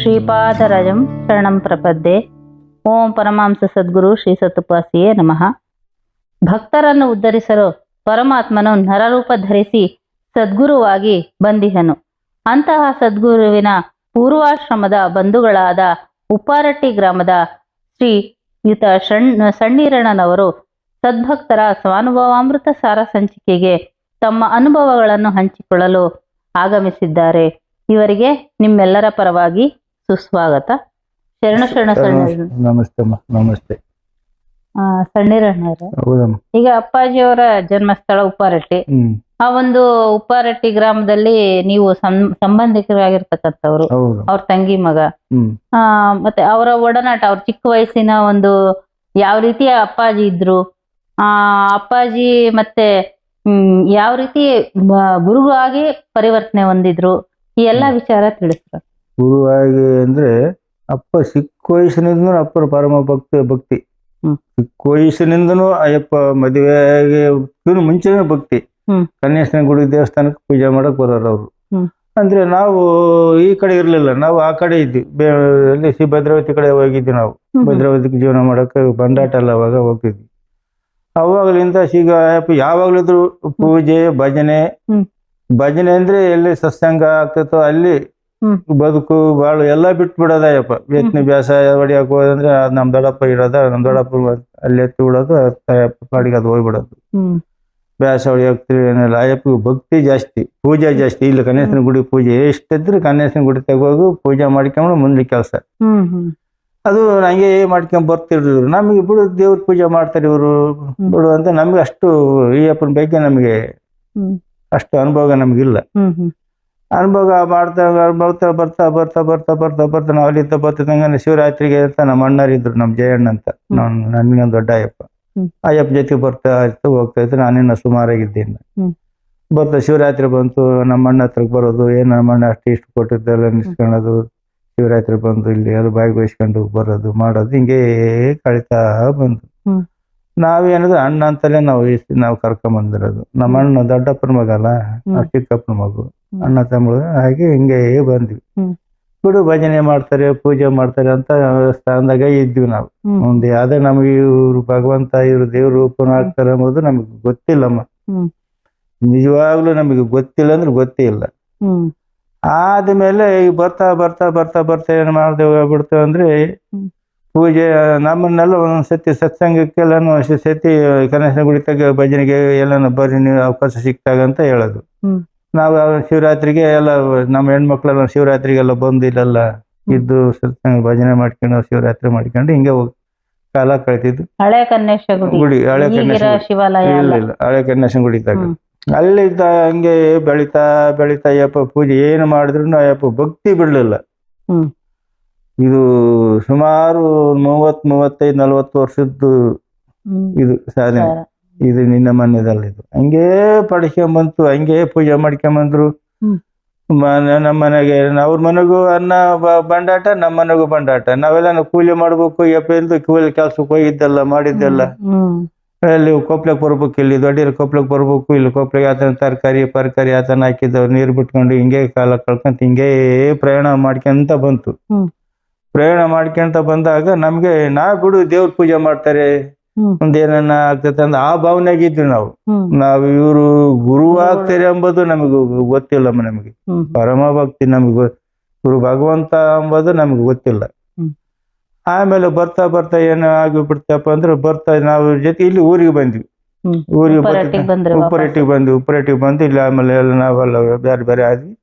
ಶ್ರೀಪಾದರಾಜಂ ಶರಣಂ ಪ್ರಪದ್ಯೆ. ಓಂ ಪರಮಾಂಸ ಸದ್ಗುರು ಶ್ರೀ ಸತ್ಪಾಸಿಯೇ ನಮಃ. ಭಕ್ತರನ್ನು ಉದ್ಧರಿಸಲು ಪರಮಾತ್ಮನು ನರರೂಪ ಧರಿಸಿ ಸದ್ಗುರುವಾಗಿ ಬಂದಿಹನು. ಅಂತಹ ಸದ್ಗುರುವಿನ ಪೂರ್ವಾಶ್ರಮದ ಬಂಧುಗಳಾದ ಉಪ್ಪಾರಟ್ಟಿ ಗ್ರಾಮದ ಶ್ರೀಯುತ ಸಣ್ಣೀರಣ್ಣನವರು ಸದ್ಭಕ್ತರ ಸ್ವಾನುಭವಾಮೃತ ಸಾರ ಸಂಚಿಕೆಗೆ ತಮ್ಮ ಅನುಭವಗಳನ್ನು ಹಂಚಿಕೊಳ್ಳಲು ಆಗಮಿಸಿದ್ದಾರೆ. ಇವರಿಗೆ ನಿಮ್ಮೆಲ್ಲರ ಪರವಾಗಿ ಸುಸ್ವಾಗತ. ಶರಣ ಶರಣ ನಮಸ್ತೆ. ನಮಸ್ತೆ ಸಣ್ಣೀರಣ್ಣರು. ಈಗ ಅಪ್ಪಾಜಿಯವರ ಜನ್ಮಸ್ಥಳ ಉಪ್ಪಾರಟ್ಟಿ. ಆ ಒಂದು ಉಪ್ಪಾರಟ್ಟಿ ಗ್ರಾಮದಲ್ಲಿ ನೀವು ಸಂಬಂಧಿಕರಾಗಿರ್ತಕ್ಕಂಥವ್ರು, ಅವ್ರ ತಂಗಿ ಮಗ. ಮತ್ತೆ ಅವರ ಒಡನಾಟ, ಅವ್ರ ಚಿಕ್ಕ ವಯಸ್ಸಿನ ಒಂದು ಯಾವ ರೀತಿಯ ಅಪ್ಪಾಜಿ ಇದ್ರು, ಅಪ್ಪಾಜಿ ಮತ್ತೆ ಯಾವ ರೀತಿ ಗುರುವಾಗಿ ಪರಿವರ್ತನೆ ಹೊಂದಿದ್ರು, ಈ ಎಲ್ಲಾ ವಿಚಾರ ತಿಳಿಸ್ರ. ಗುರುವಾಗಿ ಅಂದ್ರೆ ಅಪ್ಪ ಚಿಕ್ಕ ವಯಸ್ಸಿನಿಂದ ಅಪ್ಪರ ಪರಮ ಭಕ್ತಿ. ಚಿಕ್ಕ ವಯಸ್ಸಿನಿಂದನೂ ಅಯ್ಯಪ್ಪ ಮದುವೆಗೆ ಮುಂಚೆನೇ ಭಕ್ತಿ. ಕನ್ಯಾಸ್ನ ಗುಡಿ ದೇವಸ್ಥಾನಕ್ಕೆ ಪೂಜೆ ಮಾಡಕ್ ಬರೋರು ಅವ್ರು. ಅಂದ್ರೆ ನಾವು ಈ ಕಡೆ ಇರ್ಲಿಲ್ಲ, ನಾವು ಆ ಕಡೆ ಇದ್ವಿ. ಅಲ್ಲಿ ಶ್ರೀ ಭದ್ರಾವತಿ ಕಡೆ ಹೋಗಿದ್ವಿ ನಾವು. ಭದ್ರಾವತಿಗೆ ಜೀವನ ಮಾಡಕ್ಕೆ ಬಂಡಾಟ ಎಲ್ಲ ಅವಾಗ ಹೋಗ್ತಿದ್ವಿ. ಅವಾಗಲಿಂದ ಈಗ ಯಾವಾಗ್ಲಿದ್ರು ಪೂಜೆ ಭಜನೆ ಅಂದ್ರೆ ಎಲ್ಲಿ ಸತ್ಸಂಗ ಆಗ್ತೈತೋ ಅಲ್ಲಿ ಬದುಕು ಬಾಳು ಎಲ್ಲಾ ಬಿಟ್ಟು ಬಿಡೋದಯ್ಯಪ್ಪ. ವ್ಯಾಸ ಹೊಡಿಯಕ್ ಹೋದಂದ್ರೆ ನಮ್ ದೊಡ್ಡಪ್ಪ ಇಡೋದ, ನಮ್ ದೊಡ್ಡಪ್ಪ ಅಲ್ಲಿ ಎತ್ತಿ ಬಿಡೋದು, ಪಾಡಿಗೆ ಅದು ಹೋಗ್ಬಿಡೋದು. ವ್ಯಾಸ ಹೊಡಿಯೋಕ್ ಏನಿಲ್ಲ. ಅಯ್ಯಪ್ಪ ಭಕ್ತಿ ಜಾಸ್ತಿ, ಪೂಜೆ ಜಾಸ್ತಿ. ಇಲ್ಲಿ ಕನ್ಯಾಸನ ಗುಡಿ ಪೂಜೆ ಎಷ್ಟಿದ್ರು ಕನ್ಯಾಸನ ಗುಡಿ ತಗೋಗು ಪೂಜೆ ಮಾಡ್ಕೊಂಡ್ ಮುಂದೆ ಕೆಲಸ. ಅದು ಹಂಗೆ ಮಾಡ್ಕೊಂಡ್ ಬರ್ತಿರ್ಲಿದ್ರು. ನಮಗೆ ಬಿಡು ದೇವ್ರ ಪೂಜೆ ಮಾಡ್ತಾರೆ ಇವರು ಬಿಡು ಅಂತ ನಮ್ಗೆ ಅಷ್ಟು ಈ ಅಪ್ಪನ ಬಗ್ಗೆ ನಮಗೆ ಅಷ್ಟು ಅನುಭವ ನಮಗಿಲ್ಲ. ಅನುಭವ ಬರ್ತಾ ಬರ್ತಾ ಬರ್ತಾ ಬರ್ತಾ ಬರ್ತಾ ಬರ್ತಾ ನಾವು ಅಲ್ಲಿಂದ ಬರ್ತಿದ್ದಂಗೆ ಶಿವರಾತ್ರಿಗೆ ಅಂತ ನಮ್ಮ ಅಣ್ಣರಿದ್ರು, ನಮ್ ಜಯಣ್ಣ ಅಂತ. ನನ್ಗಿನ ದೊಡ್ಡ ಅಯ್ಯಪ್ಪ ಜೊತೆ ಬರ್ತಾ ಇತ್ತು, ಹೋಗ್ತಾ ಇತ್ತು. ನಾನಿನ್ನ ಸುಮಾರಾಗಿದ್ದೇನೆ. ಬರ್ತಾ ಶಿವರಾತ್ರಿ ಬಂತು, ನಮ್ಮ ಅಣ್ಣ ಹತ್ರಕ್ಕೆ ಬರೋದು, ನಮ್ಮ ಅಣ್ಣ ಅಷ್ಟು ಇಷ್ಟು ಕೊಟ್ಟಿದ್ದೆಲ್ಲ ನಿಸ್ಕೊಳ್ಳೋದು. ಶಿವರಾತ್ರಿ ಬಂದು ಇಲ್ಲಿ ಅದು ಭಾಗವಹಿಸ್ಕೊಂಡು ಬರೋದು ಮಾಡೋದು, ಹಿಂಗೇ ಕಳಿತಾ ಬಂದು ನಾವೇನಿದ್ರು ಅಣ್ಣ ಅಂತಲೇ ನಾವು ಕರ್ಕೊಂಬಂದಿರೋದು. ನಮ್ಮ ಅಣ್ಣ ದೊಡ್ಡಪ್ಪನ ಮಗ ಅಲ್ಲ, ಚಿಕ್ಕಪ್ಪನ ಮಗು, ಅಣ್ಣ ತಮ್ಮ. ಹಾಗೆ ಹಿಂಗೆ ಬಂದ್ವಿ. ಬಿಡು ಭಜನೆ ಮಾಡ್ತಾರೆ ಪೂಜೆ ಮಾಡ್ತಾರೆ ಅಂತ ಸ್ಥಾನದಾಗ ಇದ್ವಿ ನಾವು. ಮುಂದೆ ಅದೇ ನಮ್ಗೆ ಇವ್ರು ಭಗವಂತ ಇವ್ರು ದೇವ್ರ ರೂಪನ ಆಗ್ತಾರೆ ಅನ್ನೋದು ನಮ್ಗೆ ಗೊತ್ತಿಲ್ಲಮ್ಮ. ನಿಜವಾಗ್ಲೂ ನಮಗೆ ಗೊತ್ತಿಲ್ಲ ಅಂದ್ರೆ ಗೊತ್ತೇ ಇಲ್ಲ. ಆದ್ಮೇಲೆ ಈಗ ಬರ್ತಾ ಬರ್ತಾ ಬರ್ತಾ ಬರ್ತಾ ಏನ್ ಮಾಡ್ದೇವೆ ಬಿಡ್ತೇವೆ ಅಂದ್ರೆ ಪೂಜೆ ನಮ್ಮನ್ನೆಲ್ಲ ಒಂದೊಂದ್ಸತಿ ಸತ್ಸಂಗಕ್ಕೆಲ್ಲಾನು ಸತಿ ಕನಸಿನ ಗುಡಿತಾಗ ಭಜನೆಗೆ ಎಲ್ಲಾನು ಬರ್ರಿ ನೀವು ಅವಕಾಶ ಸಿಕ್ತಾಗ ಅಂತ ಹೇಳೋದು. ನಾವು ಶಿವರಾತ್ರಿಗೆ ಎಲ್ಲ ನಮ್ಮ ಹೆಣ್ಮಕ್ಳೆಲ್ಲ ಶಿವರಾತ್ರಿಗೆಲ್ಲ ಬಂದು ಇಲ್ಲೆಲ್ಲ ಇದ್ದು ಸತ್ಸಂಗ ಭಜನೆ ಮಾಡ್ಕೊಂಡು ಶಿವರಾತ್ರಿ ಮಾಡ್ಕೊಂಡು ಹಿಂಗೆ ಕಾಲ ಕಳಿತಿದ್ದು. ಹಳೆ ಕನ್ನೇಶ್ವರ ಗುಡಿ, ಹಳೆ ಕನ್ನೇಶ್ವರ ಗುಡಿತಾಗ ಅಲ್ಲಿದ್ದ ಹಂಗೆ ಬೆಳಿತಾ ಬೆಳಿತಾ ಅಯ್ಯಪ್ಪ ಪೂಜೆ ಏನು ಮಾಡಿದ್ರು ಅಯ್ಯಪ್ಪ ಭಕ್ತಿ ಬಿಡ್ಲಿಲ್ಲ. ಇದು ಸುಮಾರು 30-35-40 ವರ್ಷದ್ದು ಇದು ಸಾಧನೆ. ಇದು ನಿನ್ನ ಮನೆಯಲ್ಲಿ ಇದು ಹಂಗೇ ಪಡ್ಕೊಂಬಂತು, ಹಂಗೆ ಪೂಜೆ ಮಾಡ್ಕೊಂಬಂದ್ರು. ನಮ್ಮ ಮನೆಗೆ ಅವ್ರ ಮನೆಗೂ ಅನ್ನ ಬಂಡಾಟ, ನಮ್ಮ ಮನೆಗೂ ಬಂಡಾಟ. ನಾವೆಲ್ಲ ಕೂಲಿ ಮಾಡ್ಬೇಕು ಯಪ್ಪ ಎಂದು ಕೂಲಿ ಕೆಲ್ಸಕ್ಕೆ ಹೋಗಿದ್ದೆಲ್ಲ ಮಾಡಿದ್ದೆಲ್ಲ. ಅಲ್ಲಿ ಕೊಪ್ಲಕ್ಕೆ ಬರ್ಬೇಕು, ಇಲ್ಲಿ ದೊಡ್ಡ ಕೊಪ್ಲಕ್ಕೆ ಬರ್ಬೇಕು, ಇಲ್ಲಿ ಕೊಪ್ಲಕ್ಕೆ ಆತನ ತರಕಾರಿ ಆತನ ಹಾಕಿದ್ದವ್ರು ನೀರು ಬಿಟ್ಕೊಂಡು ಹಿಂಗೆ ಕಾಲ ಕಳ್ಕೊಂತ ಹಿಂಗೇ ಪ್ರಯಾಣ ಮಾಡ್ಕೊಂತ ಬಂತು. ಪ್ರಯಾಣ ಮಾಡ್ಕೊಂತ ಬಂದಾಗ ನಮ್ಗೆ ಬಿಡು ದೇವ್ರ ಪೂಜೆ ಮಾಡ್ತಾರೆ ಒಂದೇನ ಆಗ್ತೈತೆ ಅಂದ ಆ ಭಾವನೆಗಿದ್ವಿ ನಾವು ಇವರು ಗುರು ಆಗ್ತಾರೆ ಎಂಬುದು ನಮಗೆ ಗೊತ್ತಿಲ್ಲಮ್ಮ. ನಮಗೆ ಪರಮ ಭಕ್ತಿ ನಮಗೆ ಗುರು ಭಗವಂತ ಎಂಬುದು ನಮ್ಗೆ ಗೊತ್ತಿಲ್ಲ. ಆಮೇಲೆ ಬರ್ತಾ ಬರ್ತಾ ಏನು ಆಗಿಬಿಡ್ತಪ್ಪ ಅಂದ್ರೆ ಬರ್ತಾ ನಾವು ಜೊತೆ ಇಲ್ಲಿ ಊರಿಗೆ ಬಂದ್ವಿ. ಉಪ್ಪರಟ್ಟಿಗೆ ಬಂದು ಇಲ್ಲಿ ಆಮೇಲೆ ಎಲ್ಲ ನಾವೆಲ್ಲ ಬೇರೆ ಬೇರೆ ಆದ್ವಿ.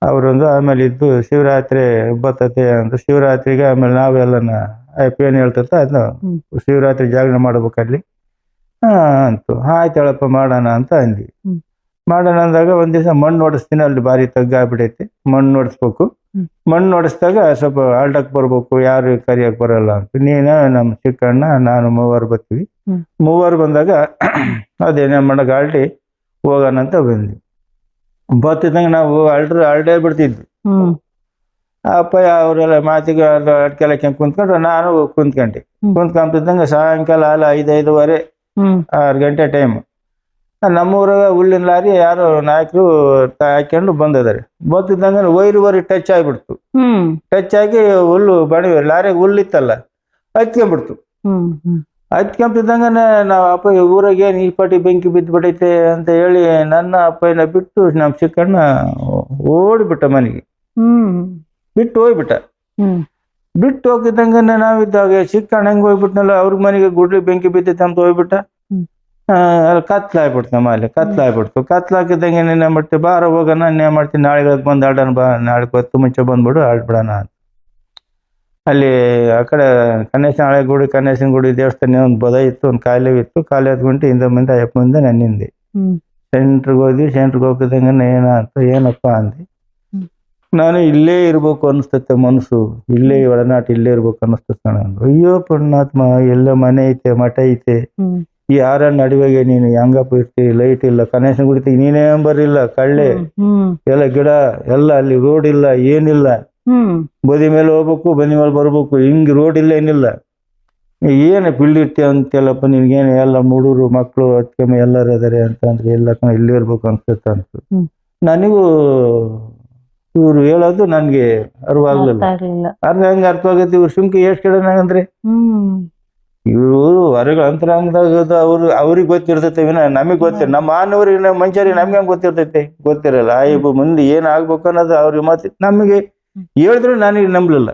ಅವರೊಂದು ಆಮೇಲೆ ಇದ್ದು ಶಿವರಾತ್ರಿ ಬರ್ತತೆ ಅಂತ ಶಿವರಾತ್ರಿಗೆ ಆಮೇಲೆ ನಾವೆಲ್ಲನ ಏನ್ ಹೇಳ್ತೈತೆ ಅದನ್ನ ಶಿವರಾತ್ರಿ ಜಾಗರಣೆ ಮಾಡ್ಬೇಕಲ್ಲಿ ಅಂತು. ಆಯ್ತು ಹೇಳಪ್ಪ ಮಾಡೋಣ ಅಂತ ಅಂದ್ವಿ. ಮಾಡೋಣ ಅಂದಾಗ ಒಂದ್ ದಿವಸ ಮಣ್ಣು ನೋಡಿಸ್ತೀನಿ, ಅಲ್ಲಿ ಭಾರಿ ತಗ್ಗಾಗ್ಬಿಡೈತಿ. ಮಣ್ಣು ನೋಡಿಸ್ಬೇಕು. ಮಣ್ಣು ನೋಡಿಸಿದಾಗ ಸ್ವಲ್ಪ ಆಲ್ಟಕ್ ಬರ್ಬೇಕು, ಯಾರು ಕರಿಯಕ್ ಬರಲ್ಲ ಅಂತ. ನೀನು ನಮ್ಮ ಚಿಕ್ಕಣ್ಣ ನಾನು ಮೂವರು ಬರ್ತೀವಿ. ಮೂವರು ಬಂದಾಗ ಅದೇನೇ ಮಣ್ಣಗ ಆಲ್ಟಿ ಹೋಗೋಣ ಅಂತ ಬಂದ್ವಿ. ಬರ್ತಿದ್ದಂಗೆ ನಾವು ಆಲ್ಟೇ ಬಿಡ್ತಿದ್ವಿ. ಅಪ್ಪ ಅವರೆಲ್ಲ ಮಾತಿಗೆ ಅಡ್ಕೆಲ್ಲ ಕುಂತ್ಕೊಂಡ್ರೆ ನಾನು ಕುಂತ್ಕೊಂಡೆ. ಕುಂತ್ಕೊಂತಿದ್ದಂಗೆ ಸಾಯಂಕಾಲ 5-5:30 6 ಗಂಟೆ ಟೈಮ್ ನಮ್ಮೂರಾಗ ಹುಲ್ಲಿನ ಲಾರಿ ಯಾರೋ ನಾಯಕರು ಹಾಕೊಂಡು ಬಂದಿದ್ದಾರೆ. ಬರ್ತಿದ್ದಂಗೆ ವೈರಿ ಟಚ್ ಆಗಿಬಿಡ್ತು. ಟಚ್ ಆಗಿ ಹುಲ್ಲು ಲಾರಿಗೆ ಹುಲ್ಲಿತ್ತಲ್ಲ ಹತ್ಕೊಂಡ್ಬಿಡ್ತು. ಹತ್ಕೊಂಬಿದ್ದಂಗ ನಾವು ಅಪ್ಪ ಊರಾಗ ಏನು ಈ ಪಾಟಿ ಬೆಂಕಿ ಬಿದ್ದುಬಿಟ್ಟೈತೆ ಅಂತ ಹೇಳಿ ನನ್ನ ಅಪ್ಪನ ಬಿಟ್ಟು ನಮ್ಮ ಚಿಕ್ಕಣ್ಣ ಓಡಿಬಿಟ್ಟ ಮನೆಗೆ. ಬಿಟ್ಟು ಹೋಗ್ಬಿಟ್ಟ. ಬಿಟ್ಟು ಹೋಗಿದ್ದಂಗ ನಾವಿದ್ದಾಗ ಚಿಕ್ಕಣ್ಣ ಹೆಂಗೆ ಹೋಗ್ಬಿಟ್ನಲ್ಲ ಅವ್ರ ಮನೆಗೆ ಗುಡ್ಲಿ ಬೆಂಕಿ ಬಿದ್ದೈತೆ ಅಂತ ಹೋಗ್ಬಿಟ್ಟ. ಅಲ್ಲಿ ಕತ್ಲಾಗ್ಬಿಡ್ತು. ನಮ್ಮಲ್ಲಿ ಕತ್ಲಾಗ್ಬಿಡ್ತು. ಕತ್ಲಾಕಿದ್ದಂಗೆ ಏನ್ ಮಾಡ್ತೀವಿ, ಬಾರ ಹೋಗೋಣ, ಏನ್ ಮಾಡ್ತೀನಿ, ನಾಳೆಗೆ ಬಂದು ಆಡೋಣ, ಬಾ ನಾಳೆ ಹೊತ್ತು ಮುಂಚೆ ಬಂದ್ಬಿಡು ಆಡ್ಬಿಡೋಣ ಅಂತ. ಅಲ್ಲಿ ಆ ಕಡೆ ಕನ್ನೇಶನ ಗುಡಿ ದೇವಸ್ಥಾನ ಒಂದು ಬದ ಇತ್ತು, ಒಂದು ಕಾಲೇ ಇತ್ತು. ಕಾಲೇ ಹತ್ಕೊಂಡ್ಬಿಟ್ಟು ಹಿಂದೆ ಮುಂದೆ ಅಯ್ಯಪ್ಪ ಮುಂದೆ ನನ್ನ ಹಿಂದೆ ಸೆಂಟ್ರಿಗೆ ಹೋದ್ವಿ. ಸೆಂಟ್ರಿಗೆ ಹೋಗಿದ್ದಂಗೆ ಏನಪ್ಪ ಅಂದೆ. ನಾನು ಇಲ್ಲೇ ಇರ್ಬೇಕು ಅನಿಸ್ತತೆ, ಮನಸ್ಸು ಇಲ್ಲೇ ಒಡನಾಟ ಇಲ್ಲೇ ಇರ್ಬೇಕು ಅನಿಸ್ತತೆ ನಾನು. ಅಯ್ಯೋ ಪುಣ್ಯಾತ್ಮ, ಎಲ್ಲ ಮನೆ ಐತೆ, ಮಠ ಐತೆ, ಈ ಯಾರ ನಡುವೆಗೆ ನೀನು ಹೆಂಗಪ್ಪ ಇರ್ತಿ, ಲೈಟ್ ಇಲ್ಲ, ಕನ್ನೇಶನ ಗುಡಿ ನೀನೇ ಬರಿಲ್ಲ, ಕಳ್ಳೆ ಎಲ್ಲ ಗಿಡ ಎಲ್ಲ, ಅಲ್ಲಿ ರೋಡ್ ಇಲ್ಲ, ಏನಿಲ್ಲ, ಬದಿ ಮೇಲೆ ಹೋಗ್ಬೇಕು, ಬದಿ ಮೇಲೆ ಬರ್ಬೇಕು, ಹಿಂಗ್ ರೋಡ್ ಇಲ್ಲ, ಏನಿಲ್ಲ. ಏನ ಇರ್ತೀಯ ಅಂತೆಲ್ಲಪ್ಪ, ನಿನ್ಗೇನು ಎಲ್ಲ ಹುಡುಗರು ಮಕ್ಕಳು ಅದಕ್ಕೆ ಎಲ್ಲರೂ ಅದಾರೆ ಅಂತಂದ್ರೆ ಎಲ್ಲ ಇಲ್ಲೇ ಇರ್ಬೇಕು ಅನ್ಸುತ್ತ ಅಂತ. ನನಗೂ ಇವ್ರು ಹೇಳೋದು ನನ್ಗೆ ಅರಿವಾಗ್ಲಿಲ್ಲ. ಹೆಂಗ ಅರ್ಥವಾಗತ್ತೆ, ಇವ್ರು ಸುಮ್ಕೆ ಎಷ್ಟು ಕೇಳೋಣಂದ್ರೆ ಇವರು ಹೊರಗೆ ಅಂತರಂಗದಾಗ ಅವ್ರಿಗೆ ಗೊತ್ತಿರ್ತೈತೆ ವಿನ ನಮಗ್ ಗೊತ್ತಿರ. ನಮ್ಮ ಮಾನವರಿಗೆ ಮನುಷ್ಯರಿಗೆ ನಮ್ಗೆ ಹೆಂಗ್ ಗೊತ್ತಿರ್ತೈತೆ, ಗೊತ್ತಿರಲ್ಲ. ಮುಂದೆ ಏನ್ ಆಗ್ಬೇಕು ಅನ್ನೋದು ಅವ್ರಿಗೆ ಮತ್ತೆ ನಮಗೆ ಹೇಳಿದ್ರು ನನಗೆ ನಂಬಲಿಲ್ಲ.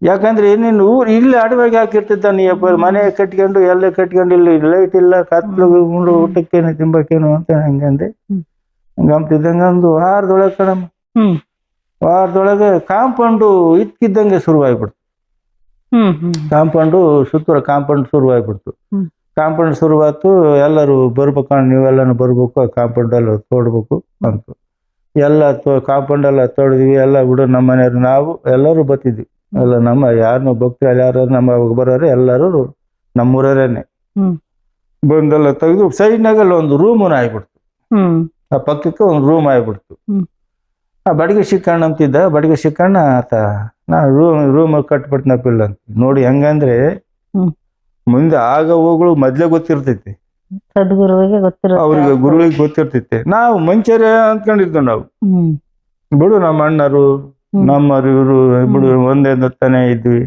ಯಾಕಂದ್ರೆ ನೀನು ಇಲ್ಲಿ ಅಡವಾಗಿ ಹಾಕಿರ್ತಿದ್ದ, ನೀ ಮನೆ ಕಟ್ಕೊಂಡು ಎಲ್ಲ ಕಟ್ಕೊಂಡು, ಇಲ್ಲಿ ಲೈಟ್ ಇಲ್ಲ, ಕತ್ಲು ಊಟಕ್ಕೇನು ತಿಂಬಕ್ಕೇನು ಅಂತ ಹಂಗಂದೆ. ಹಂಗಂತಿದ್ದಂಗ ಒಂದು ವಾರದೊಳಗೆ ಕಣಮ್ಮ, ವಾರದೊಳಗೆ ಕಾಂಪೌಂಡು ಇದ್ಕಿದ್ದಂಗೆ ಶುರುವಾಗ್ಬಿಡ್ತು. ಕಾಂಪೌಂಡು ಸುತ್ತೂರ ಕಾಂಪೌಂಡ್ ಶುರುವಾಗ್ಬಿಡ್ತು. ಕಾಂಪೌಂಡ್ ಶುರುವಾತು. ಎಲ್ಲರೂ ಬರ್ಬೇಕು, ನೀವೆಲ್ಲಾನು ಬರ್ಬೇಕು, ಕಾಂಪೌಂಡ್ ಎಲ್ಲ ತೋಡ್ಬೇಕು ಅಂತ ಎಲ್ಲ ಕಾಂಪೌಂಡ್ ಎಲ್ಲ ತೊಡೆದ್ವಿ. ಎಲ್ಲ ಹುಡುಗ ನಮ್ಮ ಮನೆಯವ್ರು ನಾವು ಎಲ್ಲರೂ ಬತ್ತಿದ್ವಿ. ಎಲ್ಲ ನಮ್ಮ ಯಾರನ್ನು ಭಕ್ತರು ಯಾರು ನಮ್ಮ ಬರೋರು ಎಲ್ಲರೂ ನಮ್ಮೂರೇನೆ ಬಂದೆಲ್ಲ ತೆಗೆದು ಸೈಡ್ನಾಗಲ್ಲ ಒಂದು ರೂಮನ ಆಗ್ಬಿಡ್ತು. ಆ ಪಕ್ಕಕ್ಕೆ ಒಂದು ರೂಮ್ ಆಗ್ಬಿಡ್ತು. ಆ ಬಡಿಗೆ ಶಿಕ್ಕಣ್ಣ ಅಂತಿದ್ದ. ಬಡಿಗೆ ಶಿಕ್ಕಣ್ಣ ಆತ ನಾ ರೂಮ್ ಕಟ್ಬಿಡ್ತೀನಪ್ಪಿಲ್ಲ ಅಂತ ನೋಡಿ. ಹೆಂಗಂದ್ರೆ ಮುಂದೆ ಆಗ ಹೋಗಳು ಮೊದ್ಲೇ ಗೊತ್ತಿರ್ತೈತಿ ಅವ್ರಿಗೆ, ಗುರುಗಳಿಗೆ ಗೊತ್ತಿರ್ತೈತಿ. ನಾವು ಮಂಚರೇ ಅಂದ್ಕೊಂಡಿರ್ತೀವಿ ನಾವು. ಬಿಡು ನಮ್ಮ ಅಣ್ಣರು ನಮ್ಮರು ಇವರು ಬಿಡು ಒಂದೇ ತಾನೇ ಇದ್ವಿ.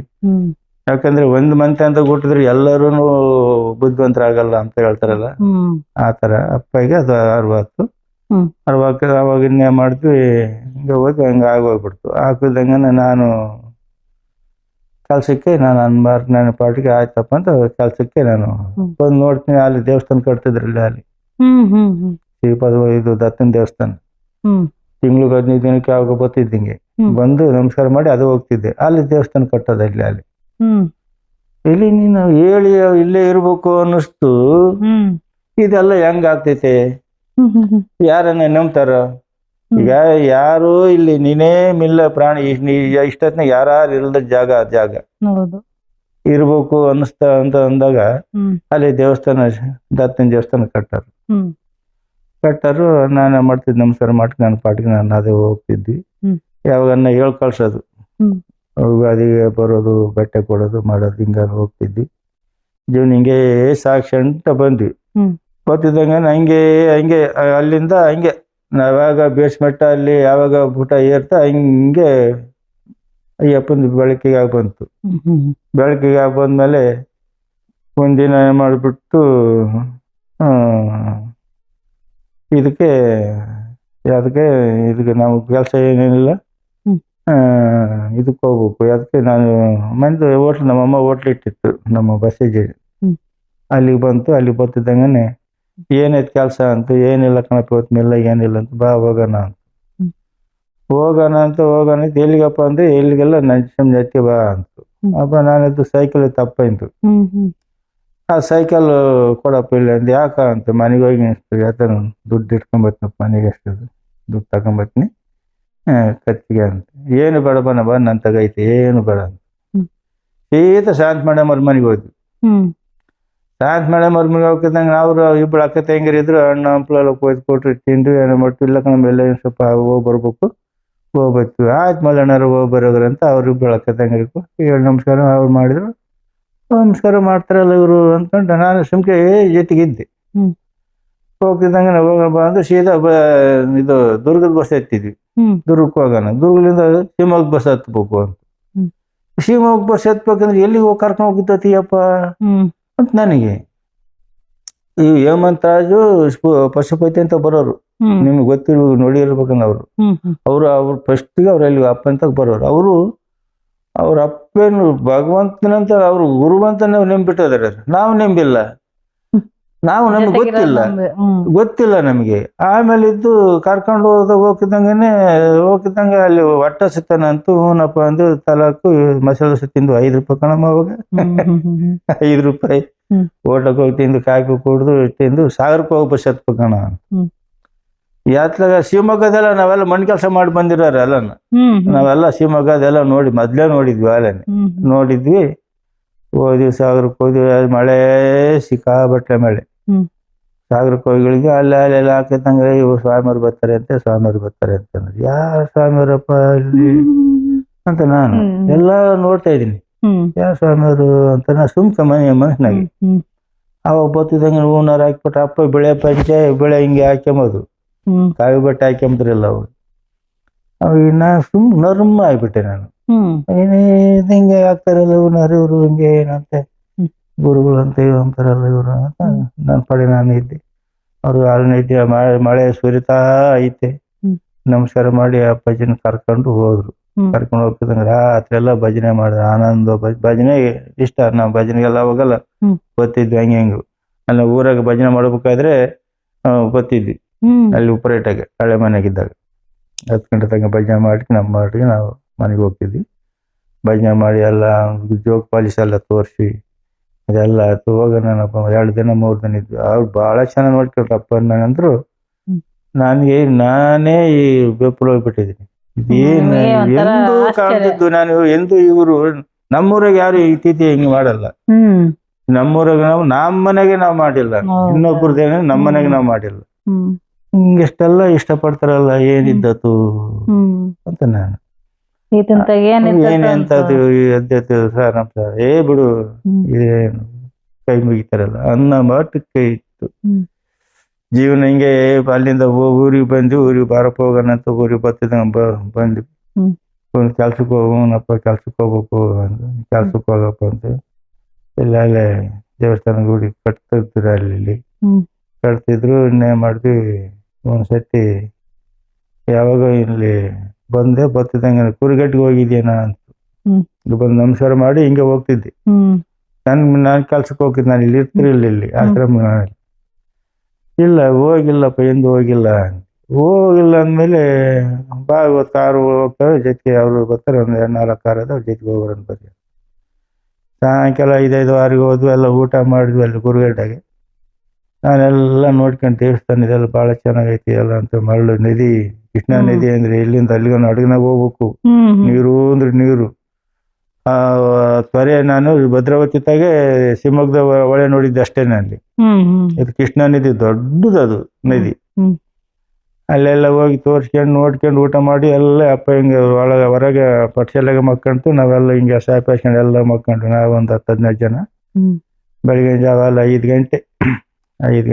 ಯಾಕಂದ್ರೆ ಒಂದ್ ಮಂತೆ ಅಂತ ಕೊಟ್ಟಿದ್ರೆ ಎಲ್ಲರೂ ಬುದ್ಧಿವಂತರಾಗಲ್ಲ ಅಂತ ಹೇಳ್ತಾರಲ್ಲ, ಆತರ ಅಪ್ಪಗೆ ಅದು ಅರ್ವತ್ತು ಅವಾಗ ಇನ್ನೇ ಮಾಡ್ತೀವಿ. ಹಿಂಗ ಹೋಗಿ ಹಂಗ ಆಗೋಗ್ಬಿಡ್ತು. ಹಾಕಿದಂಗ ನಾನು ಕೆಲ್ಸಕ್ಕೆ ನನ್ನ ಪಾಟಿಗೆ ಆಯ್ತಪ್ಪ ಅಂತ ಕೆಲ್ಸಕ್ಕೆ ನಾನು ಬಂದು ನೋಡ್ತೀನಿ. ಅಲ್ಲಿ ದೇವಸ್ಥಾನ ಕಟ್ತಿದ್ರಲ್ಲಿ, ಅಲ್ಲಿ ಇದು ದತ್ತನ ದೇವಸ್ಥಾನ. ತಿಂಗ್ಳಿಗೆ 15 ದಿನಕ್ಕೆ ಯಾವಾಗ ಬರ್ತಿದ್ದಿಂಗೆ ಬಂದು ನಮಸ್ಕಾರ ಮಾಡಿ ಅದು ಹೋಗ್ತಿದ್ದೆ. ಅಲ್ಲಿ ದೇವಸ್ಥಾನ ಕಟ್ಟೋದ ಅಲ್ಲಿ ಇಲ್ಲಿ ನೀನು ಹೇಳಿ ಇಲ್ಲೇ ಇರ್ಬೇಕು ಅನ್ನಿಸ್ತು. ಇದೆಲ್ಲ ಹೆಂಗ ಆಗ್ತೈತೆ, ಯಾರನ್ನ ನಂಬ್ತಾರ? ಈಗ ಯಾರು ಇಲ್ಲಿ ನೀನೇ ಮಿಲ್ಲ ಪ್ರಾಣಿ ಇಷ್ಟತ್ನಾಗ ಯಾರು ಇಲ್ದ ಜಾಗ ಇರ್ಬೇಕು ಅನ್ನಿಸ್ತ ಅಂತ ಅಂದಾಗ ಅಲ್ಲಿ ದೇವಸ್ಥಾನ, ದತ್ತನ ದೇವಸ್ಥಾನ ಕಟ್ಟಾರು. ನಾನು ಮಾಡ್ತಿದ್ದೆ, ನಮಸ್ಕಾರ ಮಾಡಿ ನನ್ನ ಪಾಟಿಗೆ ನಾನು ಅದೇ ಹೋಗ್ತಿದ್ವಿ. ಯಾವಾಗ ಹೇಳ್ ಕಳ್ಸೋದು, ಯುಗಾದಿಗೆ ಬರೋದು, ಬಟ್ಟೆ ಕೊಡೋದು ಮಾಡೋದು, ಹಿಂಗ ಹೋಗ್ತಿದ್ವಿ. ಜೀವನ ಹಿಂಗೆ ಸಾಕ್ಷಿ ಅಂತ ಬಂದ್ವಿ. ಬರ್ತಿದ್ದಂಗ ಹಂಗೆ ಅಲ್ಲಿಂದ ಹಂಗೆ ನಾವಾಗ ಬೇಸ್ಮೆಟ್ಟ ಅಲ್ಲಿ ಯಾವಾಗ ಊಟ ಏರ್ತಾ ಹಿಂಗೆ ಅಯ್ಯಪ್ಪಂದು ಬೆಳಕಿಗೆ ಆಗಿ ಬಂತು. ಬೆಳಕಿಗೆ ಆಗಿ ಬಂದ್ಮೇಲೆ ಒಂದಿನ ಮಾಡಿಬಿಟ್ಟು ಇದಕ್ಕೆ ನಾವು ಕೆಲಸ ಏನೇನಿಲ್ಲ, ಇದಕ್ಕೆ ಹೋಗ್ಬೇಕು. ಅದಕ್ಕೆ ನಾನು ಮನೆ ಹೋಟ್ಲ್, ನಮ್ಮಮ್ಮ ಹೋಟ್ಲ್ ಇಟ್ಟಿತ್ತು ನಮ್ಮ ಬಸ್ಸೇಜ್, ಅಲ್ಲಿಗೆ ಬಂತು. ಅಲ್ಲಿಗೆ ಬರ್ತಿದ್ದಂಗೆ ಏನೈತೆ ಕೆಲಸ ಅಂತ, ಏನಿಲ್ಲ ಕಣಪ್ಪ ಇವತ್ತು ಮೆಲ್ಲ ಏನಿಲ್ಲ ಅಂತ, ಬಾ ಹೋಗೋಣ ಅಂತ ಎಲ್ಲಿಗಪ್ಪ ಅಂದ್ರೆ ಎಲ್ಲಿಗೆಲ್ಲ ನನ್ನ ಜೊತೆ ಬಾ ಅಂತ. ಅಪ್ಪ ನಾನಿದ್ದು ಸೈಕಲ್ ತಪ್ಪಾಯ್ತು. ಆ ಸೈಕಲ್ ಕೊಡಪ್ಪ ಇಲ್ಲ ಅಂದ. ಯಾಕ ಅಂತ, ಮನೆಗೆ ಹೋಗಿ ಯಾತ ದುಡ್ಡು ಇಟ್ಕೊಂಬತ್ನಪ್ಪ, ಮನೆಗೆ ಎಷ್ಟು ದುಡ್ಡು ತಗೊಂಬತ್ನಿ ಖರ್ಚಿಗೆ ಅಂತ. ಏನು ಬೇಡ ಬಾ ನನ್ನ ತಗೈತೆ, ಏನು ಬೇಡ ಅಂತ ಸೀದಾ ಶಾಂತ ಮೇಡಮ್ ಅವ್ರ ಮನೆಗೆ ಹೋದ್ವಿ. ಶಾಂತ ಮೇಡಮ್ ಅವ್ರ ಮನೆಗೆ ಹೋಗ್ತಿದ್ದಂಗೆ ಅವ್ರು ಇಬ್ಬರು ಅಕ್ಕ ತಂಗಿರಿದ್ರು. ಹಣ್ಣು ಹಂಪ್ಲೆಲ್ಲ ಕೊಯ್ದು ಕೊಟ್ರು, ತಿಂದು ಏನೋ ಮಾಡ್ತು. ಇಲ್ಲ ನಮ್ಮೆಲ್ಲ ಸ್ವಲ್ಪ ಹೋಗಿ ಬರ್ಬೇಕು, ಹೋಗ್ಬರ್ತೀವಿ. ಆಯ್ತು ಮಲ್ಲಣ್ಣರು ಹೋಗಿ ಬರೋಗ್ರ ಅಂತ ಅವ್ರಿಬ್ಬರು ಅಕ್ಕ ತಂಗಿರಿಗೂ ಹೇಳಿ ನಮಸ್ಕಾರ ಅವ್ರು ಮಾಡಿದ್ರು. ನಮಸ್ಕಾರ ಮಾಡ್ತಾರಲ್ಲ ಇವರು ಅಂದ್ಕೊಂಡು ನಾನು ಸುಮ್ಕೆ ಜೊತೆಗಿದ್ದೆ. ಹೋಗ್ತಿದ್ದಂಗೆ ಹೋಗೋಣ ಅಂದ್ರೆ ಸೀದಾ ಇದು ದುರ್ಗದ ಬಸ್ ಹತ್ತಿದ್ವಿ. ದುರ್ಗಕ್ಕೆ ಹೋಗೋಣ, ದುರ್ಗದಿಂದ ಶಿವಮೊಗ್ಗ ಬಸ್ ಹತ್ಬೇಕು ಅಂತ. ಶಿವಮೊಗ್ಗ ಬಸ್ ಹತ್ಬೇಕಂದ್ರೆ ಎಲ್ಲಿಗೆ ಹೋಗಿ ಕರ್ಕೊಂಡು ಹೋಗಿದ್ದತಿಯಪ್ಪ ಅಂತ ನನಗೆ. ಈ ಹೇಮಂತ್ ರಾಜು ಪಶುಪತಿ ಅಂತ ಬರೋರು, ನಿಮ್ಗೆ ಗೊತ್ತಿರು ನೋಡಿರ್ಬೇಕಂದ್ರೆ ಅವ್ರು ಫಸ್ಟ್ಗೆ ಅವ್ರು ಅಲ್ಲಿ ಅಪ್ಪ ಅಂತ ಬರೋರು. ಅವ್ರ ಅಪ್ಪೇನು ಭಗವಂತನಂತ ಅವ್ರು ಗುರುವಂತ ನಾವು ನಂಬಿಟ್ಟಿದಾರೆ, ನಾವು ನಂಬಿಲ್ಲ. ನಮ್ಗೆ ಗೊತ್ತಿಲ್ಲ ನಮಗೆ. ಆಮೇಲೆ ಇದ್ದು ಕರ್ಕೊಂಡು ಹೋಗ್ತಿದ್ದಂಗೆ ಅಲ್ಲಿ ಒಟ್ಟ ಸಿಗ್ತಾನಂತೂ ಹೂನಪ್ಪ ಅಂದು ತಲಾಕು ಮಸಾಲೆ ದೋಸೆ ತಿಂದು 5 ರೂಪಾಯಿ ಕಣಮ್ಮ ಅವಾಗ. 5 ರೂಪಾಯಿ ಹೋಟೆಲ್ಗೆ ಹೋಗಿ ತಿಂದು ಕಾಫಿ ಕುಡಿದು ತಿಂದು ಸಾಗರಕ್ಕೆ ಹೋಗಿ ಬಸ್ ಹತ್ಬೇಕಣ. ಯಾತ್ಲಾಗ ಶಿವಮೊಗ್ಗದೆಲ್ಲ ನಾವೆಲ್ಲ ಮಣ್ ಕೆಲಸ ಮಾಡಿ ಬಂದಿರೋರ ಎಲ್ಲನ, ನಾವೆಲ್ಲ ಶಿವಮೊಗ್ಗದೆಲ್ಲ ಮೊದ್ಲೇ ನೋಡಿದ್ವಿ, ಅಲ್ಲೇನೆ ನೋಡಿದ್ವಿ. ಹೋದ್ವಿ ಸಾಗರಕ್ಕೆ ಹೋದ್ವಿ, ಮಳೆ ಸಿಕ್ಕಾಬಟ್ಟೆ ಮಳೆ. ಸಾಗರಕ್ಕೆ ಹೋಗಿಳಿದ್ವಿ, ಅಲ್ಲೆಲ್ಲ ಹಾಕಿದಂಗೆ ಇವ್ರು ಸ್ವಾಮಿಯವ್ರು ಬರ್ತಾರೆ ಅಂತಂದ್ರೆ ಯಾರ ಸ್ವಾಮಿಯವ್ರಪ್ಪ ಇಲ್ಲಿ ಅಂತ ನಾನು ಎಲ್ಲ ನೋಡ್ತಾ ಇದ್ದೀನಿ. ಯಾರ ಸ್ವಾಮಿಯವರು ಅಂತ ನಾ ಮನಸ್ಸಿನಾಗೆ. ಅವಾಗ ಬತ್ತಿದಂಗೆ ಹೂನಾರ ಹಾಕ್ಬಿಟ್ಟು ಅಪ್ಪ ಬೆಳೆ ಹಿಂಗೆ ಹಾಕ್ಯಂಬೋದು, ಕಾವಿ ಬಟ್ಟೆ ಹಾಕ್ಯಂಬ್ರಿಲ್ಲ ಅವಾಗ ನಾ ನರ್ಮ ಆಗ್ಬಿಟ್ಟೆ ನಾನು. ಹಿಂಗೆ ಆಗ್ತಾರಲ್ಲ ಹೂನಾರ ಇವ್ರು ಹಿಂಗೆ ಏನಂತ ಗುರುಗಳು ಅಂತ ಅಂತಾರಲ್ಲ ಇವರು ಅಂತ ನನ್ನ ಪಡೆ ನಾನು ಇದ್ದೆ. ಅವರು ಅಲ್ಲಿದ್ದೆ, ಮಳೆ ಸುರಿತಾ ಐತೆ. ನಮಸ್ಕಾರ ಮಾಡಿ ಅಪ್ಪಾಜಿನ ಕರ್ಕೊಂಡು ಹೋದ್ರು. ಕರ್ಕೊಂಡು ಹೋಗ್ತಿದಂಗೆ ರಾತ್ರಿ ಎಲ್ಲ ಭಜನೆ ಮಾಡಿದ್ರು. ಆನಂದ ಭಜನೆ ಇಷ್ಟ, ನಾವು ಭಜನೆಗೆಲ್ಲ ಹೋಗಲ್ಲ, ಗೊತ್ತಿದ್ವಿ ಹೆಂಗೆ ಅಲ್ಲಿ ಊರಾಗ ಭಜನೆ ಮಾಡ್ಬೇಕಾದ್ರೆ ಗೊತ್ತಿದ್ವಿ. ಅಲ್ಲಿ ಉಪರೇಟಾಗೆ ಹಳೆ ಮನೆಗಿದ್ದಾಗ 10 ಗಂಟೆ ತನಕ ಭಜನೆ ಮಾಡಿ ನಾವು ಮನೆಗೆ ಹೋಗ್ತಿದ್ವಿ. ಭಜನೆ ಮಾಡಿ ಎಲ್ಲ ಜೋಗ್ ಪಾಲಿಸ್ ಎಲ್ಲ ತೋರಿಸಿ ಅದೆಲ್ಲ ಆಯ್ತು. ಹೋಗೋಣಪ್ಪ 2 ದಿನ 3 ದಿನ ಇದ್ವಿ. ಅವ್ರು ಭಾಳ ಚೆನ್ನಾಗಿ ನೋಡ್ಕೊಳ್ರಪ್ಪ ನನಗಂದ್ರು. ನಾನೇ ಈ ಬೆಪ್ಪಲು ಹೋಗ್ಬಿಟ್ಟಿದ್ದೀನಿ. ಇದೇನು ಎಂದು ಕಾಣ್ತಿದ್ದು ನಾನು, ಎಂದು ಇವರು ನಮ್ಮೂರಾಗ ಯಾರು ಈ ರೀತಿ ಹಿಂಗೆ ಮಾಡಲ್ಲ. ನಮ್ಮೂರಾಗ ನಮ್ಮ ಮನೆಗೆ ನಾವು ಮಾಡಿಲ್ಲ, ಇನ್ನೊಬ್ರದೇನೆ ನಮ್ಮ ಮನೆಗೆ ನಾವು ಮಾಡಿಲ್ಲ. ಹಿಂಗೆಷ್ಟೆಲ್ಲ ಇಷ್ಟಪಡ್ತಾರಲ್ಲ, ಏನಿದ್ದತು ಅಂತ ನಾನು ಏನೆಂತದ್ದು ಬಿಡು ಇದೇನು ಕೈ ಮುಗಿತಾರಲ್ಲ ಅನ್ನ ಮಟ್ಟಕ್ಕೆ ಇತ್ತು ಜೀವನ. ಹಿಂಗೆ ಅಲ್ಲಿಂದ ಊರಿಗೆ ಬಾರಪ್ಪ ಹೋಗೋಣ ಅಂತ ಊರಿಗೆ ಬರ್ತಿದ್ದಂಗೆ ಬಂದ್ವಿ. ಕೆಲ್ಸಕ್ಕೆ ಹೋಗೋಣಪ್ಪ, ಕೆಲ್ಸಕ್ಕೆ ಹೋಗ್ಬೇಕು ಅಂತ ಕೆಲ್ಸಕ್ಕೆ ಹೋಗಪ್ಪ ಅಂತ ಅಲ್ಲೇ ದೇವಸ್ಥಾನ ಗುಡಿ ಕಟ್ತಿದ್ರು. ಅಲ್ಲಿ ಕಟ್ತಿದ್ರು. ಇನ್ನೇನ್ ಮಾಡಿದ್ವಿ, ಒಂದ್ಸತಿ ಯಾವಾಗ ಇಲ್ಲಿ ಬರ್ತಿದ್ದಂಗೆ ಕುರಿಗಟ್ಟಿಗೆ ಹೋಗಿದ್ಯೇನ ಅಂತ ಬಂದು ನಮಸ್ಕಾರ ಮಾಡಿ ಹಿಂಗೆ ಹೋಗ್ತಿದ್ದೆ. ನಾನು ಕೆಲ್ಸಕ್ಕೆ ಹೋಗ್ತಿದ್ದೆ, ನಾನು ಇಲ್ಲಿ ಇರ್ತಿರ್ಲಿಲ್ಲ, ಇಲ್ಲಿ ಆಶ್ರಮ ಇಲ್ಲ. ಹೋಗಿಲ್ಲಪ್ಪ, ಎಂದು ಹೋಗಿಲ್ಲ ಅಂದಮೇಲೆ ಬಾ ಇವತ್ತು ಕಾರು ಹೋಗ್ತವೆ ಜೊತೆಗೆ ಅವರು ಬರ್ತಾರೆ, ಒಂದು 4 ಕಾರ್ ಅದಾವ ಜೊತೆಗೆ ಹೋಗೋರಂತ ಬರ್ತಾರೆ. ಸಾಯಂಕಾಲ 5-6 ಹೋದ್ವಿ, ಎಲ್ಲ ಊಟ ಮಾಡಿದ್ವಿ ಅಲ್ಲಿ ಕುರುಗಡ್ಡಾಗೆ. ನಾನೆಲ್ಲ ನೋಡ್ಕೊಂಡು ದೇವಸ್ಥಾನ ಇದೆಲ್ಲ ಭಾಳ ಚೆನ್ನಾಗೈತಿ ಎಲ್ಲ ಅಂತ. ಮರಳು ನದಿ, ಕೃಷ್ಣಾ ನದಿ ಅಂದ್ರೆ ಇಲ್ಲಿಂದ ಅಲ್ಲಿಗೆ ಅಡುಗನಾಗ ಹೋಗ್ಬೇಕು. ನೀರು ಅಂದ್ರೆ ನೀರು. ತ್ವರೆ ನಾನು ಭದ್ರಾವತಿ ತಾಗೆ ಶಿವಮೊಗ್ಗದ ಹೊಳೆ ನೋಡಿದ್ದೆ ಅಷ್ಟೇನೆ. ಅಲ್ಲಿ ಇದು ಕೃಷ್ಣಾ ನದಿ ದೊಡ್ಡದದು ನದಿ. ಅಲ್ಲೆಲ್ಲ ಹೋಗಿ ತೋರಿಸ್ಕೊಂಡು ನೋಡ್ಕೊಂಡು ಊಟ ಮಾಡಿ ಎಲ್ಲ ಅಪ್ಪ ಹಿಂಗೆ ಹೊರಗೆ ಪಟ್ಸೆಲ್ಲಾಗ ಮಕ್ಕೊಂತು. ನಾವೆಲ್ಲ ಹಿಂಗೆ ಸಾಯ್ಪಾಯ್ಸ್ಕೊಂಡು ಎಲ್ಲ ಮಕ್ಕೊಂಡು ನಾವೊಂದು 10-15 ಜನ. ಬೆಳಗಿನ ಜಾವ ಎಲ್ಲ 5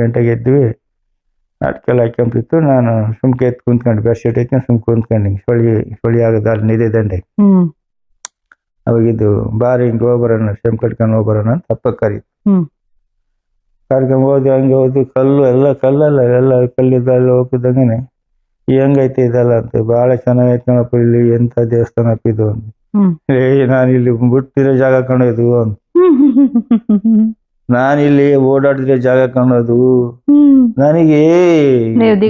ಗಂಟೆಗೆ ಎದ್ವಿ. ನಾಟಕೆಲ್ಲ ಹಾಕ್ಯಂಬಿತ್ತು. ನಾನು ಸುಮ್ಕೆ ಎದ್ದು ಕುಂತ್ಕೊಂಡು ಬೆಡ್ಶೀಟ್ ಐತಿ ಕುಂತ್ಕೊಂಡು ಸೊಳಿ ಆಗೋದು ಅಲ್ಲಿ ನಿಧಿ ದಂಡೆ. ಅವಾಗಿದ್ದು ಬಾರಿ ಹಿಂಗೆ ಹೋಗ್ಬರೋಣ, ಶೆಮ್ ಕಟ್ಕೊಂಡು ಹೋಗ್ಬರೋಣ ಅಂತ ಅಪ್ಪ ಕರ್ಕೊಂಡು ಹೋದ್ವಿ. ಹಂಗೆ ಹೋದ್ವಿ. ಕಲ್ಲಲ್ಲ ಎಲ್ಲ ಕಲ್ಲಿದ್ದ ಅಲ್ಲಿ ಹೋಗಿದ್ದಂಗೆ ಹೆಂಗೈತೆ ಇದೆಲ್ಲ ಅಂತ. ಭಾಳ ಚೆನ್ನಾಗೈತೆ ಕಣಪ್ಪ, ಇಲ್ಲಿ ಎಂಥ ದೇವಸ್ಥಾನ ಇದು ಅಂತ. ನಾನು ಇಲ್ಲಿ ಬಿಟ್ಟಿರೋ ಜಾಗ ಕಾಣೋದು ಅಂತ. ನಾನಿಲ್ಲಿ ಓಡಾಡಿದ್ರೆ ಜಾಗ ಕಾಣೋದು. ನನಗೆ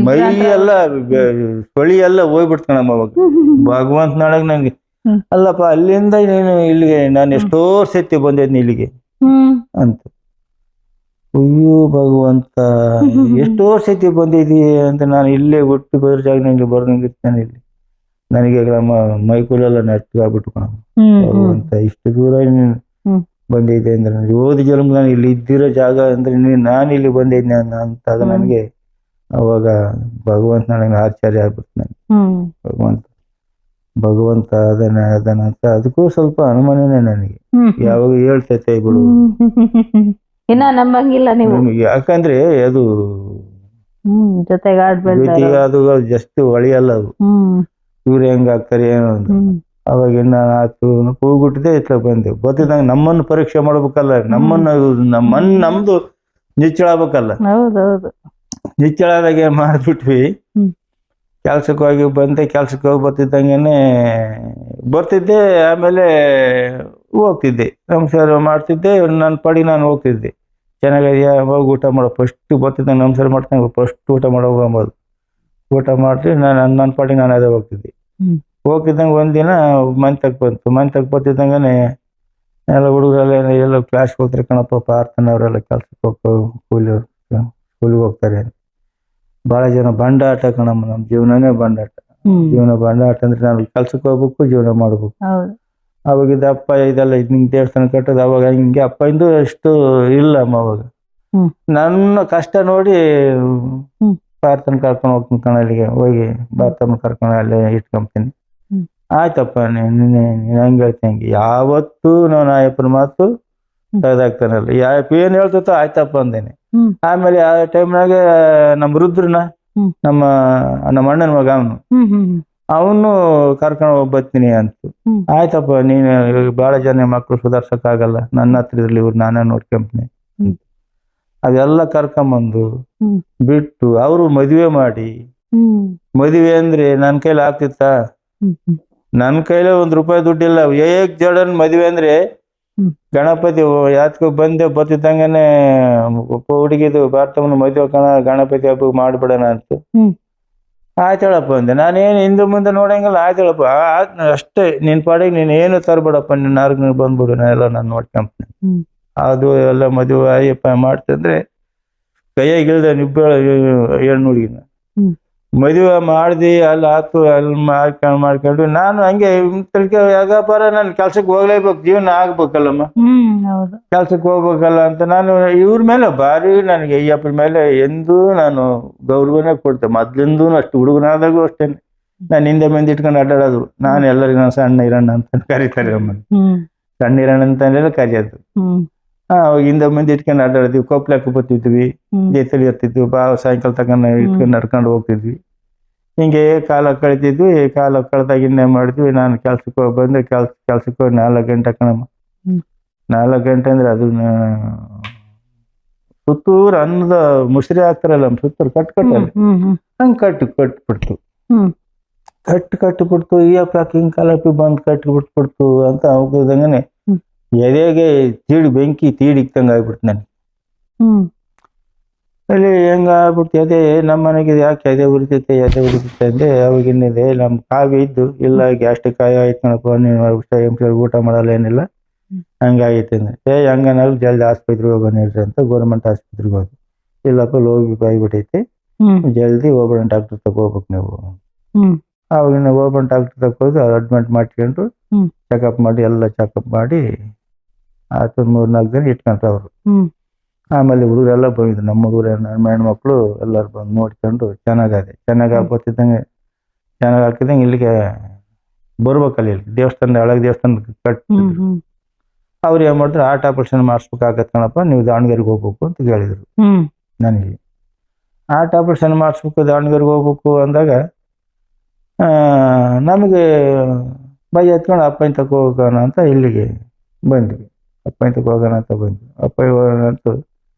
ಮೈ ಎಲ್ಲ ಸೊಳಿ ಎಲ್ಲ ಹೋಗ್ಬಿಡ್ತಾನಮ್ಮ ಅವಾಗ. ಭಗವಂತ ನಾಳಗ್ ನಂಗೆ ಅಲ್ಲಪ್ಪ, ಅಲ್ಲಿಂದ ನೀನು ಇಲ್ಲಿಗೆ ನಾನು ಎಷ್ಟೋ ಸತಿ ಬಂದಿದ್ನಿ ಇಲ್ಲಿಗೆ ಅಂತ. ಅಯ್ಯೋ ಭಗವಂತ, ಎಷ್ಟೋ ಸತಿ ಬಂದಿದ್ದಿ ಅಂತ. ನಾನು ಇಲ್ಲೇ ಹುಟ್ಟು ಬರೋ ಜಾಗ ನಂಗೆ ಬರ್ದಂಗಿರ್ತಾನೆ ಇಲ್ಲಿ. ನನಗೆ ಮೈಕೂಲೆಲ್ಲ ನೆಟ್ಟಾಗ್ಬಿಟ್ಟು ಭಗವಂತ, ಇಷ್ಟು ದೂರ ಬಂದಿದ್ದೆ ಅಂದ್ರೆ ಹೋದ ಜನ್ಮ ನಾನು ಇಲ್ಲಿ ಇದ್ದಿರೋ ಜಾಗ ಅಂದ್ರೆ ನಾನು ಇಲ್ಲಿ ಬಂದಿದ್ದೆ ಅಂತಾಗ ನನಗೆ ಅವಾಗ ಭಗವಂತ ನನಗೆ ಆಶ್ಚರ್ಯ ಆಗ್ಬಿಟ್ಟು ನನಗೆ. ಭಗವಂತ ಅದನ್ನ ಅಂತ ಅದಕ್ಕೂ ಸ್ವಲ್ಪ ಅನುಮಾನನೇ ನನಗೆ. ಯಾವಾಗ ಹೇಳ್ತೈತೆ ಬಿಡು, ಇನ್ನ ನಂಬಂಗಿಲ್ಲ ನೀವು. ಯಾಕಂದ್ರೆ ಅದು ಜೊತೆಗೆ ಜೊತೆಗೆ ಅದು ಜಸ್ಟ್ ಹೊಳಿಯಲ್ಲ ಅದು. ಇವ್ರು ಹೆಂಗ್ ಆಗ್ತಾರೆ ಏನೋ ಅಂತ. ಅವಾಗ ಇನ್ನ ಆತು ಹೋಗ್ಬಿಟ್ಟಿದೆ ಇತ್ತ ಬಂದೆವು. ಗೊತ್ತಿದ್ದಂಗ ನಮ್ಮನ್ನು ಪರೀಕ್ಷೆ ಮಾಡ್ಬೇಕಲ್ಲ, ನಮ್ದು ನಿಚ್ಚಳ ಆಗ್ಬೇಕಲ್ಲ. ನಿಚ್ಚಳ ಆದಾಗ ಮಾಡ್ಬಿಟ್ವಿ. ಕೆಲ್ಸಕ್ಕೆ ಹೋಗಿ ಬಂದೆ. ಕೆಲ್ಸಕ್ಕೆ ಹೋಗಿ ಬರ್ತಿದ್ದೆ. ಆಮೇಲೆ ಹೋಗ್ತಿದ್ದೆ, ನಮಸ್ಕಾರ ಮಾಡ್ತಿದ್ದೆ. ನನ್ನ ಪಡಿ ನಾನು ಹೋಗ್ತಿದ್ದೆ. ಚೆನ್ನಾಗಿದೆಯಾ, ಹೋಗಿ ಊಟ ಮಾಡೋ. ಫಸ್ಟ್ ಬರ್ತಿದ್ದಂಗೆ ನಮಸ್ಕಾರ ಮಾಡ್ತಂಗೆ ಫಸ್ಟ್ ಊಟ ಮಾಡೋ ಅಂಬೋದು. ಊಟ ಮಾಡ್ತಿ ನನ್ನ ಪಾಡಿ ನಾನು ಅದೇ ಹೋಗ್ತಿದ್ದೆ. ಹೋಗ್ತಿದ್ದಂಗೆ ಒಂದಿನ ಮನೆ ತಗ ಬಂತು. ಮನೆ ತಗ ಬರ್ತಿದ್ದಂಗೆ ಎಲ್ಲ ಹುಡುಗರೆಲ್ಲ ಎಲ್ಲ ಕ್ಲಾಸ್ಗೆ ಹೋಗ್ತಾರೆ ಕಣಪ್ಪ, ಪಾರ್ಥನ ಅವರೆಲ್ಲ ಕೆಲ್ಸಕ್ಕೆ ಹೋಗ್ತಾರೆ, ಸ್ಕೂಲಿಗೆ ಹೋಗ್ತಾರೆ. ಭಾಳ ಜನ ಬಂಡಾಟ ಕಣಮ್ಮ. ನಮ್ಮ ಜೀವನನೇ ಬಂಡಾಟ. ಜೀವನ ಬಂಡಾಟ ಅಂದ್ರೆ ನಾನು ಕೆಲ್ಸಕ್ಕೆ ಹೋಗ್ಬೇಕು, ಜೀವನ ಮಾಡ್ಬೇಕು. ಅವಾಗಿದ್ದ ಅಪ್ಪ ಇದೆಲ್ಲ ನಿಂಗೆ ದೇವಸ್ಥಾನ ಕಟ್ಟೋದು ಅವಾಗ ಹಿಂಗೆ ಅಪ್ಪ ಇಂದು ಅಷ್ಟು ಇಲ್ಲ ಅಮ್ಮ. ಅವಾಗ ನನ್ನ ಕಷ್ಟ ನೋಡಿ ಪಾರ್ಥನ ಕರ್ಕೊಂಡು ಹೋಗ್ತೀನಿ ಕಣಲ್ಲಿಗೆ. ಹೋಗಿ ಭಾರತಮ್ಮ ಕರ್ಕೊಂಡು ಅಲ್ಲೇ ಇಟ್ಕೊಂತೀನಿ. ಆಯ್ತಪ್ಪ, ನೀನು ಹಂಗೆ ಹೇಳ್ತೀನಿ. ಹಂಗೆ ಯಾವತ್ತೂ ನಾನು ಆಯಪ್ಪನ ಮಾತು ತೆಗ್ದಾಕ್ತಾನಲ್ಲ. ಯಾಯಪ್ಪ ಏನ್ ಹೇಳ್ತೋ ಆಯ್ತಪ್ಪ ಅಂದೇನೆ. ಆಮೇಲೆ ಆ ಟೈಮ್ನಾಗ ನಮ್ಮ ರುದ್ರನ, ನಮ್ಮ ಅಣ್ಣನ ಮಗ ಅವನು ಕರ್ಕೊಂಡು ಹೋಗ್ಬರ್ತೀನಿ ಅಂತ. ಆಯ್ತಪ್ಪ, ನೀನು ಬಹಳ ಜನ ಮಕ್ಳು ಸುಧಾರ್ಸಕ್ ಆಗಲ್ಲ, ನನ್ನ ಹತ್ರ ಇರ್ಲಿ, ಇವ್ರು ನಾನೇ ನೋಡ್ಕೊಂತೀನಿ. ಅದೆಲ್ಲ ಕರ್ಕೊಂಬಂದು ಬಿಟ್ಟು ಅವರು ಮದುವೆ ಮಾಡಿ. ಮದುವೆ ಅಂದ್ರೆ ನನ್ನ ಕೈಲಿ ಆಗ್ತಿತ್ತ? ನನ್ನ ಕೈಲೇ ₹1 ದುಡ್ಡಿಲ್ಲ. ಏಕ್ ಜಡನ್ ಮದುವೆ ಅಂದ್ರೆ ಗಣಪತಿ ಯಾತ್ಕೊ ಬರ್ತಿದ್ದಂಗನೆ ಹುಡುಗಿದು ಭಾರತಮ್ಮನ ಮದುವೆ ಗಣಪತಿ ಹಬ್ಬ ಮಾಡ್ಬಿಡೋಣ ಅಂತ. ಆಯ್ತಾಳಪ್ಪ ಅಂದೆ. ನಾನೇನು ಹಿಂದೆ ಮುಂದೆ ನೋಡಂಗಿಲ್ಲ. ಆಯ್ತಾಳಪ್ಪ, ಅಷ್ಟೇ ನಿನ್ ಪಾಡಿಗೆ ನೀನ್ ಏನು ತರ್ಬೇಡಪ್ಪ, ನಿನ್ನ ಆರ್ಗ ಬಂದ್ಬಿಡು, ನಾನೆಲ್ಲ ನಾನು ನೋಡ್ಕೊಂತೀನಿ. ಅದು ಎಲ್ಲ ಮದುವೆ ಅಯ್ಯಪ್ಪ ಮಾಡ್ತಂದ್ರೆ ಕೈಯಾಗಿಲ್ದ ನಿಬ್ಬ ಹೆಣ್ಣು ಹುಡುಗಿನ ಮದುವೆ ಮಾಡ್ದಿ. ಅಲ್ಲಿ ಆತು, ಅಲ್ಲಿ ಮಾಡ್ಕೊಂಡು ನಾನು ಹಂಗೆ ಯಾಗಪ್ಪಾರ ನಾನು ಕೆಲ್ಸಕ್ಕೆ ಹೋಗ್ಲೇಬೇಕು, ಜೀವನ ಆಗ್ಬೇಕಲ್ಲಮ್ಮ, ಕೆಲ್ಸಕ್ಕೆ ಹೋಗ್ಬೇಕಲ್ಲ ಅಂತ ನಾನು ಇವ್ರ ಮೇಲೆ ಭಾರಿ ನನಗೆ ಅಯ್ಯಪ್ಪನ ಮೇಲೆ ಎಂದೂ ನಾನು ಗೌರವನೇ ಕೊಡ್ತೆ. ಮೊದ್ಲಿಂದೂ ಅಷ್ಟು ಹುಡುಗನಾದಾಗೂ ಅಷ್ಟೇನೆ. ನಾನು ಹಿಂದೆ ಮಂದಿ ಇಟ್ಕೊಂಡು ಅಡ್ಡಾಡೋದು. ನಾನು ಎಲ್ಲರಿಗೂ ನಾನು ಸಣ್ಣ ಇರೋಣ ಅಂತ ಕರೀತಾರೆ ಅಮ್ಮನ. ಸಣ್ಣ ಇರೋಣ ಅಂತ ಕರೆಯೋದು. ಹಿಂದೆ ಮಂದಿ ಇಟ್ಕೊಂಡು ಅಡ್ಡಾಡಿದ್ವಿ. ಕೊಪ್ಲಕ್ಕೆ ಬರ್ತಿದ್ವಿ, ಜೈತಲ್ಲಿ ಇರ್ತಿದ್ವಿ. ಸಾಯಂಕಾಲ ತಗೊಂಡು ಇಟ್ಕೊಂಡು ನಡ್ಕೊಂಡು ಹೋಗ್ತಿದ್ವಿ. ಹಿಂಗೆ ಕಾಲ ಕಳಿತಿದ್ವಿ. ಕಾಲ ಕಳೆದಾಗ ಇನ್ನೇ ಮಾಡಿದ್ವಿ. ನಾನು ಕೆಲ್ಸಕ್ಕೆ ಹೋಗಿ ಬಂದೆ. ಕೆಲ್ಸಕ್ಕೆ ಹೋಗಿ 4 ಗಂಟೆ ಕಣಮ್ಮ. 4 ಗಂಟೆ ಅಂದ್ರೆ ಅದು ಸುತ್ತೂರು ಅನ್ನದ ಮುಸ್ರಿ ಹಾಕ್ತಾರಲ್ಲ, ಸುತ್ತೂರು ಕಟ್ಟಲ್ಲ, ಹಂಗೆ ಕಟ್ಬಿಡ್ತು. ಕಟ್ಬಿಡ್ತು. ಈ ಅಪ್ಪ ಹಿಂಗ್ ಕಾಲಪ್ಪಿ ಬಂದು ಕಟ್ಬಿಟ್ಬಿಡ್ತು ಅಂತ ಹೋಗ್ದಂಗನೆ ಎದೆಗೆ ಬೆಂಕಿ ತೀಡಿಕ್ತಂಗ ಆಗ್ಬಿಡ್ತು ನನಗೆ. ಅಲ್ಲಿ ಹೆಂಗ ಆಗ್ಬಿಡ್ತು ಎದೆ. ನಮ್ಮ ಮನೆಗೆ ಯಾಕೆ ಎದೆ ಉರಿತೈತೆ ಅಂದೆ. ಅವಾಗಿನ್ನಿದೆ ನಮ್ಮ ಕಾವಿ ಇದ್ದು, ಇಲ್ಲ ಗ್ಯಾಸ್ಟ್ರಿಕ್ ಆಯ್ತು ಕಣಪ್ಪ, ನೀನು ಊಟ ಮಾಡಲ್ಲ, ಏನಿಲ್ಲ, ಹಂಗಾಗೈತೆ ಅಂದ್ರೆ ಹಂಗನಾಗ ಜಲ್ದಿ ಆಸ್ಪತ್ರೆಗೆ ಹೋಗೋಣ ಹೇಳ್ರಿ ಅಂತ ಗೌರ್ಮೆಂಟ್ ಆಸ್ಪತ್ರೆಗೆ ಹೋಗಿ. ಇಲ್ಲಪ್ಪ ಲೋಗಿ ಬಾಯ್ಬಿಟ್ಟೈತಿ, ಜಲ್ದಿ ಹೋಗ್ಬೇಡ, ಡಾಕ್ಟರ್ ತಗೋಬೇಕು ನೀವು. ಅವಾಗ ಗೌರ್ಮೆಂಟ್ ಡಾಕ್ಟರ್ ತಗೋದು ಅಡ್ಮಿಟ್ ಮಾಡ್ಕೊಂಡು ಚೆಕಪ್ ಮಾಡಿ, ಎಲ್ಲ ಚೆಕಪ್ ಮಾಡಿ ಆಯ್ತು. 3-4 ದಿನ ಇಟ್ಕೊಂಡ್ರು ಅವರು. ಆಮೇಲೆ ಹುಡುಗರೆಲ್ಲ ಬಂದಿದ್ರು, ನಮ್ಮ ಹುಡುಗರು, ನಮ್ಮ ಹೆಣ್ಮಕ್ಳು ಎಲ್ಲರೂ ಬಂದು ನೋಡ್ಕೊಂಡು ಚೆನ್ನಾಗಿ ಬರ್ತಿದ್ದಂಗೆ ಚೆನ್ನಾಗಿ ಹಾಕಿದಂಗೆ ಇಲ್ಲಿಗೆ ಬರ್ಬೇಕಲ್ಲ, ಇಲ್ಲಿ ದೇವಸ್ಥಾನ ಹಳಗ ದೇವಸ್ಥಾನ ಕಟ್ಟಿದ್ರು. ಅವ್ರು ಏನ್ ಮಾಡಿದ್ರು, ಹಾರ್ಟ್ ಆಪರೇಷನ್ ಮಾಡಿಸ್ಬೇಕಾಗತ್ತೆ ಕಣಪ್ಪ, ನೀವು ದಾವಣಗೆರೆಗೆ ಹೋಗ್ಬೇಕು ಅಂತ ಹೇಳಿದ್ರು ನನಗೆ. ಹಾರ್ಟ್ ಆಪರೇಷನ್ ಮಾಡಿಸ್ಬೇಕು, ದಾವಣಗೆರೆಗೆ ಹೋಗ್ಬೇಕು ಅಂದಾಗ ನಮಗೆ ಬೈ ಎತ್ಕೊಂಡು ಅಪ್ಪನ ತಕ ಹೋಗೋಣ ಅಂತ ಇಲ್ಲಿಗೆ ಬಂದ್ವಿ. ಅಪ್ಪನ ತಕ ಹೋಗೋಣ ಅಂತ ಬಂದ್ವಿ. ಅಪ್ಪ ಹೋಗೋಣ ಅಂತ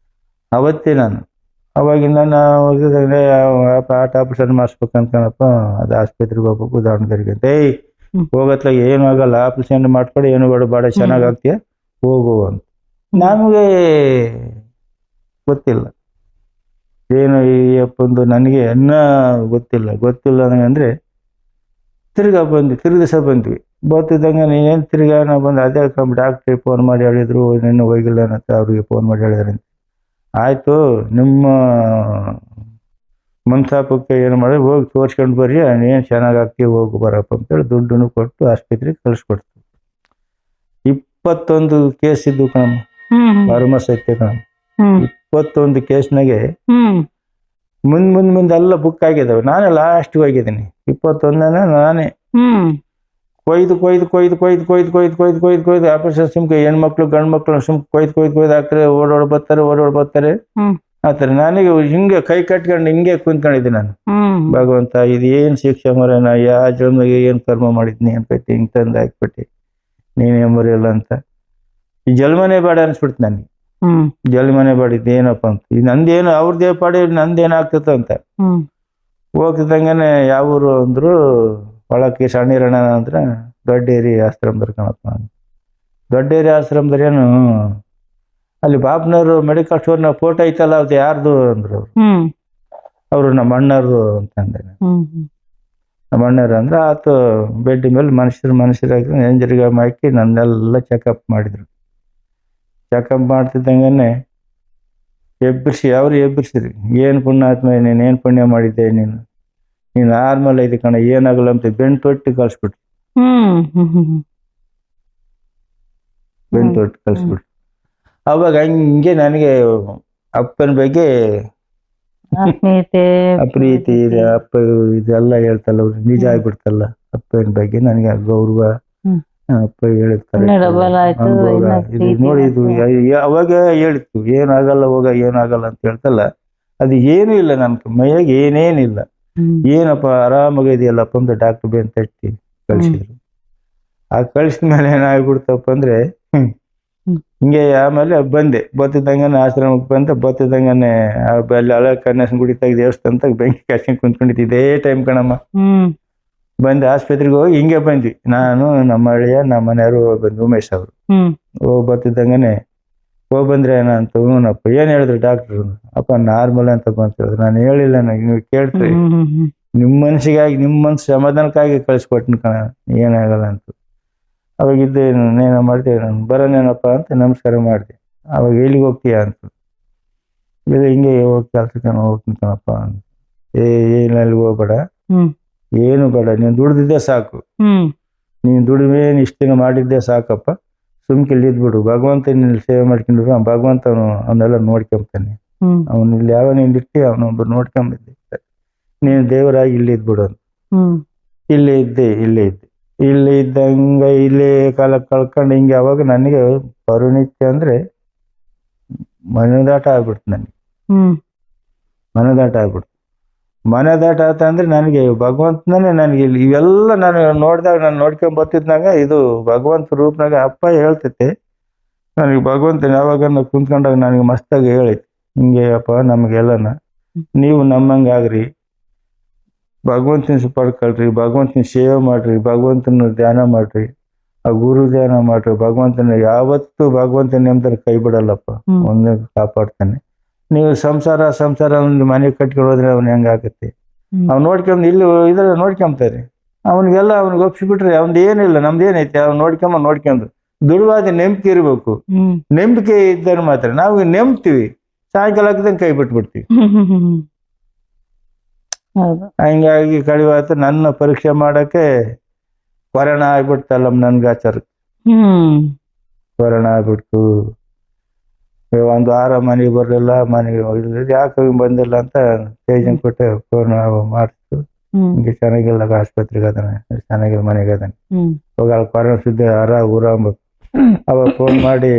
ಅವತ್ತೇ ನಾನು ಅವಾಗಿಂದ ಹಾರ್ಟ್ ಆಪರೇಷನ್ ಮಾಡಿಸ್ಬೇಕಂತ ಕಣಪ್ಪ, ಅದು ಆಸ್ಪತ್ರೆಗೆ ಹೋಗ್ಬೇಕು ದಾವಣಗೆರೆಗೆ ಅಂತ. ಹೋಗತ್ಲಾಗ ಏನು ಆಗಲ್ಲ, ಆಪರೇಷನ್ ಮಾಡ್ಕೊಂಡು ಏನು ಬೇಡ, ಭಾಳ ಚೆನ್ನಾಗಿ ಆಗ್ತೀಯ, ಹೋಗು ಅಂತ. ನಮಗೆ ಗೊತ್ತಿಲ್ಲ ಏನು ಈ ಅಪ್ಪಂದು, ನನಗೆ ಗೊತ್ತಿಲ್ಲ ನನಗಂದ್ರೆ ತಿರ್ಗ ದಿವಸ ಬಂದ್ವಿ. ಬರ್ತಿದ್ದಂಗೆ ನೀನೇನು ತಿರ್ಗಾ ನಾವು ಬಂದು ಅದೇ ಡಾಕ್ಟ್ರಿಗೆ ಫೋನ್ ಮಾಡಿ ಹೇಳಿದ್ರು, ನಿನ್ನೆ ಹೋಗಿಲ್ಲ ಅಂತ ಅವ್ರಿಗೆ ಫೋನ್ ಮಾಡಿ ಹೇಳಿದ್ರಂತೆ. ಆಯಿತು, ನಿಮ್ಮ ಮನ್ಸಾಪಕ್ಕೆ ಏನು ಮಾಡಿ ಹೋಗಿ ತೋರಿಸ್ಕೊಂಡು ಬರ್ರಿ, ಏನು ಚೆನ್ನಾಗಿ ಆಗ್ತೀವಿ, ಹೋಗಿ ಬರಪ್ಪ ಅಂತೇಳಿ ದುಡ್ಡನ್ನು ಕೊಟ್ಟು ಆಸ್ಪತ್ರೆಗೆ ಕಳಿಸ್ಕೊಡ್ತು. 21 ಕೇಸ್ ಇದ್ದು ಕಣಮ್ಮ, ಪರಮ ಸತ್ಯ ಕಣಮ್ಮ. 21 ಕೇಸ್ನಾಗೆ ಮುಂದೆಲ್ಲ ಬುಕ್ ಆಗಿದ್ದಾವೆ. ನಾನೇ ಲಾಸ್ಟ್ ಹೋಗಿದ್ದೀನಿ. 21 ನಾನೇ ಕೊಯ್ದು ಆಪರೇಷನ್ ಸುಮ್ಕೆ ಹೆಣ್ಮಕ್ಳು ಗಂಡು ಮಕ್ಳು ಸುಮ್ಕೆ ಕೊಯ್ದು ಹಾಕ್ತಾರೆ. ಓಡೋಡ್ ಬರ್ತಾರೆ. ಆತರ ನನಗೆ ಹಿಂಗೆ ಕೈ ಕಟ್ಕೊಂಡು ಹಿಂಗೆ ಕುಂತ್ಕೊಂಡಿದ್ದೆ ನಾನು. ಭಗವಂತ ಇದು ಏನ್ ಶಿಕ್ಷೆ ಮರ, ನಾ ಯಾವ ಜನ್ಮಗೆ ಏನ್ ಕರ್ಮ ಮಾಡಿದ್ನಿ ಅನ್ಕೈತಿ, ಹಿಂಗ್ ತಂದು ಹಾಕ್ಬಿಟ್ಟು ನೀನೇ ಮರಿಯಲ್ಲ ಅಂತ. ಈ ಜನ್ಮನೇ ಬೇಡ ಅನ್ಸ್ಬಿಡ್ತು ನನಗೆ. ಜನ್ಮನೇ ಬೇಡಿದ್ದು ಏನಪ್ಪ ಅಂತ, ಈ ನಂದೇನು ಅವ್ರದ್ದೇ ಪಾಡಿ ನಂದೇನ್ ಆಗ್ತದ ಅಂತ ಹೋಗ್ತಿದ್ದಂಗನೆ ಯಾವ ಊರು ಅಂದ್ರು, ಒಳಕ್ಕೆ ಸಣ್ಣಿರಣ ಅಂದ್ರೆ ದೊಡ್ಡೇರಿ ಆಶ್ರಮದವ್ರು ಕಣಪ್ಪ. ದೊಡ್ಡೇರಿ ಆಶ್ರಮದವ್ರೇನು ಅಲ್ಲಿ ಬಾಪ್ನವ್ರು ಮೆಡಿಕಲ್ ಸ್ಟೋರ್ನ ಫೋಟೋ ಐತಲ್ಲ ಅದು ಯಾರ್ದು ಅಂದ್ರು ಅವರು ನಮ್ಮ ಅಣ್ಣರು ಅಂತಂದೆ. ನಮ್ಮ ಅಣ್ಣರು ಅಂದ್ರೆ ಆತು ಬೆಡ್ ಮೇಲೆ ಮನುಷ್ಯರಾಗಿ ಎಂಜರಿಗಾಮ ಹಾಕಿ ನನ್ನೆಲ್ಲ ಚೆಕಪ್ ಮಾಡಿದ್ರು. ಚೆಕಪ್ ಮಾಡ್ತಿದ್ದಂಗನೆ ಎಬ್ಬರಿಸಿರಿ, ಏನ್ ಪುಣ್ಯಾತ್ಮ ನೀನ್, ಏನ್ ಪುಣ್ಯ ಮಾಡಿದ್ದೆ ನೀನು ನಾರ್ಮಲ್ ಐತಿ ಕಣ, ಏನಾಗಲ್ಲ ಅಂತ ಬೆಣ್ಣು ತೊಟ್ಟಿ ಕಳ್ಸ್ಬಿಟ್ರು. ಬೆಣ್ಣು ತೊಟ್ಟಿ ಕಳ್ಸ್ಬಿಟ್ರು. ಅವಾಗ ಹಂಗೆ ನನಗೆ ಅಪ್ಪನ ಬಗ್ಗೆ ಅಪ್ರೀತಿ ಅಪ್ಪ ಇದೆಲ್ಲ ಹೇಳ್ತಲ್ಲ, ಅವ್ರು ನಿಜ ಆಗ್ಬಿಡ್ತಲ್ಲ ಅಪ್ಪನ ಬಗ್ಗೆ ನನಗೆ ಗೌರವ. ಅಪ್ಪ ಹೇಳಿರ್ತಾರೆ ನೋಡಿ, ಇದು ಅವಾಗ ಹೇಳಿತ್ತು ಏನಾಗಲ್ಲ ಹೋಗ, ಏನಾಗಲ್ಲ ಅಂತ ಹೇಳ್ತಲ್ಲ, ಅದು ಏನೂ ಇಲ್ಲ ನನ್ನ ಮೈಯಾಗ, ಏನೇನಿಲ್ಲ. ಏನಪ್ಪ ಆರಾಮಾಗಿದೆಯಲ್ಲಪ್ಪ ಅಂತ ಡಾಕ್ಟರ್ ಬೇನ್ ತಟ್ಟಿ ಕಳ್ಸಿದ್ರು. ಆ ಕಳ್ಸಿದ ಮೇಲೆ ಏನಾಗ್ಬಿಡ್ತಪ್ಪ ಅಂದ್ರೆ ಹಿಂಗೆ ಆಮೇಲೆ ಬತ್ತಿದ್ದಂಗನೆ ಆಶ್ರಮಕ್ಕೆ ಬತ್ತಿದ್ದಂಗನೆ ಅಲ್ಲಿ ಹಳೆ ಕನ್ಯಾಸನ ಗುಡಿ ತೆಗ್ದು ದೇವಸ್ಥಾನ ಬೆಂಕಿ ಕಾಸ್ಕೊಂಡು ಕುಂತ್ಕೊಂಡಿದ್ದು ಇದೇ ಟೈಮ್ ಕಣಮ್ಮ. ಬಂದು ಆಸ್ಪತ್ರೆಗೆ ಹೋಗಿ ಹಿಂಗೆ ಬಂದ್ವಿ ನಾನು, ನಮ್ಮ ಅಳಿಯ, ನಮ್ಮ ಮನೆಯವರು ಬಂದು ಉಮೇಶ್ ಅವರು. ಬತ್ತಿದ್ದಂಗನೆ ಬಂದ್ರೆ ಏನಂತ, ಹೂನಪ್ಪ ಏನ್ ಹೇಳಿದ್ರು ಡಾಕ್ಟ್ರು? ಅಪ್ಪ ನಾರ್ಮಲ್ ಅಂತ ಬಂತ ಹೇಳಿದ್ರು. ನಾನು ಹೇಳಿಲ್ಲ, ನೀವು ಕೇಳ್ತೀರಿ, ನಿಮ್ಮ ಮನ್ಸಿಗಾಗಿ ನಿಮ್ಮ ಮನ್ಸು ಸಮಾಧಾನಕ್ಕಾಗಿ ಕಳಿಸ್ಕೊಟ್ಟಿನ ಕಣ, ಏನಾಗಲ್ಲ ಅಂತ. ಅವಾಗಿದ್ದೆ ಏನೋ ಮಾಡ್ತೇವೆ, ನಾನು ಬರೋನೇನಪ್ಪ ಅಂತ ನಮಸ್ಕಾರ ಮಾಡಿದೆ. ಅವಾಗ ಎಲ್ಲಿಗೆ ಹೋಗ್ತೀಯ ಅಂತ, ಇಲ್ಲ ಹಿಂಗೆ ಹೋಗಿ ಕೆಲ್ಸಕ್ಕೆ ಹೋಗ್ತೀನಿ ಕಣಪ್ಪ ಅಂತ. ಏನಲ್ಲಿ ಹೋಗ್ಬೇಡ, ಏನು ಬೇಡ, ನೀನು ದುಡ್ದಿದ್ದೆ ಸಾಕು, ನೀನು ದುಡಿಮೇನು ಇಷ್ಟು ದಿನ ಮಾಡಿದ್ದೆ ಸಾಕಪ್ಪ, ಸುಮ್ಕಿಲ್ಲಿ ಇದ್ಬಿಡು, ಭಗವಂತ ನಿನ್ನ ಸೇವೆ ಮಾಡ್ಕೊಂಡಿದ್ರು, ಭಗವಂತನು ಅವನ್ನೆಲ್ಲ ನೋಡ್ಕೊಂತಾನೆ, ಅವನು ಇಲ್ಲಿ ಯಾವನಿಂದಿಟ್ಟು ಅವನೊಬ್ಬರು ನೋಡ್ಕೊಂಬಿದ್ದೆ, ನೀನು ದೇವರಾಗಿ ಇಲ್ಲಿ ಇದ್ಬಿಡು ಅಂತ. ಇಲ್ಲೇ ಇದ್ದಂಗ ಇಲ್ಲೇ ಕಾಲ ಕಳ್ಕೊಂಡು ಹಿಂಗೆ ಅವಾಗ ನನಗೆ ಪರಿಣಿತಿ ಅಂದ್ರೆ ಮನದಾಟ ಆಗ್ಬಿಡ್ತು. ನನಗೆ ಮನದಾಟ ಆತ ಅಂದ್ರೆ ನನಗೆ ಭಗವಂತನೇ ನನಗೆ ಇವೆಲ್ಲ ನಾನು ನೋಡಿದಾಗ, ನಾನು ನೋಡ್ಕೊಂಡ್ ಬರ್ತಿದ್ನಾಗ ಇದು ಭಗವಂತ ರೂಪನಾಗ ಅಪ್ಪ ಹೇಳ್ತೈತೆ ನನಗೆ. ಭಗವಂತನ ಯಾವಾಗ ಕುಂತ್ಕೊಂಡಾಗ ನನಗೆ ಮಸ್ತಾಗಿ ಹೇಳೈತಿ, ಹಿಂಗೆ ಅಪ್ಪ ನಮಗೆಲ್ಲನ ನೀವು ನಮ್ಮಂಗಾಗ್ರಿ, ಭಗವಂತನ ಪಡ್ಕೊಳ್ರಿ, ಭಗವಂತನ ಸೇವೆ ಮಾಡ್ರಿ, ಭಗವಂತನ ಧ್ಯಾನ ಮಾಡ್ರಿ, ಆ ಗುರು ಧ್ಯಾನ ಮಾಡ್ರಿ. ಭಗವಂತನ ಯಾವತ್ತೂ ಭಗವಂತನ ನೆಮ್ಮದಿ ಕೈ ಬಿಡಲ್ಲಪ್ಪ, ಒಂದೇ ಕಾಪಾಡ್ತಾನೆ. ನೀವು ಸಂಸಾರ ಒಂದು ಮನೆ ಕಟ್ಕೊಂಡು ಹೋದ್ರೆ ಅವ್ನು ಹೆಂಗಾಗತ್ತೆ? ಅವ್ನು ನೋಡ್ಕೊಂಡ್ ಇಲ್ಲಿ ಇದ್ರ ನೋಡ್ಕೊಂತಾರೆ, ಅವ್ನಿಗೆಲ್ಲ ಅವ್ನಿಗೆ ಒಪ್ಸಿಬಿಟ್ರೆ ಅವ್ನ್ದು ಏನಿಲ್ಲ, ನಮ್ದು ಏನೈತೆ ಅವ್ನು ನೋಡ್ಕೊಂಡು ದುಡುವಾದ ನಂಬಿಕೆ ಇರ್ಬೇಕು. ನಂಬಿಕೆ ಇದ್ದರೆ ಮಾತ್ರ ನಾವು ನಂಬ್ತೀವಿ, ಸಾಯಂಕಾಲ ಹಾಕಿದಂಗೆ ಕೈ ಬಿಟ್ಬಿಡ್ತೀವಿ. ಹಂಗಾಗಿ ಕಡಿವಾತ ನನ್ನ ಪರೀಕ್ಷೆ ಮಾಡಕ್ಕೆ ಕೊರೋನಾ ಆಗ್ಬಿಡ್ತಲ್ಲ ನನ್ಗಾಚಾರ. ಕೊರೋನಾ ಆಗ್ಬಿಡ್ತು, ಒಂದು ವಾರ ಮನೆಗೆ ಬರಲಿಲ್ಲ, ಮನೆಗೆ ಯಾಕೆ ಬಂದಿಲ್ಲ ಅಂತ ಟೇಜನ್ ಕೊಟ್ಟೆ, ಫೋನ್ ಮಾಡಿಸ್ತು, ಹಿಂಗೆ ಚೆನ್ನಾಗಿಲ್ಲ ಆಸ್ಪತ್ರೆಗೆ ಅದಾನೆ, ಚೆನ್ನಾಗಿಲ್ಲ ಮನೆಗೆ ಅದಾನೆ, ಹೋಗ ಕೊರೋನಾ ಸುದ್ದಿ ಊರ ಅಂಬೇಕು. ಅವಾಗ ಫೋನ್ ಮಾಡಿ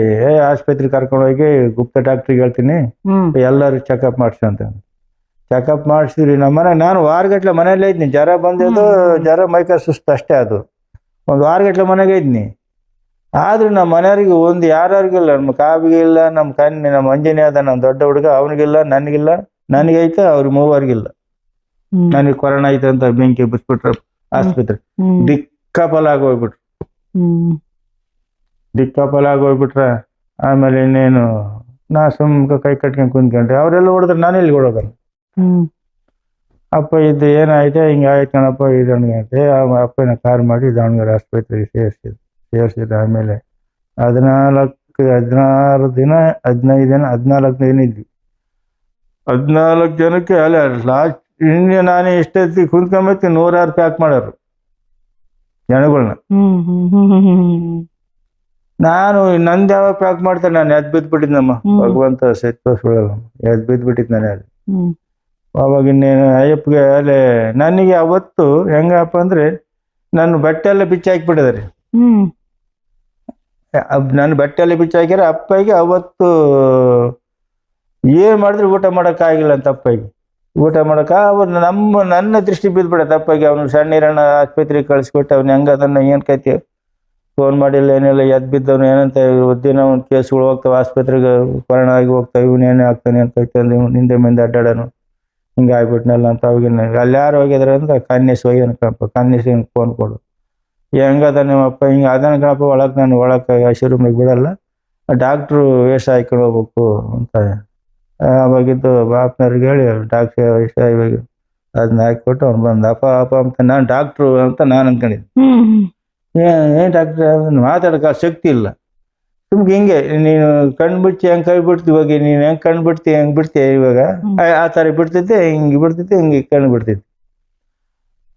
ಆಸ್ಪತ್ರೆಗೆ ಕರ್ಕೊಂಡು ಹೋಗಿ ಗುಪ್ತ ಡಾಕ್ಟ್ರಿಗೆ ಹೇಳ್ತೀನಿ, ಎಲ್ಲರೂ ಚೆಕಪ್ ಮಾಡ್ಸಂತ. ಚೆಕಪ್ ಮಾಡಿಸಿದ್ರಿ ನಮ್ಮ ಮನೆ. ನಾನು ವಾರಗಟ್ಲೆ ಮನೇಲೇ ಇದ್ನಿ, ಜ್ವರ ಬಂದಿದ್ದು, ಜ್ವರ ಮೈಕ ಸುಸ್ತು ಅಷ್ಟೇ, ಅದು ಒಂದು ವಾರಗಟ್ಲೆ ಮನೆಗೆ ಇದ್ನಿ. ಆದ್ರೂ ನಮ್ಮ ಮನೆಯವ್ರಿಗೆ ಒಂದು ಯಾರಿಗಿಲ್ಲ, ನಮ್ಮ ಕಾಬಿಗೆ ಇಲ್ಲ, ನಮ್ಮ ಕನ್ನಿ, ನಮ್ಮ ಅಂಜನಿ ಅದ, ನಮ್ಮ ದೊಡ್ಡ ಹುಡುಗ, ಅವನಿಗಿಲ್ಲ, ನನಗಿಲ್ಲ, ನನಗೈತೆ, ಅವ್ರಿಗೆ ಮೂವರ್ಗಿಲ್ಲ. ನನಗೆ ಕೊರೋನಾ ಐತೆ ಅಂತ ಬೆಂಕಿ ಬಿಸ್ಬಿಟ್ರು ಆಸ್ಪತ್ರೆ. ದಿಕ್ಕಾಪಲ ಆಗೋಗ್ಬಿಟ್ರ. ಆಮೇಲೆ ಇನ್ನೇನು ನಾ ಸುಮ್ಕ ಕೈ ಕಟ್ಕೊಂಡು ಕುಂತ್ಕೊಂಡ್ರೆ ಅವರೆಲ್ಲ ಹೊಡೆದ್ರೆ ನಾನು ಎಲ್ಲಿ ಹೊಡೋದಲ್ಲ. ಅಪ್ಪ ಇದು ಏನಾಯ್ತು, ಹಿಂಗೆ ಆಯ್ತು ಕಣಪ್ಪ ಇದನ್ಗೆ ಅಪ್ಪನ ಕಾರ್ ಮಾಡಿ ದಾವಣಗೆರೆ ಆಸ್ಪತ್ರೆಗೆ ಸೇರಿಸಿದ್ರು. ಆಮೇಲೆ 15 ದಿನ 14 ದಿನ ಇದ್ವಿ. 14 ಜನಕ್ಕೆ ಅಲ್ಲ ಲಾಸ್ಟ್ ಇನ್ನೇ ನಾನೇ ಎಷ್ಟೊತ್ತಿ ಕುಂತ್ಕೊಂಬತ್ತಿ 106 ಪ್ಯಾಕ್ ಮಾಡೋರು ಜನಗಳನ್ನ. ನಾನು ನಂದು ಯಾವಾಗ ಪ್ಯಾಕ್ ಮಾಡ್ತಾರೆ, ನಾನು ಎದ್ ಬಿದ್ಬಿಟ್ಟಿದ್ನಮ್ಮ, ಭಗವಂತ ಸತ್ಕೋಸ್ಕೊಳ್ಳಲ್ಲ, ಎದ್ ಬಿದ್ಬಿಟ್ಟಿದ್ ನಾನೇ. ಅದು ಅವಾಗ ಇನ್ನೇನು ಅಯ್ಯಪ್ಪಗೆ ಅಲ್ಲೇ ನನಗೆ ಅವತ್ತು ಹೆಂಗಪ್ಪ ಅಂದ್ರೆ ನನ್ನ ಬಟ್ಟೆ ಎಲ್ಲ ಬಿಚ್ಚಿ ಹಾಕಿಬಿಟ್ಟಿದಾರೆ. ನನ್ನ ಬಟ್ಟೆ ಎಲ್ಲ ಬಿಚ್ಚಿ ಹಾಕ್ಯಾರ. ಅಪ್ಪಗೆ ಅವತ್ತು ಏನ್ ಮಾಡಿದ್ರು ಊಟ ಮಾಡೋಕ್ಕಾಗಿಲ್ಲ ಅಂತ ಅಪ್ಪಗೆ. ಊಟ ಮಾಡಕ ಅವ್ರು ನನ್ನ ದೃಷ್ಟಿ ಬಿದ್ಬಿಡ ತಪ್ಪಾಗಿ. ಅವನು ಸಣ್ಣೀರಣ್ಣ ಆಸ್ಪತ್ರೆಗೆ ಕಳಿಸ್ಕೊಟ್ಟು ಅವ್ನು ಹೆಂಗ ಅದನ್ನ ಏನ್ ಕೈತಿ ಫೋನ್ ಮಾಡಿಲ್ಲ ಏನಿಲ್ಲ, ಎದ್ ಬಿದ್ದವನು ಏನಂತ ದಿನ ಒಂದು ಕೇಸ್ಗಳು ಹೋಗ್ತಾವ ಆಸ್ಪತ್ರೆಗೆ, ಕೊರೋನಾ ಆಗಿ ಹೋಗ್ತಾವ, ಇವನೇನೇ ಆಗ್ತಾನೆ ಅಂತ ಕೈತಿ ಹಿಂದೆ ಮುಂದೆ ಅಡ್ಡಾಡನು ಹಿಂಗ ಆಗ್ಬಿಟ್ನಲ್ಲ ಅಂತ. ಅವಾಗಿನ ಅಲ್ಲಿ ಯಾರು ಹೋಗಿದ್ರ ಅಂತ ಕನ್ಯಸ್ ಹೋಗ್ಯಾನ ಕಣಪ್ಪ, ಕನ್ಯಸ್ ಹಿಂಗೆ ಫೋನ್ ಕೊಡು, ಹೆಂಗದ ನಿಮ್ಮಪ್ಪ ಹಿಂಗ ಅದನ್ನ ಕಣಪ್ಪ, ನಾನು ಒಳಕ್ಕೆ ಹಸಿರು ಬಿಡಲ್ಲ, ಡಾಕ್ಟ್ರು ವೇಷ ಹಾಕೊಂಡು ಹೋಗ್ಬೇಕು ಅಂತ. ಅವಾಗಿದ್ದು ಬಾಪ್ನವ್ರಿಗೆ ಹೇಳಿ ಡಾಕ್ಟ್ರ್ ವೇಷ ಇವಾಗ ಅದನ್ನ ಹಾಕಿಕೊಟ್ಟು ಅವ್ನು ಬಂದ. ಅಪ್ಪ ಅಪ್ಪ ಅಂತ ನಾನು ಡಾಕ್ಟ್ರು ಅಂತ ನಾನು ಅನ್ಕೊಂಡಿದ್ದೆ. ಏನ್ ಡಾಕ್ಟ್ರ್ ಮಾತಾಡಕ ಶಕ್ತಿ ಇಲ್ಲ. ಸುಮ್ಗೆ ಹಿಂಗೆ ನೀನು ಕಣ್ ಬಿಡ್ತಿ ಹೆಂಗ್ ಕೈ ಬಿಡ್ತಿ, ಇವಾಗ ನೀನ್ ಹೆಂಗ್ ಕಣ್ ಬಿಡ್ತಿ ಹೆಂಗ್ ಬಿಡ್ತೀಯ ಇವಾಗ ಆ ತರ ಬಿಡ್ತೈತೆ, ಹಿಂಗೆ ಬಿಡ್ತೈತೆ, ಹಿಂಗೆ ಕಣ್ ಬಿಡ್ತೈತಿ.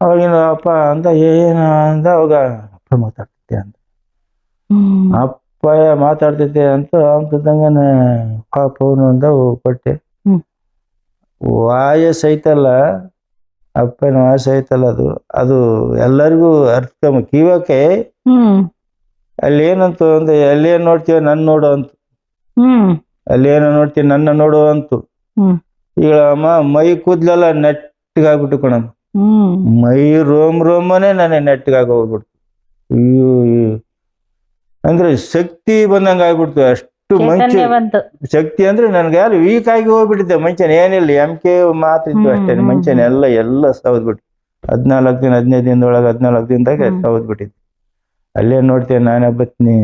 ಅವಾಗಿನ ಅಪ್ಪ ಅಂದ ಏನ ಅಂದ, ಅವಾಗ ಅಪ್ಪ ಮಾತಾಡ್ತೈತೆ ಅಂತ, ಅಪ್ಪ ಮಾತಾಡ್ತೈತೆ ಅಂತ ಅಂತಿದ್ದಂಗನೆ ಪಾಪ ಅವನು ಅಂದ ಕೊಟ್ಟೆ. ವಾಯಸ್ ಐತಲ್ಲ, ಅಪ್ಪನ ವಾಯಸ್ ಐತಲ್ಲ, ಅದು ಎಲ್ಲರಿಗೂ ಅರ್ಥ ಕಿವಕ್ಕೆ. ಅಲ್ಲಿ ಏನಂತು ಅಂದ್ರೆ, ಅಲ್ಲೇನ್ ನೋಡ್ತೀವ ನನ್ನ ನೋಡು ಅಂತ, ಅಲ್ಲೇನೋ ನೋಡ್ತೀವಿ ನನ್ನ ನೋಡು ಅಂತು. ಈಗ ಮೈ ಕೂದ್ಲೆಲ್ಲ ನೆಟ್ಟಗಾಗ್ಬಿಟ್ಟು ಕಣ, ಮೈ ರೋಮನೆ ನಾನೇ ನೆಟ್ಟಗಾಗಿ ಹೋಗ್ಬಿಡ್ತು. ಅಂದ್ರೆ ಶಕ್ತಿ ಬಂದಂಗ ಆಗ್ಬಿಡ್ತು. ಅಷ್ಟು ಮಂಚ ಶಕ್ತಿ ಅಂದ್ರೆ ನನ್ಗೆ ಯಾರು ವೀಕ್ ಆಗಿ ಹೋಗ್ಬಿಟ್ಟಿದ್ದೆ. ಮಂಚನ ಏನಿಲ್ಲ, MK ಮಾತಿತ್ತು ಅಷ್ಟೇ. ಮಂಚನ ಎಲ್ಲ ಸವದ್ಬಿಟ್ಟು 14 ದಿನ 15 ದಿನದೊಳಗೆ 14 ದಿನದಾಗ ಸವದ್ಬಿಟ್ಟಿದ್ದೆ. ಅಲ್ಲೇ ನೋಡ್ತೇನೆ ನಾನೇ ಬತ್ನಿ,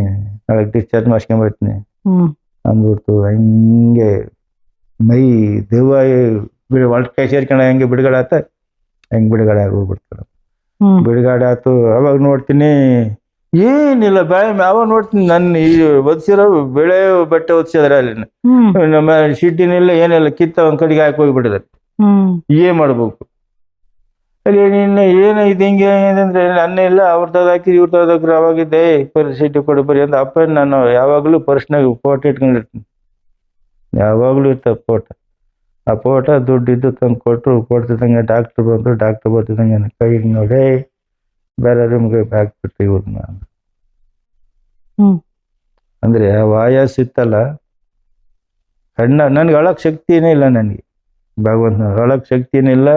ನಾಳೆ ಡಿಸ್ಚಾರ್ಜ್ ಮಾಡ್ಸ್ಕೊಂಬರ್ತೀನಿ ಅಂದ್ಬಿಡ್ತು. ಹಂಗೆ ಮೈ ದೆವ್ವ ಒಳಗೆ ಸೇರ್ಕೊಂಡ ಹೆಂಗೆ ಬಿಡುಗಡೆ ಆತ ಹೆಂಗ್ ಬಿಡುಗಡೆ ಆಗಿ ಹೋಗ್ಬಿಡ್ತಾರ. ಬಿಡುಗಡೆ ಆತು. ಅವಾಗ ನೋಡ್ತೀನಿ ಏನಿಲ್ಲ ಬ್ಯಾಯಾಮ. ಅವಾಗ ನೋಡ್ತೀನಿ ನನ್ನ ಈ ಒದಿಸಿರೋ ಬೆಳೆ ಬಟ್ಟೆ ಒದಿಸಿದಾರೆ, ಅಲ್ಲಿ ನಮ್ಮ ಶಿಡ್ಡಿನಿಲ್ಲ ಏನಿಲ್ಲ, ಕಿತ್ತ ಒಂದ್ ಕಡೆಗೆ ಹಾಕಿ ಹೋಗ್ಬಿಟ್ಟಿದ್ದಾರೆ. ಏನ್ ಮಾಡ್ಬೇಕು ಅಲ್ಲಿ ನಿನ್ನ ಏನ ಇದು ಹಿಂಗೆ ಅಂದ್ರೆ, ನನ್ನ ಇಲ್ಲ ಅವ್ರ ತದಾಕಿ ಇವ್ರ ತದಾಕ್ರಿ. ಅವಾಗಿದ್ದೆ ಪರಿಸ್ಥಿತಿ ಕೊಡು ಬರಿ ಅಂತ ಅಪ್ಪ. ನಾನು ಯಾವಾಗ್ಲೂ ಪರ್ಸ್ನಾಗ ಫೋಟೋ ಇಟ್ಕೊಂಡಿರ್ತೀನಿ, ಯಾವಾಗ್ಲೂ ಇರ್ತಾವ ಫೋಟೋ. ಆ ಫೋಟೋ ದುಡ್ಡು ಇದ್ದು ತಂದು ಕೊಡ್ತಿದ್ದಂಗೆ ಡಾಕ್ಟ್ರ್ ಬಂದ್ರು. ಡಾಕ್ಟ್ರ್ ಬರ್ತಿದ್ದಂಗೆ ಕೈ ನೋಡಿ ಬೇರೆ ರೂಮ್ಗೆ ಹಾಕ್ಬಿಟ್ಟು ಇವ್ರನ್ನ. ಅಂದ್ರೆ ಆ ವಾಯಸ್ ಇತ್ತಲ್ಲ, ನನ್ಗೆ ಅಳಕ್ ಶಕ್ತಿನೇ ಇಲ್ಲ, ನನಗೆ ಭಗವಂತನ ಅಳಕ್ ಶಕ್ತಿನೇ ಇಲ್ಲ,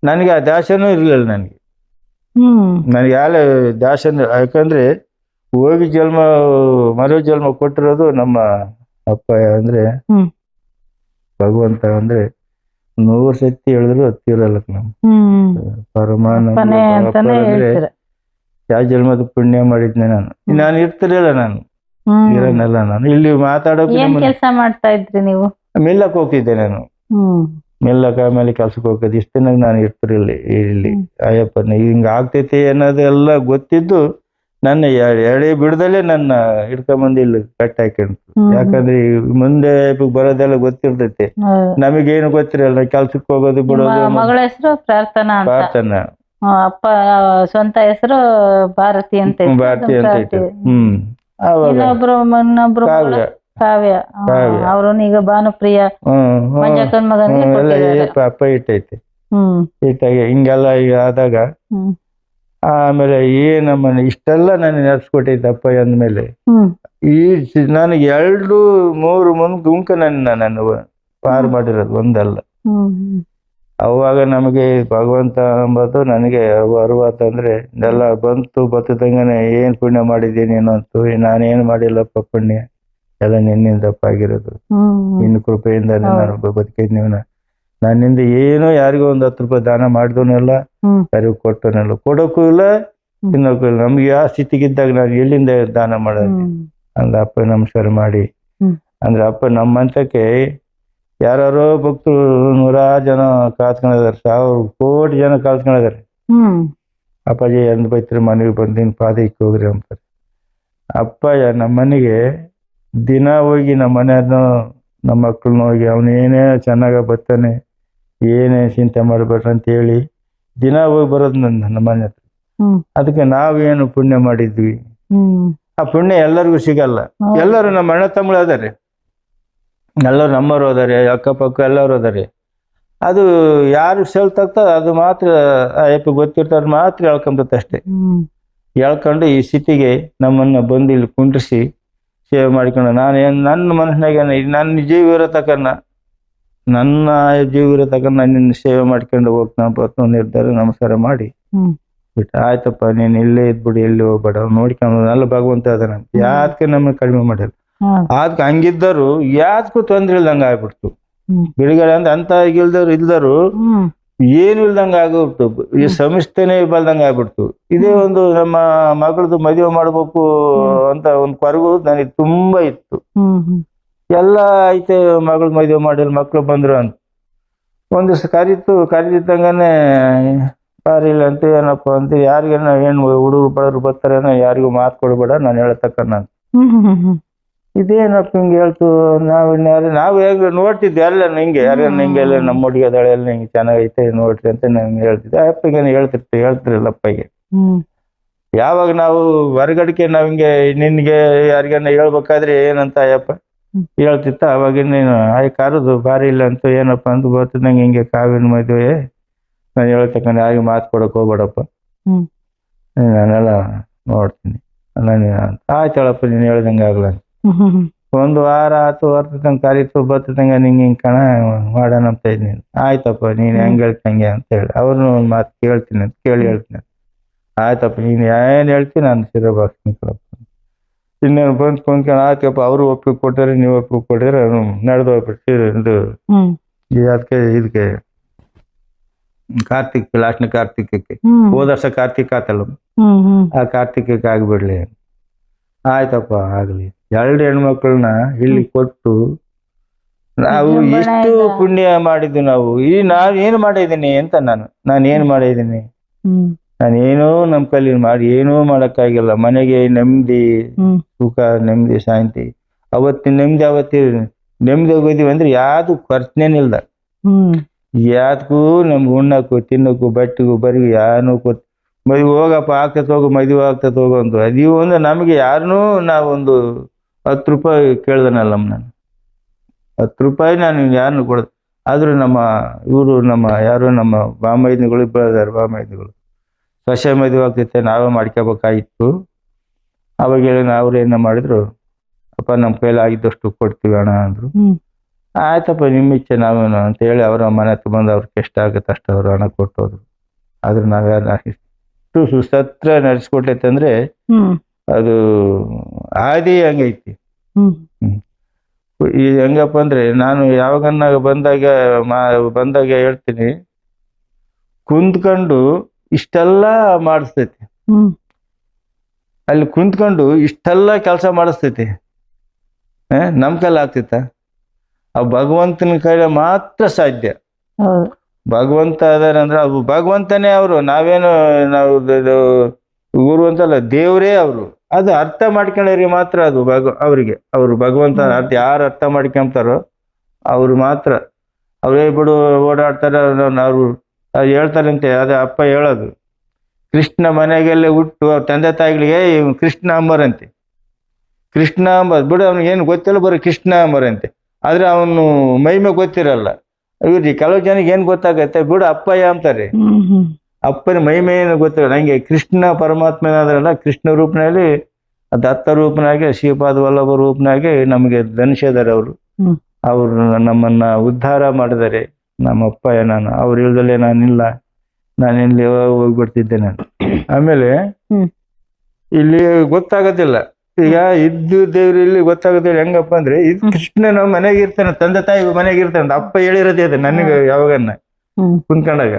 ನನಗೆ ಆ ದಾಸನೂ ಇರ್ಲಿಲ್ಲ ನನಗೆ. ಯಾಳೆ ದಾಸನ, ಯಾಕಂದ್ರೆ ಹೋಗಿ ಮರು ಜನ್ಮ ಕೊಟ್ಟಿರೋದು ನಮ್ಮ ಅಪ್ಪ. ಅಂದ್ರೆ ಭಗವಂತ ಅಂದ್ರೆ 100 ಸತಿ ಹೇಳಿದ್ರು ಹತ್ತಿರಲ್ಲ ನಮ್ಮ ಪರಮಾನಂದ. ಅಂದ್ರೆ ಯಾವ ಜನ್ಮದ ಪುಣ್ಯ ಮಾಡಿದ್ನೆ ನಾನು ಇರ್ತಿರ್ಲಿಲ್ಲ, ನಾನು ಇರೋನಲ್ಲ. ನಾನು ಇಲ್ಲಿ ಮಾತಾಡೋಕೆ ಕೆಲಸ ಮಾಡ್ತಾ ಇದ್ರಿ ನೀವು? ಮಿಲ್ಲಕ್ ಹೋಗ್ತಿದ್ದೆ ನಾನು, ಮಿಲ್ಲಕ್. ಆಮೇಲೆ ಕೆಲ್ಸಕ್ಕೆ ಹೋಗೋದು. ಇಷ್ಟ ದಿನ ನಾನು ಇರ್ತಿರ್ಲಿಲ್ಲ ಇಲ್ಲಿ. ಅಯ್ಯಪ್ಪನ ಹಿಂಗ ಆಗ್ತೈತಿ ಅನ್ನೋದೆಲ್ಲ ಗೊತ್ತಿದ್ದು ನನ್ನ ಎಡೆ ಬಿಡದಲ್ಲೇ ನನ್ನ ಹಿಡ್ಕೊಂಬಂದು ಇಲ್ಲಿ ಕಟ್ಟಿ ಹಾಕೊಂಡು. ಯಾಕಂದ್ರೆ ಮುಂದೆ ಬರೋದೆಲ್ಲ ಗೊತ್ತಿರ್ತೈತಿ, ನಮಗೇನು ಗೊತ್ತಿರಲ್ಲ. ಕೆಲ್ಸಕ್ಕೆ ಹೋಗೋದು ಬಿಡೋದು. ಮಗಳ ಹೆಸರು ಪ್ರಾರ್ಥನಾ. ಪ್ರಾರ್ಥನಾ. ಅಪ್ಪ ಸ್ವಂತ ಹೆಸರು ಭಾರತಿ ಅಂತ. ಭಾರತಿ ಅಂತ ಇತ್ತು. ಇನ್ನೊಬ್ರು ಕಾವ್ಯ. ಅವ್ರು ಈಗ ಭಾನುಪ್ರಿಯ ಮಂಜಕ್ಕನ್ ಮಗನಿಗೆ ಅಪ್ಪ ಇಟ್ಟೈತಿ. ಇಟ್ಟಾಗ ಹಿಂಗೆಲ್ಲ ಆದಾಗ ಆಮೇಲೆ ಏನಮ್ಮನ ಇಷ್ಟೆಲ್ಲ ನಾನು ನೆಡ್ಸ್ಕೊಟ್ಟೈತೆ ಅಪ್ಪ ಅಂದ್ಮೇಲೆ, ಈ ನನಗೆ 2-3 ಗುಂಕ ನಾನು ಪಾರು ಮಾಡಿರೋದು ಒಂದಲ್ಲ. ಅವಾಗ ನಮಗೆ ಭಗವಂತ ಅಂಬೋದು ನನಗೆ ಅರುವತ್ತಂದ್ರೆ ಎಲ್ಲ ಬತ್ತದಂಗನೆ ಏನ್ ಪುಣ್ಯ ಮಾಡಿದ್ದೀನಿ ಅಂತು. ನಾನೇನು ಮಾಡಿಲ್ಲಪ್ಪ ಪುಣ್ಯ, ಎಲ್ಲ ನಿನ್ನಿಂದಪ್ಪ ಆಗಿರೋದು. ನಿನ್ನ ಕೃಪೆಯಿಂದ ನಾನು ಬದುಕಿದ್ನಿವನ. ನನ್ನಿಂದ ಏನೋ ಯಾರಿಗೋ 10 ರೂಪಾಯಿ ದಾನ ಮಾಡಿದವನೆಲ್ಲ, ಯಾರಿಗೂ ಕೊಟ್ಟವನೆಲ್ಲ, ಕೊಡೋಕ್ಕೂ ಇಲ್ಲ ತಿನ್ನೋಕ್ಕೂ ಇಲ್ಲ. ನಮ್ಗೆ ಯಾವ ಸ್ಥಿತಿಗಿದ್ದಾಗ ನಾನು ಎಲ್ಲಿಂದ ದಾನ ಮಾಡೋದು ಅಂದ ಅಪ್ಪ ನಮಸ್ಕಾರ ಮಾಡಿ. ಅಂದ್ರೆ ಅಪ್ಪ ನಮ್ಮಂತಕ್ಕೆ ಯಾರೋ ಭಕ್ತರು 100 ಜನ ಕಾತ್ಕೊಂಡಿದಾರೆ, 1000 ಕೋಟಿ ಜನ ಕಾತ್ಕೊಂಡಿದಾರೆ. ಅಪ್ಪಾಜಿ ಎಂದ್ ಬೈತ್ರಿ ಮನೆಗೆ ಬಂದಿನ ಪಾದ ಇಕ್ಕಿ ಹೋಗ್ರಿ ಅಂತಾರೆ. ಅಪ್ಪ ನಮ್ಮನೆಗೆ ದಿನ ಹೋಗಿ ನಮ್ಮ ಮನೆಯವ್ರನ್ನ ನಮ್ಮ ಮಕ್ಕಳನ್ನ ಹೋಗಿ ಅವನೇನೇ ಚೆನ್ನಾಗ ಬರ್ತಾನೆ, ಏನೇ ಚಿಂತೆ ಮಾಡ್ಬೇಡ್ರಿ ಅಂತ ಹೇಳಿ ದಿನ ಹೋಗಿ ಬರೋದು ನಮ್ಮ ಮನೆ ಹತ್ರ. ಅದಕ್ಕೆ ನಾವೇನು ಪುಣ್ಯ ಮಾಡಿದ್ವಿ, ಆ ಪುಣ್ಯ ಎಲ್ಲರಿಗೂ ಸಿಗಲ್ಲ. ಎಲ್ಲರೂ ನಮ್ಮ ಅಣ್ಣ ತಮ್ಮಳು ಅದಾರೆ, ಎಲ್ಲರೂ ನಮ್ಮವ್ರು ಹೋದಾರೆ, ಅಕ್ಕಪಕ್ಕ ಎಲ್ಲರೂ ಹೋದಾರೆ. ಅದು ಯಾರು ಸೆಲ್ತಾಗ್ತದೆ ಅದು ಮಾತ್ರ ಗೊತ್ತಿರ್ತಾರ ಮಾತ್ರ ಹೇಳ್ಕೊಂಬತ್ತೆ ಅಷ್ಟೇ. ಹೇಳ್ಕೊಂಡು ಈ ಸ್ಥಿತಿಗೆ ನಮ್ಮನ್ನ ಬಂದು ಇಲ್ಲಿ ಕುಂಡ್ರಿಸಿ ಸೇವೆ ಮಾಡ್ಕೊಂಡು ನಾನೇನು ನನ್ನ ಮನಸ್ಸಿನಾಗ ನನ್ನ ಜೀವ ಇರೋ ತಕನ್ನ ನನ್ನ ಜೀವ ಇರೋ ತಕನ್ನ ನಿನ್ನ ಸೇವೆ ಮಾಡ್ಕೊಂಡು ಹೋಗ್ತಾನ ನಿರ್ಧಾರ ನಮಸ್ಕಾರ ಮಾಡಿ ಬಿಟ್ಟ. ಆಯ್ತಪ್ಪ ನೀನ್ ಇಲ್ಲೇ ಇದ್ಬಿಡಿ, ಎಲ್ಲಿ ಹೋಗ್ಬೇಡ, ನೋಡ್ಕೊಂಡು ಅಲ್ಲ ಭಗವಂತ ಅದನ್ನ ಯಾಕೆ ನಮ್ಮನ್ನ ಕಡಿಮೆ ಮಾಡಿಲ್ಲ. ಆದ್ಕ ಹಂಗಿದ್ದರು ಯಾವ್ದಕ್ಕೂ ತೊಂದ್ರೆ ಇಲ್ದಂಗ ಆಗ್ಬಿಡ್ತು. ಬಿಡುಗಡೆ ಅಂದ್ರೆ ಅಂತ ಇಲ್ದರು ಏನು ಇಲ್ದಂಗ ಆಗ್ಬಿಡ್ತು. ಈ ಸಂಸ್ಥೆನೇ ಬಲ್ದಂಗ ಆಗ್ಬಿಡ್ತು. ಇದೇ ಒಂದು ನಮ್ಮ ಮಗಳದು ಮದುವೆ ಮಾಡ್ಬೇಕು ಅಂತ ಒಂದು ಕೊರಗು ನನಗೆ ತುಂಬಾ ಇತ್ತು. ಎಲ್ಲ ಐತೆ ಮಗಳ ಮದುವೆ ಮಾಡಿಲ್ಲ, ಮಕ್ಳು ಬಂದ್ರು ಅಂತ ಒಂದು ದಿವಸ ಕರೀತಿದ್ದಂಗಾನೆ ಇಲ್ಲ ಅಂತ ಏನಪ್ಪ ಅಂತ ಯಾರಿಗೇನ ಏನ್ ಹುಡುಗರು ಬಡವ್ರು ಬರ್ತಾರೇನೋ ಯಾರಿಗೂ ಮಾತು ಕೊಡ್ಬೇಡ ನಾನು ಹೇಳತಕ್ಕ ನಾನು ಇದೇನಪ್ಪ ಹಿಂಗೆ ಹೇಳ್ತು. ನಾವು ಹೇಗೆ ನೋಡ್ತಿದ್ವಿ ಎಲ್ಲ ಹಿಂಗೆ ಯಾರ್ಯಾರು ಹಿಂಗೆಲ್ಲ ನಮ್ಮ ಹುಡುಗಿ ಅದಾಳೆ ಎಲ್ಲ ಹಿಂಗೆ ಚೆನ್ನಾಗೈತೆ ನೋಡ್ರಿ ಅಂತ ನಂಗೆ ಹೇಳ್ತಿದ್ದೆ. ಅಪ್ಪಗೆ ಹೇಳ್ತಿರಲ್ಲ ಅಪ್ಪಗೆ. ಯಾವಾಗ ನಾವು ಹೊರಗಡಿಕೆ ನಾವ್ ಹಿಂಗೆ ನಿನ್ಗೆ ಯಾರಿಗಾನ ಹೇಳ್ಬೇಕಾದ್ರೆ ಏನಂತ ಅಯ್ಯಪ್ಪ ಹೇಳ್ತಿತ್ತ, ಅವಾಗ ನೀನು ಕರೆದು ಬಾರಿ ಇಲ್ಲ ಅಂತ ಏನಪ್ಪ ಅಂತ ಗೊತ್ತಿದ್ದಂಗೆ ಹಿಂಗೆ ಕಾವಿನ ಮದುವೆ ನಾನು ಹೇಳ್ತಕ್ಕಂಥ ಯಾರಿಗೆ ಮಾತು ಕೊಡಕ್ ಹೋಗ್ಬೇಡಪ್ಪ, ನಾನೆಲ್ಲ ನೋಡ್ತೀನಿ ನಾನು ಆಯ್ತು ಹೇಳಪ್ಪ ನೀನು ಹೇಳ್ದಂಗೆ ಆಗ್ಲ. ಒಂದು ವಾರ ಆತು ಹೊರ್ತಂಗೆ ಕರೀತು ಬರ್ತದಂಗೆ ನಿಂಗೆ ಹಿಂಗೆ ಕಣ ಮಾಡೋಣ ಅಂತ ಇದ್ದೀನಿ. ಆಯ್ತಪ್ಪ ನೀನು ಹೆಂಗೆ ಹೇಳ್ತಂಗೆ ಅಂತ ಹೇಳಿ ಅವ್ರನ್ನ ಒಂದು ಮಾತು ಕೇಳ್ತೀನಿ ಅಂತ ಕೇಳಿ ಹೇಳ್ತೀನಿ. ಆಯ್ತಪ್ಪ ನೀನು ಏನು ಹೇಳ್ತೀನಿ ನಾನು ಸಿರ ಬಾಕ್ಸ್ನಿ ಕಳಪ್ಪ. ಇನ್ನೇನು ಬಂದು ಕುಂತ್ಕೊಂಡು ಆಯ್ತಪ್ಪ ಅವರು ಒಪ್ಪಿಗೆ ಕೊಟ್ಟರೆ ನೀವು ಒಪ್ಪಿಗೆ ಕೊಟ್ಟಿದ್ರೆ ನಡೆದು ಹೋಗ್ಬಿಟ್ಟು ಅದಕ್ಕೆ ಇದಕ್ಕೆ ಕಾರ್ತಿಕ್ ಲಾಸ್ಟ್ನ ಕಾರ್ತಿಕಕ್ಕೆ ಹೋದ ವರ್ಷ ಕಾರ್ತಿಕ್ ಆತಲ್ಲ, ಆ ಕಾರ್ತಿಕಕ್ಕೆ ಆಗ್ಬಿಡ್ಲಿ. ಆಯ್ತಪ್ಪ ಆಗ್ಲಿ. 2 ಹೆಣ್ಮಕ್ಳನ್ನ ಇಲ್ಲಿ ಕೊಟ್ಟು ನಾವು ಎಷ್ಟು ಪುಣ್ಯ ಮಾಡಿದ್ದು ನಾವು. ನಾನ್ ಏನ್ ಮಾಡಿದೀನಿ ಅಂತ ನಾನು ಏನ್ ಮಾಡಿದೀನಿ, ನಾನೇನೋ ನಮ್ ಕೈಲಿ ಮಾಡಿ ಏನೂ ಮಾಡಕ್ಕಾಗಿಲ್ಲ. ಮನೆಗೆ ನೆಮ್ಮದಿ ಸುಖ ನೆಮ್ಮದಿ ಶಾಂತಿ ಅವತ್ತಿನ ನೆಮ್ಮದಿ ಹೋಗಿದೀವಿ ಅಂದ್ರೆ ಯಾವ್ದು ಖರ್ಚನೇನಿಲ್ದ, ಯಾವ್ದಕ್ಕೂ ನಮ್ಗೆ ಉಣ್ಣಕ್ಕೂ ತಿನ್ನಕ್ಕೂ ಬಟ್ಟೆಗೂ ಬರಿಗೂ ಯಾರು ಮದುವೆ ಹೋಗಪ್ಪ ಆಗ್ತತ್ ಹೋಗು ಮದುವೆ ಆಗ್ತತ್ ಹೋಗು ಅಂತ ಅದೀವು ಅಂದ್ರೆ ನಮಗೆ ಯಾರನ್ನೂ ನಾವೊಂದು 10 ರೂಪಾಯಿ ಕೇಳ್ದನಲ್ಲ ನಾನು 10 ರೂಪಾಯಿ ನಾನು ಯಾರನ್ನು ಕೊಡೋದು. ಆದ್ರೂ ನಮ್ಮ ಯಾರು ನಮ್ಮ ಬಾಮೈದ್ನಿಗಳು ಬೆಳೆದಾರೆ, ಬಾಮೈದ್ನಿಗಳು ಸೊಸೆ ಮದುವೆ ಆಗ್ತೈತೆ ನಾವೇ ಮಾಡ್ಕೋಬೇಕಾಗಿತ್ತು. ಅವಾಗ ಅವ್ರೇನ ಮಾಡಿದ್ರು, ಅಪ್ಪ ನಮ್ಮ ಕೈಲಿ ಆಗಿದ್ದಷ್ಟು ಕೊಡ್ತೀವಿ ಅಣ್ಣ ಅಂದ್ರು. ಆಯ್ತಪ್ಪ ನಿಮ್ಮ ಇಚ್ಛೆ ನಾವೇನು ಅಂತ ಹೇಳಿ ಅವರ ಮನೆ ಹತ್ರ ಬಂದು ಅವ್ರಿಗೆ ಎಷ್ಟಾಗುತ್ತೆ ಅಷ್ಟು ಅವ್ರು ಹಣ ಕೊಟ್ಟೋದ್ರು. ಆದ್ರೆ ನಾವ್ಯಾರು ಇಷ್ಟು ಸುಸತ್ರ ನಡೆಸ್ಕೊಟ್ಟೈತೆ ಅಂದ್ರೆ ಅದು ಆದಿ ಹಂಗೈತಿ. ಈ ಹೆಂಗಪ್ಪ ಅಂದ್ರೆ ನಾನು ಯಾವಾಗನ್ನ ಬಂದಾಗ ಹೇಳ್ತೀನಿ, ಕುಂತ್ಕೊಂಡು ಇಷ್ಟೆಲ್ಲ ಮಾಡಿಸ್ತೈತಿ, ಅಲ್ಲಿ ಕುಂತ್ಕೊಂಡು ಇಷ್ಟೆಲ್ಲ ಕೆಲಸ ಮಾಡಿಸ್ತೈತಿ. ನಮ್ ಕೈಲಿ ಆಗ್ತೈತ? ಆ ಭಗವಂತನ ಕೈಲಿ ಮಾತ್ರ ಸಾಧ್ಯ. ಭಗವಂತ ಅದಾರಂದ್ರೆ ಅದು ಭಗವಂತನೇ ಅವರು, ನಾವು ಗುರು ಅಂತಲ್ಲ, ದೇವ್ರೇ ಅವರು. ಅದು ಅರ್ಥ ಮಾಡ್ಕೊಂಡ್ರಿ ಮಾತ್ರ ಅದು ಅವ್ರು ಭಗವಂತ ಯಾರು ಅರ್ಥ ಮಾಡ್ಕೊಂತಾರೋ ಅವ್ರು ಮಾತ್ರ. ಅವರೇ ಬಿಡು ಓಡಾಡ್ತಾರೆ ಅವ್ರು ಹೇಳ್ತಾರಂತೆ. ಅದೇ ಅಪ್ಪ ಹೇಳೋದು, ಕೃಷ್ಣ ಮನೆಗೆಲ್ಲ ಹುಟ್ಟು ಅವ್ರ ತಂದೆ ತಾಯಿಗಳಿಗೆ ಕೃಷ್ಣ ಅಂಬರಂತೆ. ಕೃಷ್ಣ ಅಂಬರ್ ಬಿಡು, ಅವ್ನಿಗೇನು ಗೊತ್ತಿಲ್ಲ, ಬರೀ ಕೃಷ್ಣ ಅಂಬರಂತೆ. ಆದ್ರೆ ಅವನು ಮೈಮೆ ಗೊತ್ತಿರಲ್ಲ. ಇವ್ರಿ ಕೆಲವು ಜನಕ್ಕೆ ಏನ್ ಗೊತ್ತಾಗತ್ತೆ, ಬಿಡು ಅಪ್ಪಯ್ಯ ಅಂತಾರೆ. ಅಪ್ಪನ ಮೈಮೆ ಏನು ಗೊತ್ತಿರಲ್ಲ. ಹಂಗೆ ಕೃಷ್ಣ ಪರಮಾತ್ಮ ಏನಾದ್ರಲ್ಲ, ಕೃಷ್ಣ ರೂಪನಲ್ಲಿ ದತ್ತ ರೂಪನಾಗೆ ಶ್ರೀಪಾದ ವಲ್ಲಭ ರೂಪನಾಗೆ ನಮಗೆ ಧನಿಸಿದ್ದಾರೆ ಅವರು ನಮ್ಮನ್ನ ಉದ್ಧಾರ ಮಾಡಿದ್ದಾರೆ. ನಮ್ಮಪ್ಪ ಅವ್ರು ಇಲ್ದಲ್ಲೇ ನಾನಿಲ್ಲಿ ಹೋಗ್ಬಿಡ್ತಿದ್ದೆ ನಾನು. ಆಮೇಲೆ ಇಲ್ಲಿ ಗೊತ್ತಾಗೋದಿಲ್ಲ, ಈಗ ಇದ್ದು ದೇವ್ರು ಇಲ್ಲಿ ಗೊತ್ತಾಗೋದಿಲ್ಲ. ಹೆಂಗಪ್ಪ ಅಂದ್ರೆ ಇದು ಕೃಷ್ಣನ ಮನೆಗೆ ಇರ್ತಾನೆ, ತಂದೆ ತಾಯಿ ಮನೆಗೆ ಇರ್ತಾನೆ. ಅಪ್ಪ ಹೇಳಿರೋದೇ ಅದು ನನಗೆ ಯಾವಾಗನ್ನ ಕುಂತ್ಕೊಂಡಾಗ.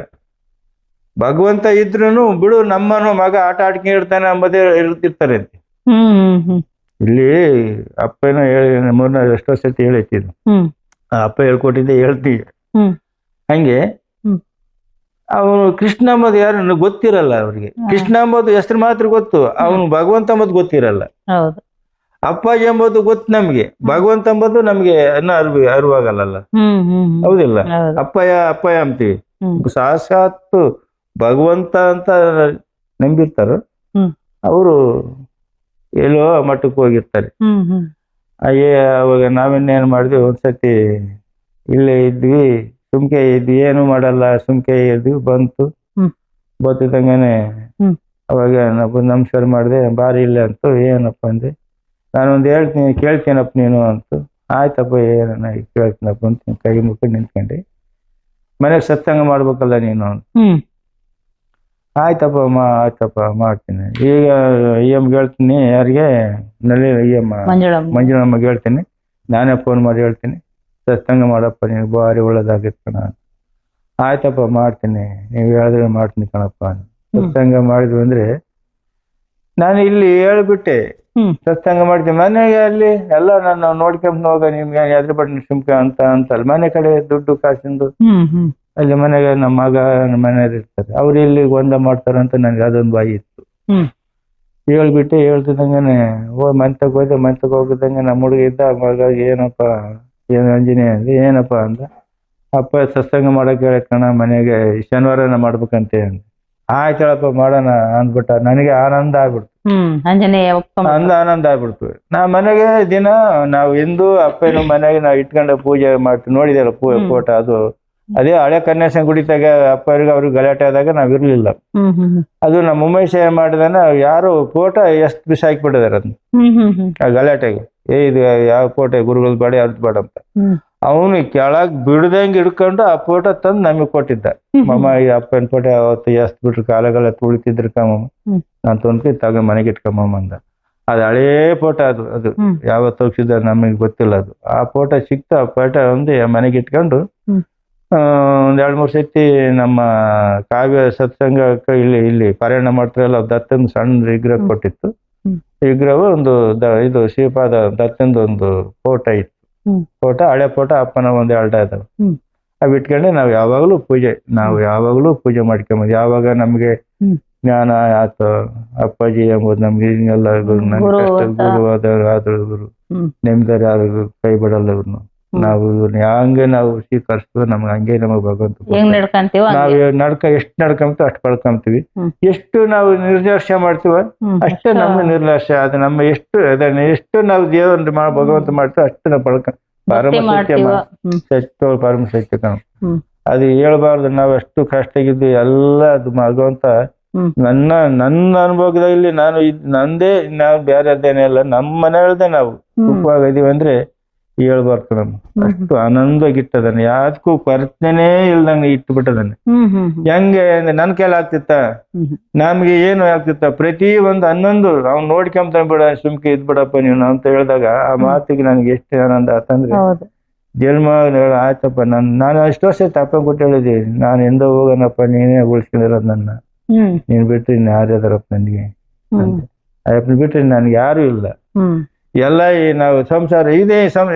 ಭಗವಂತ ಇದ್ರೂನು ಬಿಡು ನಮ್ಮನು ಮಗ ಆಟ ಆಡ್ಕೊಂಡಿರ್ತಾನೆ ಅಂಬದೇ ಇರ್ತಿರ್ತಾರೆ ಅಂತೆ. ಇಲ್ಲಿ ಅಪ್ಪನ ಹೇಳಿ 3-4 ಎಷ್ಟೋ ಸತಿ ಹೇಳೈತಿದ್ದು, ಅಪ್ಪ ಹೇಳ್ಕೊಟ್ಟಿದ್ದೆ ಹೇಳ್ತೀವಿ. ಹಂಗೆ ಅವನು ಕೃಷ್ಣ ಅಂಬದು ಯಾರು ಗೊತ್ತಿರಲ್ಲ ಅವ್ರಿಗೆ. ಕೃಷ್ಣ ಅಂಬೋದು ಹೆಸರು ಮಾತ್ರ ಗೊತ್ತು, ಅವನು ಭಗವಂತ ಅಂಬದು ಗೊತ್ತಿರಲ್ಲ. ಅಪ್ಪಾಜಿ ಎಂಬುದು ಗೊತ್ತು ನಮ್ಗೆ, ಭಗವಂತ ಎಂಬುದು ನಮ್ಗೆ ಅರಿವಾಗಲ್ಲ. ಹೌದಿಲ್ಲ? ಅಪ್ಪಯ್ಯ ಅಂತೀವಿ. ಸಾಕ್ಷಾತ್ ಭಗವಂತ ಅಂತ ನಂಬಿರ್ತಾರ ಅವರು, ಎಲ್ಲೋ ಮಟ್ಟಕ್ಕೆ ಹೋಗಿರ್ತಾರೆ. ಅವಾಗ ನಾವಿನ್ನೇನು ಮಾಡಿದ್ವಿ, ಒಂದ್ಸತಿ ಇಲ್ಲೇ ಇದ್ವಿ, ಸುಮ್ಕೆ ಇದ್ವಿ, ಏನು ಮಾಡಲ್ಲ, ಸುಮ್ಕೆ ಇದ್ವಿ. ಬರ್ತಿದ್ದಂಗಾನೆ ಅವಾಗ ನಮಸ್ಕಾರ ಮಾಡಿದೆ, ಬಾರಿ ಇಲ್ಲ ಅಂತ. ಏನಪ್ಪ ಅಂದೆ, ನಾನೊಂದು ಹೇಳ್ತೀನಿ ಕೇಳ್ತೀನಪ್ಪ ನೀನು ಅಂತ. ಆಯ್ತಪ್ಪ ಏನನ್ನ ಕೇಳ್ತೀನಪ್ಪ ಅಂತ ಕೈ ಮುಖ ನಿಂತ್ಕೊಂಡೆ. ಮನೆಗೆ ಸತ್ಸಂಗ ಮಾಡ್ಬೇಕಲ್ಲ ನೀನು ಅಂತ. ಆಯ್ತಪ್ಪ ಮಾಡ್ತೀನಿ. ಈಗ ಅಯ್ಯಮ್ಮಗೆ ಹೇಳ್ತೀನಿ, ಯಾರಿಗೆ ನಲ್ಲಿ ಅಯ್ಯಮ್ಮ ಮಂಜುಳಮ್ಮಗೆ ಹೇಳ್ತೀನಿ, ನಾನೇ ಫೋನ್ ಮಾಡಿ ಹೇಳ್ತೀನಿ, ಸತ್ಸಂಗ ಮಾಡಪ್ಪ ನೀನು ಭಾರಿ ಒಳ್ಳೇದಾಗಿತ್ತು ಕಣ. ಆಯ್ತಪ್ಪ ಮಾಡ್ತೀನಿ, ನೀವು ಹೇಳಿದ್ರೆ ಮಾಡ್ತೀನಿ ಕಣಪ್ಪ. ಸತ್ಸಂಗ ಮಾಡಿದ್ವಿ ಅಂದ್ರೆ ನಾನು ಇಲ್ಲಿ ಹೇಳ್ಬಿಟ್ಟೆ ಸತ್ಸಂಗ ಮಾಡ್ತೀನಿ. ಮನೆಗೆ ಅಲ್ಲಿ ಎಲ್ಲ ನಾನು ನೋಡ್ಕೊಂಡ್ ಹೋಗ, ನಿಮ್ಗೆ ಎದ್ರ ಬಡ್ಡಿ ಸುಮ್ಕ ಅಂತ ಅಂತಲ್ಲ. ಮನೆ ಕಡೆ ದುಡ್ಡು ಕಾಸಿಂದು ಅಲ್ಲಿ ಮನೆಗೆ ನಮ್ಮ ಮಗ ನಮ್ಮ ಮನೆಯವ್ರು ಇರ್ತಾರೆ, ಅವ್ರು ಇಲ್ಲಿ ಗೊಂದ ಮಾಡ್ತಾರಂತ ನನಗೆ ಅದೊಂದು ಬಾಯಿ ಇತ್ತು. ಹೇಳ್ಬಿಟ್ಟೆ. ಹೇಳ್ತಿದ್ದಂಗೆ ಮಂತಕ್ಕೆ ಹೋದೆ. ಮಂತಕ್ಕೆ ಹೋಗಿದ್ದಂಗೆ ನಮ್ಮ ಹುಡುಗ ಇದ್ದ. ಮಗ ಏನಪ್ಪ ಏನು ಅಂಜನೇ ಅಂದ. ಏನಪ್ಪ ಅಂದ. ಅಪ್ಪ ಸತ್ಸಂಗ ಮಾಡಕ್ ಹೇಳಕ್ಕಣ, ಮನೆಗೆ ಶನಿವಾರನ ಮಾಡ್ಬೇಕಂತೆ ಅಂದ. ಆಯ್ತಳಪ್ಪ ಮಾಡೋಣ ಅಂದ್ಬಿಟ್ಟ. ನನಗೆ ಆನಂದ ಆಗ್ಬಿಡ್ತು. ಆನಂದ ಆಗ್ಬಿಡ್ತು. ನಾ ಮನೆಗೆ ದಿನ ನಾವು ಎಂದು ಅಪ್ಪನ ಮನೆಗೆ ನಾವು ಇಟ್ಕೊಂಡ ಪೂಜೆ ಮಾಡ್ತೀವಿ. ನೋಡಿದೆಲ್ಲ ಫೋಟೋ, ಅದು ಅದೇ ಹಳೆ ಕನ್ಯಾಸನ ಗುಡಿತಾಗ ಅಪ್ಪರಿಗೆ ಅವ್ರಿಗೆ ಗಲಾಟೆ ಆದಾಗ ನಾವ್ ಇರ್ಲಿಲ್ಲ. ಅದು ನಮ್ಮ ಉಮೇಶ ಮಾಡಿದಾನ, ಯಾರು ಫೋಟೋ ಎಷ್ಟು ದಿವಸ ಹಾಕಿಬಿಟ್ಟಿದಾರೆ ಅದನ್ನ ಆ ಗಲಾಟೆಗೆ. ಇದು ಯಾವ ಫೋಟೋ ಗುರುಗಳು ಬೇಡ ಯಾವ್ದು ಬೇಡ ಅಂತ. ಅವನು ಕೆಳಗ್ ಬಿಡ್ದಂಗೆ ಹಿಡ್ಕೊಂಡು ಆ ಫೋಟೋ ತಂದು ನಮಗೆ ಕೊಟ್ಟಿದ್ದ. ಮಮ್ಮ ಈ ಅಪ್ಪನ ಫೋಟೋ ಅವತ್ತು ಎಷ್ಟು ಬಿಟ್ರು, ಕಾಲಗಳ ತುಳಿತಿದ್ರು ಕಮ್ಮಮ್ಮ, ನಾನು ತೊಂದ್ಕಿ ತಗೊಂಡ್ ಮನೆಗೆ ಇಟ್ಕೊಂಬಮ್ಮ ಅಂದ. ಅದು ಹಳೇ ಫೋಟೋ, ಅದು ಯಾವತ್ತು ಹೋಗ್ಸಿದ ನಮಗೆ ಗೊತ್ತಿಲ್ಲ. ಅದು ಆ ಫೋಟೋ ಸಿಕ್ತು. ಆ ಫೋಟೋ ಒಂದು ಮನೆಗೆ ಇಟ್ಕೊಂಡು ಒಂದ್ 2-3 ಸತಿ ನಮ್ಮ ಕಾವ್ಯ ಸತ್ಸಂಗಕ್ಕೆ ಇಲ್ಲಿ ಪಾರಾಯಣ ಮಾಡ್ತಾರಲ್ಲ, ದತ್ತನ ಸಣ್ಣ ವಿಗ್ರಹ ಕೊಟ್ಟಿತ್ತು. ವಿಗ್ರಹ ಒಂದು ಇದು ಶ್ರೀಪಾದ ದತ್ತಂದು ಒಂದು ಫೋಟೋ ಇತ್ತು. ಫೋಟೋ ಹಳೆ ಫೋಟೋ ಅಪ್ಪನ ಒಂದ್ 2 ಇದಾವೆ. ಅವ್ ಇಟ್ಕೊಂಡೆ ನಾವು ಯಾವಾಗ್ಲೂ ಪೂಜೆ ಮಾಡ್ಕೊಂಬೋದು. ಯಾವಾಗ ನಮ್ಗೆ ಜ್ಞಾನ ಆಯ್ತು, ಅಪ್ಪಾಜಿ ಎಂಬುದು ನಮ್ಗೆ ಹಿಂಗೆಲ್ಲ ಆದ್ರು ಗುರು ನೆಮ್ಮದಿ ಯಾರು ಕೈ ಬಿಡಲ್ಲ. ಇವ್ರನ್ನು ನಾವು ಇವ್ರನ್ನ ಹಂಗೆ ನಾವು ಸ್ವೀಕರಿಸ್ತೀವಿ, ನಮ್ಗೆ ಹಂಗೆ ನಮಗ್ ಭಗವಂತ ನಾವು ಎಷ್ಟು ನಡ್ಕೊಂತೀವಿ ಅಷ್ಟು ಕಳ್ಕೊಂತೀವಿ. ಎಷ್ಟು ನಾವು ನಿರ್ಲಕ್ಷ್ಯ ಮಾಡ್ತೀವ ಅಷ್ಟೇ ನಮ್ಗೆ ನಿರ್ಲಕ್ಷ್ಯ. ಅದು ನಮ್ಮ ಎಷ್ಟು ನಾವು ದೇವ್ರ ಭಗವಂತ ಮಾಡ್ತೀವಿ ಅಷ್ಟು ನಾವು ಪರಮ ಸತ್ಯ ಕಾಣ. ಅದು ಹೇಳ್ಬಾರ್ದು. ನಾವು ಎಷ್ಟು ಕಷ್ಟಗಿದ್ದು ಎಲ್ಲ ಅದು ಭಗವಂತ ನನ್ನ ಅನುಭವದಲ್ಲಿ ನಾವು ಬೇರೆ ಅದೇನೆ ಇಲ್ಲ, ನಮ್ಮ ಮನೆಯಲ್ಲದೆ ನಾವು ಸುಖವಾಗಿದೀವಿ ಅಂದ್ರೆ ಹೇಳ್ಬಾರ್ದು. ನಮ್ ಅಷ್ಟು ಆನಂದವಾಗಿಟ್ಟದನ್ನ, ಯಾವ್ದಕ್ಕೂ ಕೊರತೆನೇ ಇಲ್ದಂಗೆ ಇಟ್ಟುಬಿಟ್ಟದನ್ನ. ಹೆಂಗೆ ನನ್ ಕೈಲಿ ಆಗ್ತಿತ್ತ, ನಮ್ಗೆ ಏನು ಆಗ್ತಿತ್ತ, ಪ್ರತಿ ಒಂದು 11 ಅವ್ನು ನೋಡ್ಕೊಂತ ಬಿಡ, ಸುಮ್ಕೆ ಇದ್ಬಿಡಪ್ಪ ನೀನು ಅಂತ ಹೇಳಿದಾಗ ಆ ಮಾತಿಗೆ ನನ್ಗೆ ಎಷ್ಟು ಆನಂದ ಆತಂದ್ರೆ ಜನ್ಮ. ಆಯ್ತಪ್ಪ, ನಾನು ಅಷ್ಟು ವರ್ಷ ತಪ್ಪ ಕೊಟ್ಟು ಹೇಳಿದ್ವಿ, ನಾನು ಎಂದೋ ಹೋಗೋಣಪ್ಪ, ನೀನೇ ಉಳಿಸ್ಕೊಂಡಿರೋದು ನನ್ನ, ನೀನ್ ಬಿಟ್ರಿ ಇನ್ನು ಯಾರು ಅದಾರಪ್ಪ ನನಗೆ, ಅಯ್ಯಪ್ಪನ ಬಿಟ್ರಿ ನನ್ಗೆ ಯಾರು ಇಲ್ಲ. ಎಲ್ಲ ನಾವು ಸಂಸಾರ ಇದೇ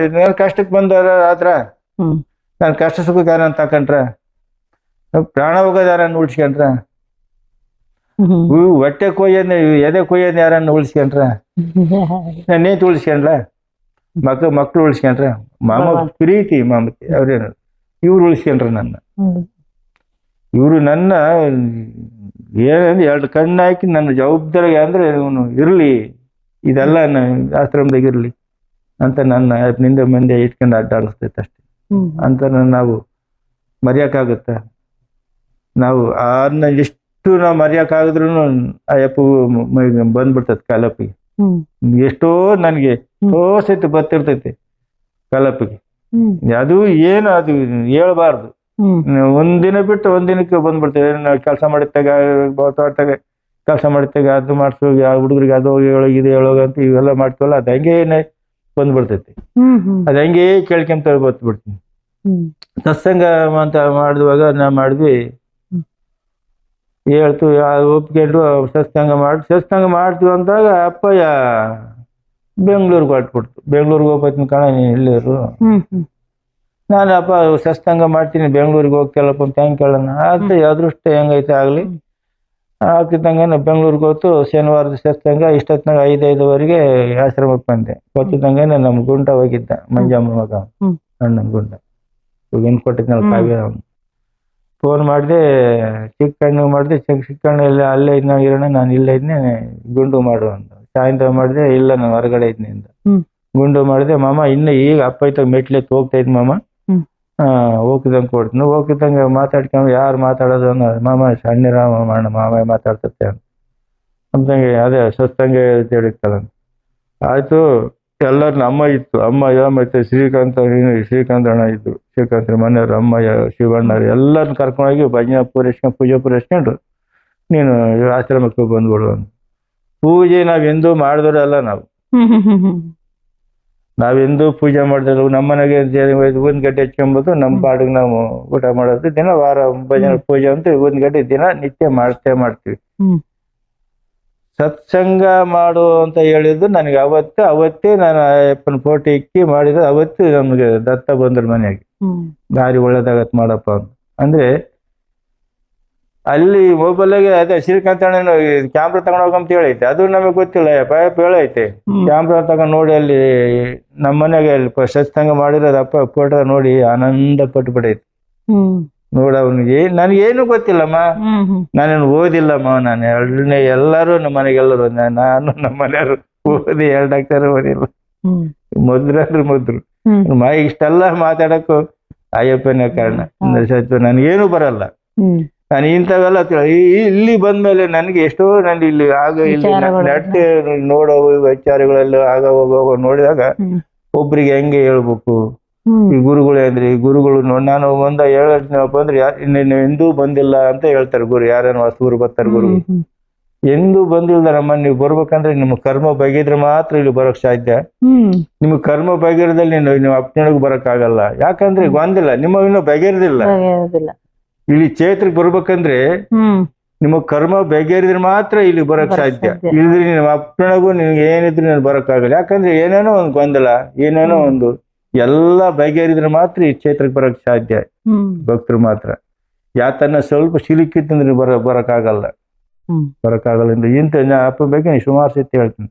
ಕಷ್ಟಕ್ಕೆ ಬಂದವರ ಆದ್ರ ನಾನು ಕಷ್ಟ ಸುಖಕ್ಕೆ ಯಾರನ್ನ ತಕೊಂಡ್ರ, ಪ್ರಾಣ ಹೋಗೋದು ಯಾರನ್ನ ಉಳಿಸ್ಕೊಂಡ್ರ, ಹೊಟ್ಟೆ ಕೊಯ್ಯೋದ್ ಎದೆ ಕೊಯ್ಯೋದ್ ಯಾರನ್ನ ಉಳಿಸ್ಕೊಂಡ್ರ, ನೇತು ಉಳಿಸ್ಕೊಂಡ್ರ, ಮಕ್ಳು ಉಳಿಸ್ಕೊಂಡ್ರ, ಮಾಮ ಪ್ರೀತಿ ಮಾಮತಿ ಅವ್ರೇನು ಇವ್ರು ಉಳಿಸ್ಕೊಂಡ್ರ ನನ್ನ. ಇವ್ರು ನನ್ನ ಏನಂದ್ರೆ 2 ಕಣ್ಣು ಹಾಕಿ ನನ್ನ ಜವಾಬ್ದಾರಿ ಅಂದ್ರೆ ಇವನು ಇರ್ಲಿ, ಇದೆಲ್ಲ ಆಶ್ರಮದಾಗ ಇರ್ಲಿ ಅಂತ ನನ್ನ ನಿಂದೆ ಮಂದೆ ಇಟ್ಕೊಂಡು ಅಡ್ಡಾಡಿಸ್ತೈತೆ ಅಷ್ಟೇ ಅಂತ ನಾವು ಮರೆಯಕ್ಕಾಗುತ್ತ. ನಾವು ಅದನ್ನ ಎಷ್ಟು ನಾವು ಮರೆಯಕ್ಕಾಗಿದ್ರು ಅಯ್ಯಪ್ಪ ಬಂದ್ಬಿಡ್ತೈತೆ ಕಲಪಿಗೆ. ಎಷ್ಟೋ ನನಗೆ ಸತಿ ಬರ್ತಿರ್ತೈತಿ ಕಲಪಿಗೆ. ಅದು ಏನು ಅದು ಹೇಳ್ಬಾರ್ದು. ಒಂದಿನ ಬಿಟ್ಟು ಒಂದಿನಕ್ಕೆ ಬಂದ್ಬಿಡ್ತೇವೆ. ನಾವು ಕೆಲಸ ಮಾಡಿದ್ದಾಗ ತೋಟದಾಗ ಕೆಲಸ ಮಾಡಿದ್ದಾಗ ಅದು ಮಾಡ್ಸೋ, ಹುಡುಗರಿಗೆ ಅದು ಇದು ಹೇಳೋಗ ಅಂತ ಇವೆಲ್ಲ ಮಾಡ್ತೀವಲ್ಲ, ಅದು ಹಂಗೆ ಬಂದ್ಬಿಡ್ತೈತಿ. ಅದ್ ಹಂಗೆ ಕೇಳ್ಕೊಂತ ಬರ್ತ್ಬಿಡ್ತೀನಿ. ಸತ್ಸಂಗ ಅಂತ ಮಾಡಿದುವಾಗ ನಾವು ಮಾಡಿದ್ವಿ, ಹೇಳ್ತು ಒಪ್ಕೊಂಡು ಸತ್ಸಂಗ ಮಾಡ್ತೀವಿ ಅಂದಾಗ ಅಪ್ಪಯ್ಯ ಬೆಂಗ್ಳೂರ್ಗೆ ಹೊರಟ್ಬಿಡ್ತು. ಬೆಂಗ್ಳೂರ್ಗೆ ಹೋಗ್ಬತ್ತೀನಿ ಕಣ ನೀನು ಇಲ್ಲಿರು. ನಾನು ಅಪ್ಪ ಸತ್ಸಂಗ ಮಾಡ್ತೀನಿ, ಬೆಂಗ್ಳೂರಿಗೆ ಹೋಗ್ತಿಲ್ಲಪ್ಪ ಅಂತ ಹೆಂಗೆ ಕೇಳೋಣ. ಆಗ್ತದೆ, ಅದೃಷ್ಟ ಹೆಂಗೈತೆ ಆಗ್ಲಿ. ಆಗ್ತಿದ್ದಂಗೆ ನಾವು ಬೆಂಗ್ಳೂರ್ಗೆ ಹೋಗ್ತು. ಶನಿವಾರದ ಸತ್ಸಂಗ ಇಷ್ಟೊತ್ತಿನಾಗ 5-5:30 ಆಶ್ರಮಕ್ಕೆ ಬಂದೆ. ಗೊತ್ತಿದ್ದಂಗೆ ನಮ್ಮ ಗುಂಡ ಹೋಗಿದ್ದ, ಮಂಜಮ್ಮ ಮಗ ಅಣ್ಣನ ಗುಂಡ ಏನ್ ಕೊಟ್ಟಿದ್ನಲ್ಲ ಕಾವ್ಯ. ಫೋನ್ ಮಾಡಿದೆ, ಚಿಕ್ಕಣ್ಣ ಮಾಡಿದೆ. ಚಿಕ್ಕಣ್ಣ ಇಲ್ಲ ಅಲ್ಲೇ ಇದ್ನ ಇರೋಣ, ನಾನು ಇಲ್ಲೇ ಇದ್ನೆ, ಗುಂಡು ಮಾಡು ಅಂತ. ಸಾಯಂಕಾಲ ಮಾಡಿದೆ, ಇಲ್ಲ ನಾನು ಹೊರಗಡೆ ಇದ್ನಿ ಅಂತ. ಗುಂಡು ಮಾಡಿದೆ. ಮಾಮ ಇನ್ನು ಈಗ ಅಪ್ಪ ಇದ್ದಾಗ ಮೆಟ್ಲೆತ್ತು ಹೋಗ್ತಾ ಇದ್ ಮಾಮ, ಹೋಗ್ತಿದ್ದಂಗೆ ಕೊಡ್ತೀನಿ. ಹೋಗ್ತಿದ್ದಂಗೆ ಮಾತಾಡ್ಕೊಂಡು ಯಾರು ಮಾತಾಡೋದು ಅನ್ನೋ, ಮಾಮ ಸಣ್ಣಿರಾಮ ಮಾಮ ಮಾತಾಡ್ತತೆ ಅಂತಂಗೆ. ಅದೇ ಸತ್ಸಂಗ ಹೇಳಿತ್ತಲ್ಲ, ಆಯ್ತು. ಎಲ್ಲರನ್ನ ಅಮ್ಮ ಇತ್ತು, ಅಮ್ಮಯ್ಯ ಮತ್ತೆ ಶ್ರೀಕಾಂತ ಅಣ್ಣ ಇದ್ದು, ಶ್ರೀಕಾಂತ ಮನೆಯವರು, ಅಮ್ಮಯ್ಯ, ಶಿವಣ್ಣರು ಎಲ್ಲರನ್ನ ಕರ್ಕೊಂಡೋಗಿ ಭಜನೆ ಪೂರೈಸ್ಕೊಂಡು ಪೂಜೆ ಪೂರೈಸ್ಕೊಂಡು ನೀನು ಆಶ್ರಮಕ್ಕೆ ಬಂದ್ಬಿಡು ಅಂತ. ಪೂಜೆ ನಾವೆಂದೂ ಮಾಡಿದವರಲ್ಲ ನಾವು. ನಾವೆಂದೂ ಪೂಜೆ ಮಾಡಿದ್ರು ನಮ್ಮನೆಗೆ 1 ಗಂಟೆ ಹಚ್ಕೊಂಬೋದು, ನಮ್ಮ ಪಾಡಿಗೆ ನಾವು ಊಟ ಮಾಡೋದು. ದಿನ ವಾರ ಭಜನೆ ಪೂಜೆ ಅಂತ 1 ಗಂಟೆ ದಿನ ನಿತ್ಯ ಮಾಡ್ತೀವಿ. ಸತ್ಸಂಗ ಮಾಡು ಅಂತ ಹೇಳಿದ್ದು ನನಗೆ ಅವತ್ತೇ ನಾನು ಅಯ್ಯಪ್ಪನ ಫೋಟೋ ಇಕ್ಕಿ ಮಾಡಿದ್ರೆ ಅವತ್ತೇ ನಮ್ಗೆ ದತ್ತ ಬಂದ್ರು ಮನೆಯಾಗಿ. ದಾರಿ ಒಳ್ಳೇದಾಗತ್ ಮಾಡಪ್ಪ ಅಂತ. ಅಂದ್ರೆ ಅಲ್ಲಿ ಮೊಬೈಲ್ಗೆ ಅದೇ ಶ್ರೀಕಾಂತ ಅಣ್ಣ ಕ್ಯಾಮ್ರಾ ತಗೊಂಡ್ ಹೋಗಂತ ಹೇಳೈತೆ, ಅದು ನಮಗೆ ಗೊತ್ತಿಲ್ಲ. ಪಾಯಪ್ಪ ಹೇಳೈತೆ ಕ್ಯಾಮ್ರಾ ತಗೊಂಡ್ ನೋಡಿ ಅಲ್ಲಿ ನಮ್ಮ ಮನೆಗೆ ಅಲ್ಲಿ ಸತ್ಸಂಗ ಮಾಡಿರೋದಪ್ಪ ಫೋಟೋ ನೋಡಿ ಆನಂದ ಪಟ್ಟು ಬಿಡೈತೆ. ನೋಡ ಅವನಿಗೆ ನನಗೇನು ಗೊತ್ತಿಲ್ಲಮ್ಮ, ನಾನೇನು ಓದಿಲ್ಲಮ್ಮ. ನಾನು ಎಲ್ಲರೂ ನಮ್ಮ ಮನೆಗೆಲ್ಲರೂ, ನಾನು ನಮ್ಮ ಮನೆಯವರು ಓದಿ 2 ಅಕ್ಷರ ಓದಿಲ್ಲ. ಮೊದ್ರು ಇಷ್ಟೆಲ್ಲ ಮಾತಾಡಕ್ಕೂ ಅಯ್ಯಪ್ಪನ ಕಾರಣ. ನನಗೇನು ಬರಲ್ಲ. ನಾನು ಇಂಥವೆಲ್ಲ ಇಲ್ಲಿ ಬಂದ್ಮೇಲೆ ನನಗೆ ಎಷ್ಟೋ ನಾನು ಇಲ್ಲಿ ಇಲ್ಲಿ ನಡ್ತೆ ನೋಡೋ ವಿಚಾರಗಳೆಲ್ಲ ಆಗ ಹೋಗ ನೋಡಿದಾಗ ಒಬ್ರಿಗೆ ಹೆಂಗೆ ಹೇಳ್ಬೇಕು, ಈ ಗುರುಗಳೇ ಅಂದ್ರೆ ಈ ಗುರುಗಳು ನಾನು ಹೇಳಪ್ಪ ಅಂದ್ರೆ ಎಂದೂ ಬಂದಿಲ್ಲ ಅಂತ ಹೇಳ್ತಾರೆ ಗುರು. ಯಾರೇನೋ ಹೊಸಗುರು ಬರ್ತಾರೆ ಗುರು, ಎಂದೂ ಬಂದಿಲ್ದಾರಮ್ಮ. ನೀವು ಬರ್ಬೇಕಂದ್ರೆ ನಿಮ್ಮ ಕರ್ಮ ಬಗೆದ್ರೆ ಮಾತ್ರ ಇಲ್ಲಿ ಬರೋಕ್ ಸಾಧ್ಯ. ನಿಮ್ ಕರ್ಮ ಬಗೆರದಲ್ಲಿ ನೀವು ಅಪ್ಪನೊಳಗೆ ಬರಕ್ ಆಗಲ್ಲ. ಯಾಕಂದ್ರೆ ಬಂದಿಲ್ಲ, ನಿಮ್ಮ ಇನ್ನೂ ಬಗೆರದಿಲ್ಲ. ಇಲ್ಲಿ ಚೇತ್ರಕ್ಕೆ ಬರ್ಬೇಕಂದ್ರೆ ನಿಮ್ಮ ಕರ್ಮ ಬಗೆಹರಿದ್ರೆ ಮಾತ್ರ ಇಲ್ಲಿ ಬರಕ್ ಸಾಧ್ಯ. ಇಲ್ದ್ರೆ ನಿಮ್ಮ ಅಪ್ಪನೊಳಗೂ ನಿನ್ಗೆ ಏನಿದ್ರು ನೀನು ಬರಕ್ ಆಗಲ್ಲ. ಯಾಕಂದ್ರೆ ಏನೇನೋ ಒಂದು ಗೊಂದಲ, ಏನೇನೋ ಒಂದು ಎಲ್ಲ ಬಗೆಹರಿದ್ರೆ ಮಾತ್ರ ಈ ಕ್ಷೇತ್ರಕ್ಕೆ ಬರಕ್ ಸಾಧ್ಯ. ಭಕ್ತರು ಮಾತ್ರ ಯಾತನ್ನ ಸ್ವಲ್ಪ ಸಿಲುಕಿತ್ತಂದ್ರೆ ಬರಕ್ಕಾಗಲ್ಲ. ಇಂಥ ಅಪ್ಪ ಬಗ್ಗೆ ಸುಮಾರು ಸತಿ ಹೇಳ್ತೀನಿ.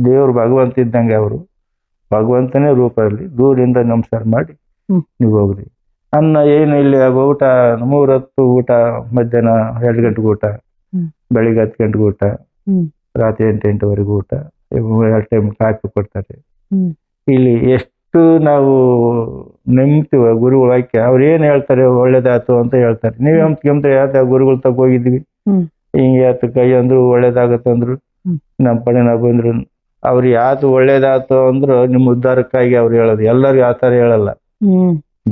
ದೇವ್ರು ಭಗವಂತ ಇದ್ದಂಗೆ, ಅವರು ಭಗವಂತನೇ ರೂಪದಲ್ಲಿ ದೂರಿಂದ ನಮಸ್ಕಾರ ಮಾಡಿ ನೀವು ಹೋಗ್ರಿ. ಅನ್ನ ಏನು ಇಲ್ಲಿ ಊಟ 3 ಹೊತ್ತು ಊಟ, ಮಧ್ಯಾಹ್ನ 2 ಗಂಟೆಗೆ ಊಟ, ಬೆಳಿಗ್ಗೆ 10 ಗಂಟೆಗೆ ಊಟ, ರಾತ್ರಿ 8 ಊಟ, 2 ಟೈಮ್ ಕಾಫಿ ಕೊಡ್ತಾರೆ. ಇಲ್ಲಿ ಎಷ್ಟು ನಾವು ನಂಬ್ತೀವ ಗುರುಗಳ ವಾಕ್ಯ. ಅವ್ರು ಏನ್ ಹೇಳ್ತಾರೆ ಒಳ್ಳೇದಾಯ್ತು ಅಂತ ಹೇಳ್ತಾರೆ. ನೀವ್ ಎಂತ ಯಾತ ಗುರುಗಳು ತಗ ಹೋಗಿದ್ವಿ ಹಿಂಗೆ ಆತು ಕೈ ಅಂದ್ರು ಒಳ್ಳೇದಾಗತ್ತಂದ್ರು, ನಮ್ಮ ಪಡೆ ನಾವು ಬಂದ್ರು. ಅವ್ರು ಯಾತು ಒಳ್ಳೇದಾಯ್ತು ಅಂದ್ರು ನಿಮ್ ಉದ್ಧಾರಕ್ಕಾಗಿ ಅವ್ರು ಹೇಳೋದು. ಎಲ್ಲರಿಗೂ ಆ ಥರ ಹೇಳಲ್ಲ,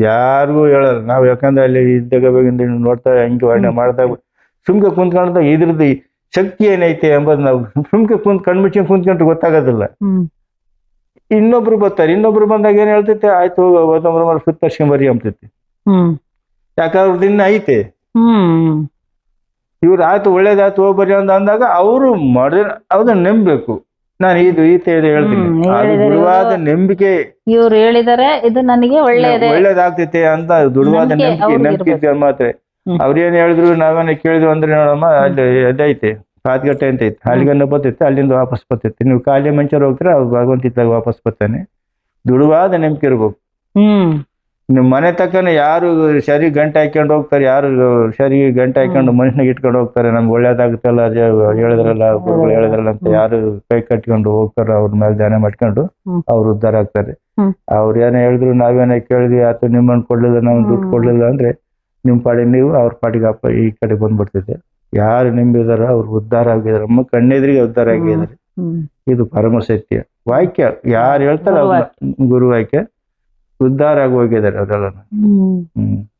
ಯಾರಿಗೂ ಹೇಳಲ್ಲ. ನಾವು ಯಾಕಂದ್ರೆ ಅಲ್ಲಿ ಇದ್ದಾಗ ನೋಡ್ತಾ ಹಂಗೆ ವರ್ಣೆ ಮಾಡ್ದಾಗ ಸುಮ್ಕೆ ಕುಂತ್ಕೊಂಡ ಇದ್ರದ್ದು ಶಕ್ತಿ ಏನೈತೆ ಎಂಬುದು ನಾವು ಸುಮ್ಕೆ ಕಣ್ಮುಚ್ಚಿ ಕುಂತ್ಕೊಂಡ್ರೆ ಗೊತ್ತಾಗೋದಿಲ್ಲ. ಇನ್ನೊಬ್ರು ಬರ್ತಾರೆ, ಇನ್ನೊಬ್ರು ಬಂದಾಗ ಏನ್ ಹೇಳ್ತೈತೆ, ಆಯ್ತು ಹೋದೊಬ್ರು ಸುತ್ತರ್ಸ್ಕೊಂಬರಿ ಅಂತೈತಿ. ಯಾಕಂದ್ರೆ ದಿನ ಐತೆ. ಇವ್ರು ಆಯ್ತು ಒಳ್ಳೇದಾಯ್ತು ಹೋಗ್ಬರಿ ಅಂತ ಅಂದಾಗ ಅವರು ಮಾಡಿದ್ರೆ ಅದನ್ನ ನಂಬಬೇಕು. ನಾನು ಈತ ಹೇಳ್ತೀನಿ, ಅದು ದೃಢವಾದ ನಂಬಿಕೆ. ಇವ್ರು ಹೇಳಿದರೆ ಇದು ನನಗೆ ಒಳ್ಳೇದಾಗ್ತೈತೆ ಅಂತ ದೃಢವಾದ ನಂಬಿಕೆ ಮಾತ್ರ. ಅವ್ರೇನ್ ಹೇಳಿದ್ರು ನಾವೇನ ಕೇಳಿದ್ವಿ ಅಂದ್ರೆ ನೋಡಮ್ಮ ಅಲ್ಲಿ ಅದೈತೆ ಪಾತ್ಗಟ್ಟೆ ಅಂತ ಐತೆ, ಅಲ್ಲಿಗನ್ನ ಬರ್ತೈತೆ, ಅಲ್ಲಿಂದ ವಾಪಸ್ ಬರ್ತೈತೆ. ನೀವು ಖಾಲಿ ಮಂಚರು ಹೋಗ್ತಾರೆ, ಅವ್ರು ಭಗವಂತಿದ್ದಾಗ ವಾಪಸ್ ಬರ್ತಾನೆ. ದೃಢವಾದ ನಂಬಿಕೆ ಇರ್ಬೇಕು. ನಿಮ್ ಮನೆ ತಕ್ಕನ ಯಾರು ಸರಿ ಗಂಟೆ ಹಾಕೊಂಡು ಹೋಗ್ತಾರೆ, ಯಾರು ಸರಿ ಗಂಟೆ ಹಾಕೊಂಡು ಮನುಷ್ಯನಿಗೆ ಇಟ್ಕೊಂಡು ಹೋಗ್ತಾರೆ, ನಮ್ಗೆ ಒಳ್ಳೇದಾಗುತ್ತಲ್ಲ ಹೇಳಿದ್ರಲ್ಲ ಗುರುಗಳು ಹೇಳಿದ್ರಲ್ಲ ಅಂತ ಯಾರು ಕೈ ಕಟ್ಕೊಂಡು ಹೋಗ್ತಾರ, ಅವ್ರ ಮೇಲೆ ಧ್ಯಾನ ಮಾಡ್ಕೊಂಡು ಅವ್ರು ಉದ್ಧಾರ ಆಗ್ತಾರೆ. ಅವ್ರು ಏನೇ ಹೇಳಿದ್ರು ನಾವೇನೇ ಕೇಳಿದ್ವಿ ಆಯ್ತು ನಿಮ್ಮನ್ನು ಕೊಡ್ಲಿಲ್ಲ, ನಾವು ದುಡ್ಡು ಕೊಡ್ಲಿಲ್ಲ ಅಂದ್ರೆ ನಿಮ್ ಪಾಡಿ ನೀವು ಅವ್ರ ಪಾಡಿಗೆ ಅಪ್ಪ ಈ ಕಡೆ ಬಂದ್ಬಿಡ್ತೈತೆ. ಯಾರು ನಂಬಿದಾರ ಅವ್ರು ಉದ್ಧಾರ ಆಗಿದಾರೆ, ನಮ್ಮ ಕಣ್ಣೆದ್ರಿಗೆ ಉದ್ಧಾರ ಆಗಿದ್ದಾರೆ. ಇದು ಪರಮ ಸತ್ಯ ವಾಕ್ಯ. ಯಾರು ಹೇಳ್ತಾರ ಗುರು ವಾಕ್ಯ ಉದ್ಧಾರ ಆಗಿ ಹೋಗಿದ್ದಾರೆ ಅವರೆಲ್ಲ.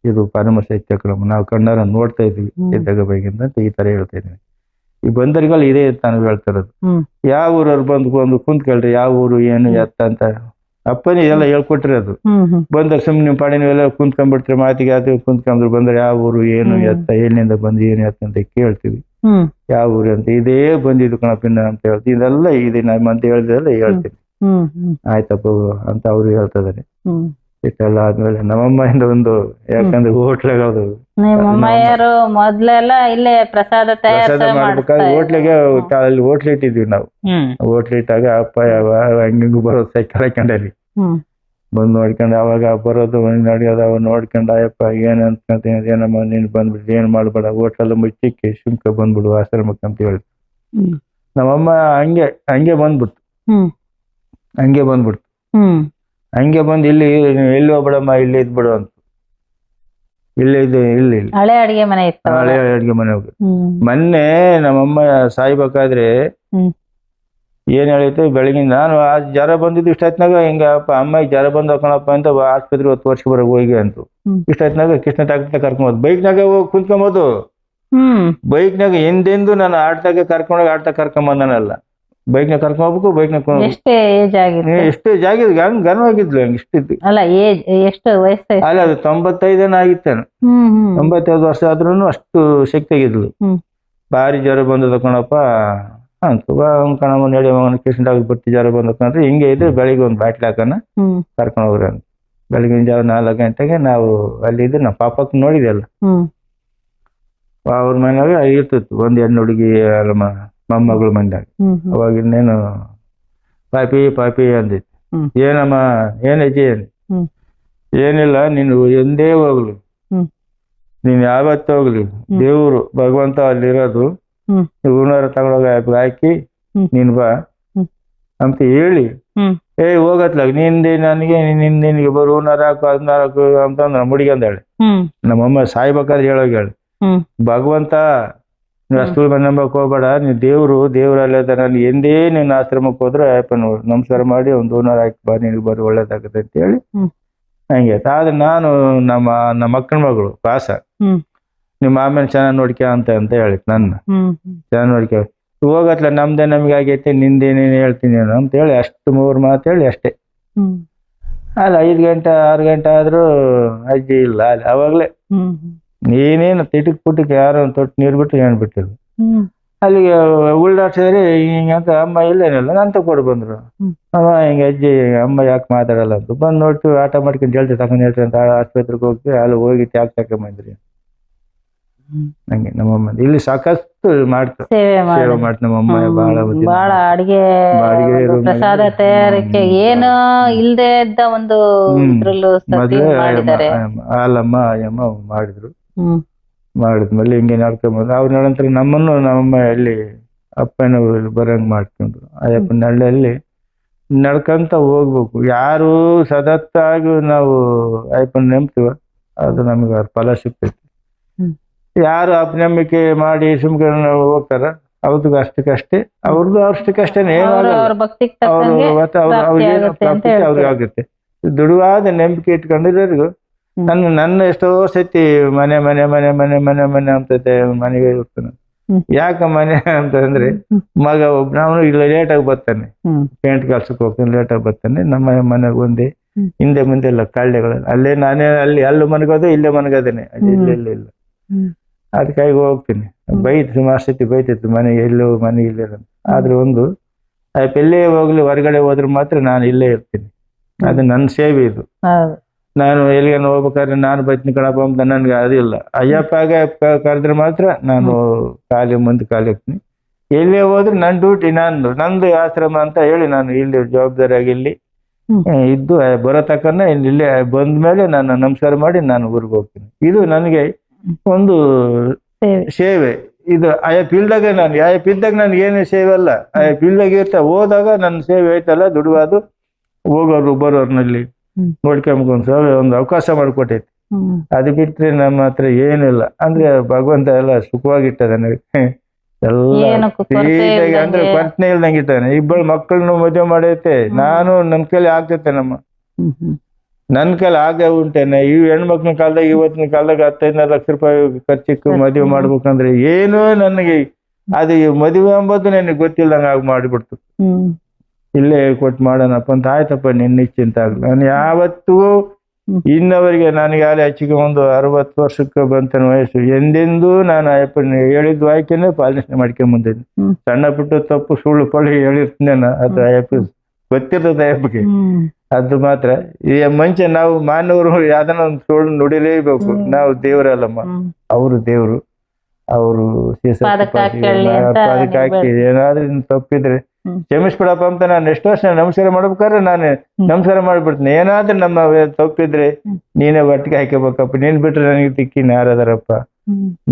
ಇದು ಪರಮ ಸತ್ಯ ಕ್ರಮ. ನಾವು ಕಣ್ಣಾರ ನೋಡ್ತಾ ಇದೀವಿ ಇದ್ದಾಗ ಬೈಗಿಂದ ಅಂತ ಈ ತರ ಹೇಳ್ತಾ ಇದೀವಿ. ಈ ಬಂದರಿಗೆಲ್ಲ ಇದೇ ತಾನು ಹೇಳ್ತಿರೋದು. ಯಾವ ಊರವ್ರು ಬಂದು ಕುಂತ್ಕೊಳ್ರಿ, ಯಾವ ಊರು ಏನು ಎತ್ತ ಅಂತ ಅಪ್ಪನೇ ಎಲ್ಲ ಹೇಳ್ಕೊಟ್ರಿ. ಅದು ಬಂದ್ರೆ ಸುಮ್ನೆ ನಿಮ್ ಪಾಡಿ ನೀವೆಲ್ಲ ಕುಂತ್ಕೊಂಡ್ಬಿಡ್ತೀರಿ, ಮಾತಿಗೆ ಅದು ಕುಂತ್ಕೊಂಡ್ರು. ಬಂದ್ರೆ ಯಾವ ಊರು ಏನು ಎತ್ತ, ಎಲ್ಲಿಂದ ಬಂದು ಏನು ಎತ್ತ ಅಂತ ಕೇಳ್ತೀವಿ. ಯಾವ ಊರು ಅಂತ ಇದೇ ಬಂದಿದ್ದು ಕಣಪಿನ್ನ ಅಂತ ಹೇಳ್ತೀವಿ. ಇದೆಲ್ಲ ಇದೆ ನಮ್ಮ ಅಂತ ಹೇಳಿದ್ರೆಲ್ಲ ಹೇಳ್ತೀವಿ. ಆಯ್ತಪ್ಪ ಅಂತ ಅವ್ರು ಹೇಳ್ತಾ ಇದಾರೆ. ಇಷ್ಟೆಲ್ಲ ಆದ್ಮೇಲೆ ನಮ್ಮಮ್ಮಿಂದ ಒಂದು, ಯಾಕಂದ್ರೆ ಹೋಟ್ಲಾಗ ಮೊದ್ಲೆಲ್ಲ ಇಲ್ಲೇ ಪ್ರಸಾದ ಮಾಡ್ಬೇಕಾದ್ರೆ ಹೋಟ್ಲಿಗೆ ಅಲ್ಲಿ ಹೋಟ್ಲ್ ಇಟ್ಟಿದ್ವಿ ನಾವು. ಹೋಟ್ಲ್ ಇಟ್ಟಾಗ ಅಪ್ಪ ಹಂಗಿಂಗು ಬರೋದು ಸೈಕಲ್ ಹಾಕೊಂಡಲ್ಲಿ ಬಂದ್ ನೋಡ್ಕೊಂಡು ಅವಾಗ ಬರೋದು ನಡೆಯೋದು. ಅವ ನೋಡ್ಕೊಂಡು ಅಯ್ಯಪ್ಪ ಏನ್ ಅನ್ಕೊಂತೀನಿ, ಏನಮ್ಮ ನೀನ್ ಬಂದ್ಬಿಟ್ಟು ಏನ್ ಮಾಡ್ಬೇಡ, ಹೋಟ್ಲೆಲ್ಲ ಮುಚ್ಚಿಕ್ಕಿ ಸುಮ್ಕೆ ಬಂದ್ಬಿಡು ಆಶ್ರಮಕ್ಕೆ ಅಂತ ಹೇಳಿ ನಮ್ಮಮ್ಮ ಹಂಗೆ ಬಂದ್ಬಿಡ್ತು. ಹಂಗೆ ಬಂದು ಇಲ್ಲಿ ಹೋಗ್ಬಿಡಮ್ಮ, ಇಲ್ಲಿ ಇದ್ಬಿಡು ಅಂತ. ಇಲ್ಲಿ ಹಳೆ ಅಡಿಗೆ ಮನೆ ಇತ್ತು. ಹಳೆ ಅಡಿಗೆ ಮನೆ ಹೋಗಿ ಮೊನ್ನೆ ನಮ್ಮಮ್ಮ ಸಾಯ್ಬೇಕಾದ್ರೆ ಏನ್ ಹೇಳಿತ್ತು ಬೆಳಗಿನ ನಾನು ಆ ಜ್ವರ ಬಂದಿದ್ದು ಇಷ್ಟಾಯ್ತನಾಗ ಹಿಂಗ ಅಪ್ಪ ಅಮ್ಮಗೆ ಜ್ವರ ಬಂದು ಕಣಪ್ಪ ಅಂತ ಆಸ್ಪತ್ರೆ 10 ವರ್ಷ ಬರೋ ಹೋಗಿ ಅಂತು. ಇಷ್ಟಾಯ್ತನಾಗ ಕೃಷ್ಣ ಡಾಕ್ಟರ್ ಕರ್ಕೊಂಬೋದು, ಬೈಕ್ನಾಗ ಹೋಗಿ ಕುಂತ್ಕೊಂಬೋದು. ಬೈಕ್ನಾಗ ಹಿಂದೆಂದು ನಾನು ಆಡ್ತಾಗ ಕರ್ಕೊಂಬಂದನಲ್ಲ, ಬೈಕ್ನಾಗ ಕರ್ಕೊಂಡ್ ಬೈಕ್ನಾಗ ಎಷ್ಟು ಜಾಗ ಗರ್ವಾಗಿದ್ಲು ಹಂಗ ಇಷ್ಟಿದ್ದು. ಅಲ್ಲ ಎಷ್ಟು ವಯಸ್ಸು? ಅಲ್ಲ ಅದು 95 ಆಗಿತ್ತೇನು, 95 ವರ್ಷ ಆದ್ರೂ ಅಷ್ಟು ಶಕ್ತಿ ಆಗಿದ್ಲು. ಭಾರಿ ಜ್ವರ ಬಂದದ ಕಣಪ್ಪ ಅಂತ ಕಣಮ್ಮ ನಡಿ ಕೃಷ್ಣ ಡಾಕ್ಟರ್ ಬರ್ತಿ ಜ್ವರ ಬಂದಕ್ಕಂದ್ರೆ ಹಿಂಗೆ ಇದ್ರೆ ಬೆಳಿಗ್ಗೆ ಒಂದು ಬಾಟ್ಲಿ ಹಾಕನ ಕರ್ಕೊಂಡು ಹೋಗ್ರಿ ಅಂತ. ಬೆಳಗಿನ ಜಾವ 4 ಗಂಟೆಗೆ ನಾವು ಅಲ್ಲಿದ್ದು ನಮ್ಮ ಪಾಪಕ್ ನೋಡಿದೆಲ್ಲ, ಅವ್ರ ಮನೆಯಾಗ ಇರ್ತಿತ್ತು ಒಂದ್ ಹೆಣ್ಣು ಹುಡುಗಿ ಮೊಮ್ಮಗಳು ಮಂದಾಗ. ಅವಾಗ ಇನ್ನೇನು ಪಾಪಿ ಅಂದಿತ್ತು. ಏನಮ್ಮ ಏನಜ್ಜಿ ಏನಿಲ್ಲ, ನೀನು ಎಂದೇ ಹೋಗ್ಲಿ, ನೀನ್ ಯಾವತ್ತ ಹೋಗ್ಲಿ, ದೇವ್ರು ಭಗವಂತ ಅಲ್ಲಿರೋದು, ಹೂನಾರ ತಗೊಳಗ ಹಾಕಿ ನೀನ್ ಬಾ ಅಂತ ಹೇಳಿ ಹೋಗತ್ಲಾಗ ನಿಂದೆ ನನಗೆ ನಿನಗೆ ಬರು ಹೂನಾರ ಹಾಕು 14 ಅಂತಂದ್ರ ಮುಡಿಗೆ ಅಂದಾಳೆ. ನಮ್ಮಮ್ಮ ಸಾಯ್ಬೇಕಾದ್ರೆ ಹೇಳೋಗಿ ಭಗವಂತ ನೀವು ಅಷ್ಟು ನಂಬಕ್ ಹೋಗ್ಬೇಡ, ನೀವ್ ದೇವ್ರಲ್ಲ ನಾನು ಎಂದೇ ನೀನ್ ಆಶ್ರಮಕ್ಕೆ ಹೋದ್ರೆ ನಮಸ್ಕಾರ ಮಾಡಿ ಒಂದು ಹೂನಾರ ಹಾಕಿ ಬಾ, ನಿನಗೆ ಬರು ಒಳ್ಳೇದಾಗತ್ತೆ ಅಂತ ಹೇಳಿ ಹಂಗೆ. ಆದ್ರೆ ನಾನು ನಮ್ಮ ಅಕ್ಕನ ಮಗಳು ಪಾಸ, ನಿಮ್ಮ ಆಮೇಲೆ ಚೆನ್ನಾಗಿ ನೋಡ್ಕ ಅಂತ ಹೇಳಿತ್ ನನ್ನ ಚೆನ್ನಾಗಿ ನೋಡ್ಕ ಹೋಗತ್ಲ, ನಮ್ದೇ ನಮ್ಗೆ ಆಗೈತೆ ನಿಂದೇನೇನು ಹೇಳ್ತೀನಿ ಅಂತ ಹೇಳಿ ಅಷ್ಟು 3 ಮಾತು ಹೇಳಿ ಅಷ್ಟೇ. ಅಲ್ಲ 5 ಗಂಟೆ 6 ಗಂಟೆ ಆದ್ರೂ ಅಜ್ಜಿ ಇಲ್ಲ ಅಲ್ಲಿ. ಅವಾಗ್ಲೇ ನೀನೇನು ತಿಟಕ್ ಯಾರೋ ಒಂದು ತೊಟ್ಟು ನೀರು ಬಿಟ್ಟು ಏನ್ ಬಿಟ್ಟಿರು ಅಲ್ಲಿಗೆ ಉಳ್ಳಾಡ್ಸಿದ್ರೆ ಹಿಂಗಂತ ಅಮ್ಮ ಇಲ್ಲೇನಿಲ್ಲ ನಂತ ಕೊಡು ಬಂದ್ರು. ಅಮ್ಮ ಹಿಂಗ ಅಜ್ಜಿ ಅಮ್ಮ ಯಾಕೆ ಮಾತಾಡಲ್ಲ ಅಂತ ಬಂದು ನೋಡ್ತೀವಿ, ಆಟ ಮಾಡ್ಕೊಂಡು ಹೇಳ್ತೀವಿ ತಗೊಂಡ್ ಹೇಳ್ತೀವಿ ಅಂತ ಆಸ್ಪತ್ರೆಗೆ ಹೋಗ್ತೀವಿ. ಅಲ್ಲಿ ಹೋಗಿ ತ್ಯಾಗ ತಕೊಂಬಂದ್ರಿ ಹಂಗೆ. ನಮ್ಮಮ್ಮ ಇಲ್ಲಿ ಸಾಕಷ್ಟು ಮಾಡ್ತಾರೆ, ಸೇವೆ ಮಾಡ್ತ ನಮ್ಮಮ್ಮ. ಬಹಳ ಅಡಿಗೆ ಪ್ರಸಾದ ತಯಾರಿಕೆ ಏನು ಇಲ್ದೇ ಇದ್ದ ಒಂದು ಹಾಲಮ್ಮ ಅಯ್ಯಮ್ಮ ಮಾಡಿದ್ರು. ಮಾಡಿದ್ಮೇಲೆ ಹಿಂಗೆ ನಡ್ಕೊಂಬಂದ್ರು. ಅವ್ರ ನಂತರ ನಮ್ಮಮ್ಮ ಎಲ್ಲಿ ಅಪ್ಪನ ಬರಂಗ್ ಮಾಡ್ಕೊಂಡ್ರು. ಅಯ್ಯಪ್ಪನ ನಳ್ಳಿಯಲ್ಲಿ ನಡ್ಕಂತ ಹೋಗ್ಬೇಕು. ಯಾರು ಸದತ್ತಾಗಿ ನಾವು ಅಯ್ಯಪ್ಪನ ನೆಮ್ತೀವ ಅದು ನಮ್ಗೆ ಫಲ ಸಿಗ್ತೈತಿ. ಯಾರು ಅಪನಂಬಿಕೆ ಮಾಡಿ ಸುಮ್ನೆ ಹೋಗ್ತಾರ ಅವ್ರದ್ದು ಅಷ್ಟಕ್ಕಷ್ಟೇ, ಅವ್ರದ್ದು ಅಷ್ಟಕ್ಕಷ್ಟೇನೆ ಅವ್ರಿಗೆ ಆಗುತ್ತೆ. ದುಡುವಾದ ನಂಬಿಕೆ ಇಟ್ಕೊಂಡಿರೋರಿಗೂ ನನ್ನ ಎಷ್ಟೋ ಸತಿ ಮನೆ ಅಂತೈತೆ, ಮನೆಗೆ ಹೋಗ್ತಾನೆ. ಯಾಕ ಮನೆ ಅಂತಂದ್ರೆ ಮಗ ಒಬ್ಬ ಇಲ್ಲ ಲೇಟಾಗಿ ಬರ್ತಾನೆ, ಪೇಂಟ್ ಕೆಲ್ಸಕ್ಕೆ ಹೋಗ್ತಾನೆ, ಲೇಟಾಗಿ ಬರ್ತಾನೆ. ನಮ್ಮ ಮನೆಗೆ ಒಂದೇ ಹಿಂದೆ ಮುಂದೆ ಎಲ್ಲ ಕಳ್ಳೆಗಳು ಅಲ್ಲೇ ನಾನೇ ಅಲ್ಲೂ ಮನಗೋದು ಇಲ್ಲೇ ಮನಗೋದೇನೆ, ಇಲ್ಲ ಅದಕ್ಕಾಗಿ ಹೋಗ್ತೀನಿ. ಸುಮಾರು ಸತಿ ಬೈತಿತ್ತು ಮನೆಗೆ, ಎಲ್ಲೋ ಮನೆ ಇಲ್ಲೇ. ಆದ್ರೆ ಒಂದು ಎಲ್ಲೇ ಹೋಗ್ಲಿ ಹೊರಗಡೆ ಹೋದ್ರೆ ಮಾತ್ರ ನಾನು ಇಲ್ಲೇ ಇರ್ತೀನಿ. ಅದು ನನ್ನ ಸೇವೆ ಇದು. ನಾನು ಎಲ್ಲಿಗೆ ಹೋಗ್ಬೇಕಾದ್ರೆ ನಾನು ಬೈತೀನಿ ಕಣಪ್ಪ ಅಂತ ನನ್ಗೆ ಅದಿಲ್ಲ. ಅಯ್ಯಪ್ಪಾಗ ಕರೆದ್ರೆ ಮಾತ್ರ ನಾನು ಮುಂದೆ ಕಾಲಿ ಹೋಗ್ತೀನಿ. ಎಲ್ಲೇ ಹೋದ್ರೆ ನನ್ನ ಡ್ಯೂಟಿ ನಂದು ಆಶ್ರಮ ಅಂತ ಹೇಳಿ ನಾನು ಇಲ್ಲಿ ಜವಾಬ್ದಾರಿಯಾಗಿ ಇಲ್ಲಿ ಇದ್ದು ಬರೋ ತಕ್ಕನ್ನ ಇಲ್ಲೇ ಬಂದ್ಮೇಲೆ ನಾನು ನಮಸ್ಕಾರ ಮಾಡಿ ನಾನು ಊರಿಗೆ ಹೋಗ್ತೀನಿ. ಇದು ನನಗೆ ಒಂದು ಸೇವೆ. ಇದು ಅಯ್ಯಪ್ಪಿಲ್ದಾಗ ಅಯ್ಯಪ್ಪಿದ್ದಾಗ ನನ್ಗೆ ಏನು ಸೇವೆ ಅಲ್ಲ, ಅಯ್ಯಪ್ಪಿಲ್ದಾಗ ಹೋದಾಗ ನನ್ನ ಸೇವೆ ಐತಲ್ಲ ದುಡುವಾದು ಹೋಗೋರು ಬರೋರ್ನಲ್ಲಿ ನೋಡ್ಕೊಂಬ ಒಂದು ಅವಕಾಶ ಮಾಡಿಕೊಟ್ಟೈತಿ. ಅದು ಬಿಟ್ರೆ ನಮ್ಮ ಹತ್ರ ಏನಿಲ್ಲ. ಅಂದ್ರೆ ಭಗವಂತ ಎಲ್ಲ ಸುಖವಾಗಿಟ್ಟದಾನೆ, ಎಲ್ಲ ಫ್ರೀಯಾಗಿ ಅಂದ್ರೆ ಕೊರತೆ ಇಲ್ದಂಗೆ ಇಟ್ಟಾನೆ. ಇಬ್ಬರು ಮಕ್ಕಳನ್ನು ಮದುವೆ ಮಾಡೈತೆ. ನಾನು ನನ್ನ ಕೈಲಿ ಆಗ್ತೈತೆ, ನನ್ನ ಕೈಲಿ ಆಗದೆ ಉಂಟೇನೆ. ಈ ಹೆಣ್ಮಕ್ಳ ಕಾಲದಾಗ ಇವತ್ತಿನ ಕಾಲದಾಗ 15 ಲಕ್ಷ ರೂಪಾಯಿ ಖರ್ಚಿಕ್ಕು ಮದುವೆ ಮಾಡ್ಬೇಕಂದ್ರೆ ಏನು ನನಗೆ ಅದು ಮದುವೆ ಅಂಬೋದು ನನಗೆ ಗೊತ್ತಿಲ್ದಂಗ ಮಾಡಿಬಿಡ್ತು. ಇಲ್ಲೇ ಕೊಟ್ಟು ಮಾಡೋಣಪ್ಪ ಅಂತ ಆಯ್ತಪ್ಪ ನಿನ್ನ ನಿಶ್ಚಿಂತ ಆಗ್ಲಿ. ನಾನು ಯಾವತ್ತೂ ಇನ್ನವರಿಗೆ ನನಗೆ ಅಲ್ಲಿ ಹೆಚ್ಚಿಗೆ ಒಂದು 60 ವರ್ಷಕ್ಕೆ ಬಂತನ ವಯಸ್ಸು ಎಂದೆಂದೂ ನಾನು ಅಯ್ಯಪ್ಪನ ಹೇಳಿದ್ದು ಆಯ್ಕೆನೆ ಪಾಲನೆ ಮಾಡ್ಕೊಂಡ್ ಬಂದಿದ್ದೀನಿ. ಸಣ್ಣ ಪುಟ್ಟ ತಪ್ಪು ಸುಳ್ಳು ಪಳ್ಳಿ ಹೇಳಿರ್ತೇನೆ, ಅದು ಅಯ್ಯಪ್ಪ ಗೊತ್ತಿರ್ತದೆ ಅಯ್ಯಪ್ಪಗೆ. ಅದು ಮಾತ್ರ ಈ ಮುಂಚೆ ನಾವು ಮಾನವರು ಯಾವ್ದನ್ನ ಒಂದು ಸುಳ್ಳು ನುಡಿಲೇಬೇಕು. ನಾವು ದೇವರಲ್ಲಮ್ಮ, ಅವರು ದೇವ್ರು. ಅವರು ಅದಕ್ಕೆ ಹಾಕಿ ಏನಾದ್ರೂ ತಪ್ಪಿದ್ರೆ ಕ್ಷಮಿಸ್ಬಿಡಪ್ಪ ಅಂತ ನಾನು ಎಷ್ಟು ವರ್ಷ ನಮಸ್ಕಾರ ಮಾಡ್ಬೇಕಾದ್ರೆ ನಾನು ನಮಸ್ಕಾರ ಮಾಡ್ಬಿಡ್ತೀನಿ. ಏನಾದ್ರೂ ನಮ್ಮ ತಪ್ಪಿದ್ರೆ ನೀನೇ ಒಟ್ಟಿಗೆ ಹಾಕಬೇಕಪ್ಪ, ನೀನ್ ಬಿಟ್ರೆ ನನಗೆ ತಿಕ್ಕಿನ ಯಾರದಾರಪ್ಪ,